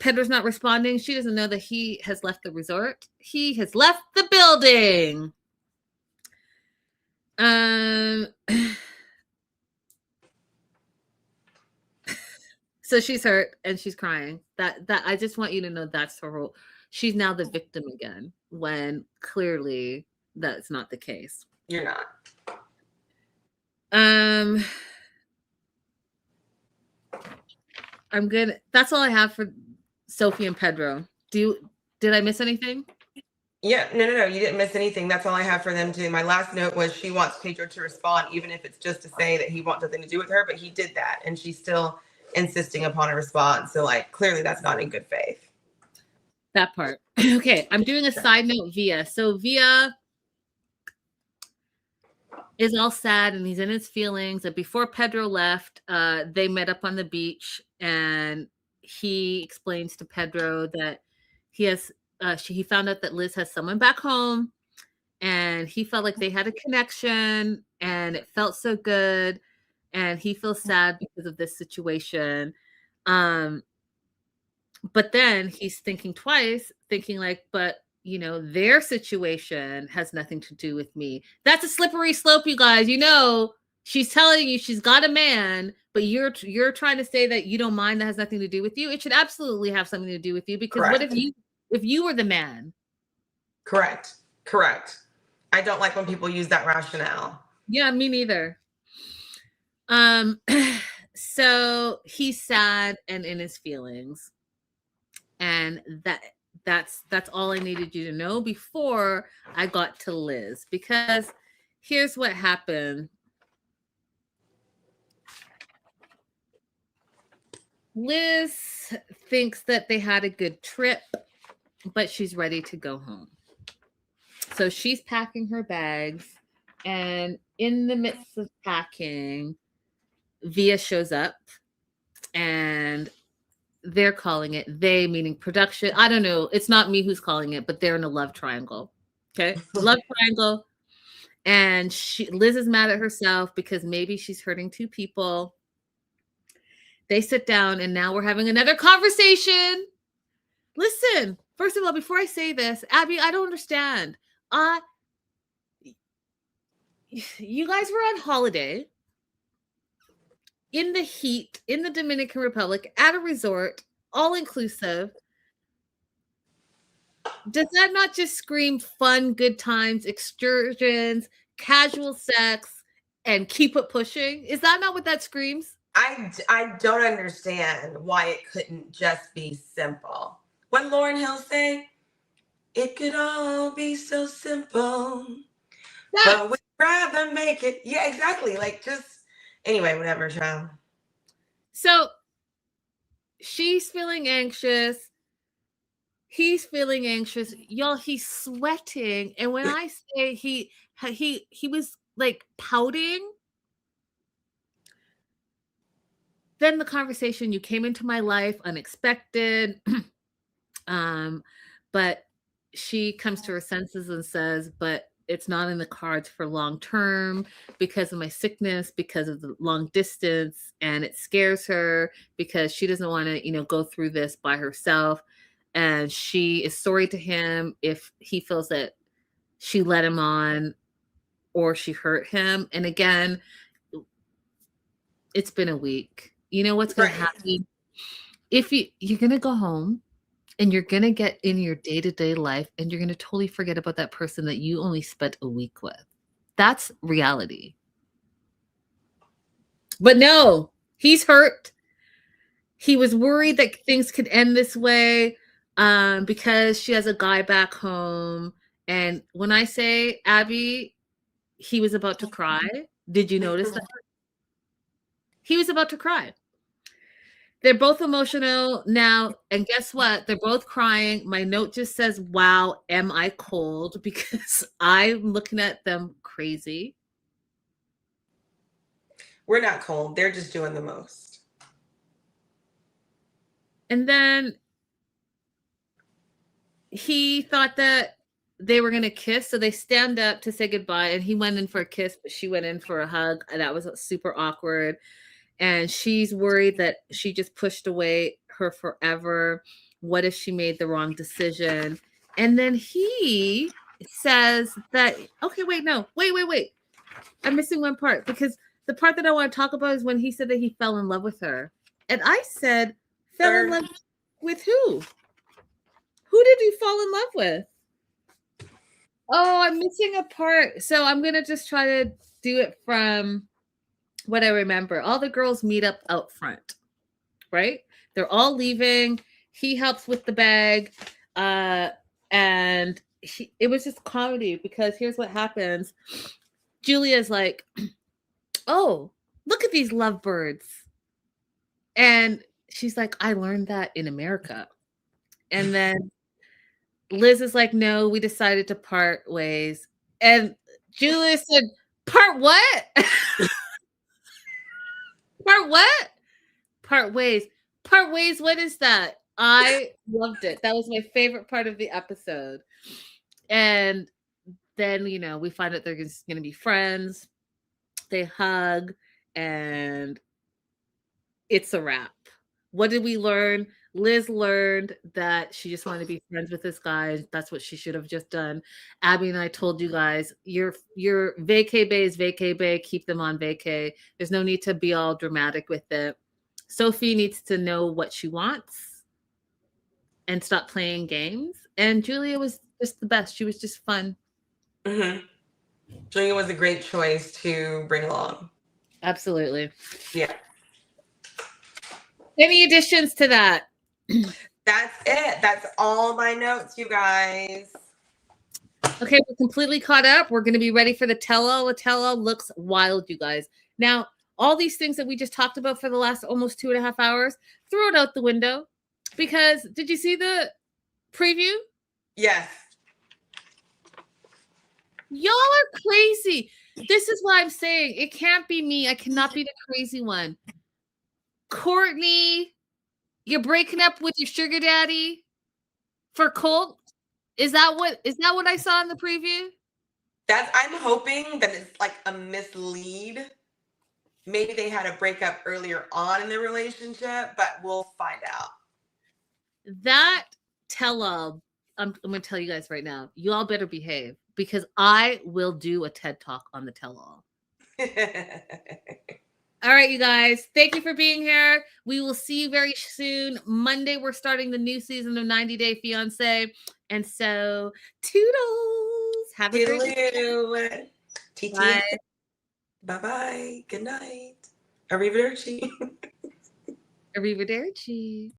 Pedro's not responding. She doesn't know that he has left the resort. He has left the building. So she's hurt and she's crying. That I just want you to know that's her role. She's now the victim again when clearly that's not the case. You're not. I'm good. That's all I have for Sophie and Pedro. Did I miss anything? Yeah, no. You didn't miss anything. That's all I have for them too. My last note was she wants Pedro to respond, even if it's just to say that he wants nothing to do with her, but he did that. And she's still insisting upon a response. So like, clearly that's not in good faith. That part. Okay. I'm doing a side note, Via. So Via is all sad and he's in his feelings. And before Pedro left, they met up on the beach and he explains to Pedro that he found out that Liz has someone back home and he felt like they had a connection and it felt so good. And he feels sad because of this situation. But then he's thinking twice, thinking like, but you know, their situation has nothing to do with me. That's a slippery slope, you guys. You know, she's telling you she's got a man, but you're trying to say that you don't mind that has nothing to do with you. It should absolutely have something to do with you because Correct. What if you were the man? Correct. I don't like when people use that rationale. Yeah, me neither. So he's sad and in his feelings. And that's all I needed you to know before I got to Liz, because here's what happened. Liz thinks that they had a good trip, but she's ready to go home. So she's packing her bags, and in the midst of packing, Via shows up, and they're calling it, they meaning production. I don't know. It's not me who's calling it, but they're in a love triangle. Okay. Love triangle. And Liz is mad at herself because maybe she's hurting two people. They sit down, and now we're having another conversation. Listen, first of all, before I say this, Abby, I don't understand. You guys were on holiday in the heat in the Dominican Republic at a resort, all inclusive. Does that not just scream fun, good times, excursions, casual sex, and keep it pushing? Is that not what that screams? I don't understand why it couldn't just be simple. What Lauryn Hill say? It could all be so simple. But we'd rather make it. Yeah, exactly. Like, just anyway, whatever, child. So she's feeling anxious. He's feeling anxious. Y'all, he's sweating. And when I say he was like pouting, then the conversation, you came into my life unexpected. But she comes to her senses and says, but it's not in the cards for long term because of my sickness, because of the long distance, and it scares her because she doesn't want to, go through this by herself. And she is sorry to him if he feels that she led him on or she hurt him. And again, it's been a week. You know what's going to happen? If you're going to go home and you're going to get in your day-to-day life and you're going to totally forget about that person that you only spent a week with. That's reality. But no, he's hurt. He was worried that things could end this way because she has a guy back home. And when I say, Abby, he was about to cry. Did you notice that? He was about to cry. They're both emotional now. And guess what? They're both crying. My note just says, wow, am I cold? Because I'm looking at them crazy. We're not cold. They're just doing the most. And then he thought that they were going to kiss. So they stand up to say goodbye. And he went in for a kiss, but she went in for a hug. And that was super awkward. And she's worried that she just pushed away her forever. What if she made the wrong decision? And then he says that, okay, wait. I'm missing one part because the part that I want to talk about is when he said that he fell in love with her. And I said, fell in love with who? Who did you fall in love with? Oh, I'm missing a part. So I'm going to just try to do it from what I remember. All the girls meet up out front, right? They're all leaving. He helps with the bag. And it was just comedy because here's what happens. Julia's like, oh, look at these lovebirds. And she's like, I learned that in America. And then Liz is like, no, we decided to part ways. And Julia said, part what? Part what? Part ways. Part ways, what is that? I loved it. That was my favorite part of the episode. And then, we find out they're going to be friends. They hug, and it's a wrap. What did we learn? Liz learned that she just wanted to be friends with this guy. That's what she should have just done. Abby and I told you guys, your vacay bay is vacay bay. Keep them on vacay. There's no need to be all dramatic with it. Sophie needs to know what she wants and stop playing games. And Julia was just the best. She was just fun. Mm-hmm. Julia was a great choice to bring along. Absolutely. Yeah. Any additions to that? That's it. That's all my notes, you guys. Okay, we're completely caught up. We're going to be ready for the tell-all. The tell-all looks wild, you guys. Now, all these things that we just talked about for the last almost 2.5 hours, throw it out the window. Because did you see the preview? Yes. Y'all are crazy. This is why I'm saying it can't be me. I cannot be the crazy one. Courtney, you're breaking up with your sugar daddy for Colt? Is that what I saw in the preview? I'm hoping that it's like a mislead. Maybe they had a breakup earlier on in the relationship, but we'll find out. That tell-all, I'm going to tell you guys right now, you all better behave because I will do a TED Talk on the tell-all. All right, you guys. Thank you for being here. We will see you very soon. Monday, we're starting the new season of 90 Day Fiancé. And so, toodles. Have a great day. Bye. Bye-bye. Good night. Arrivederci. Arrivederci.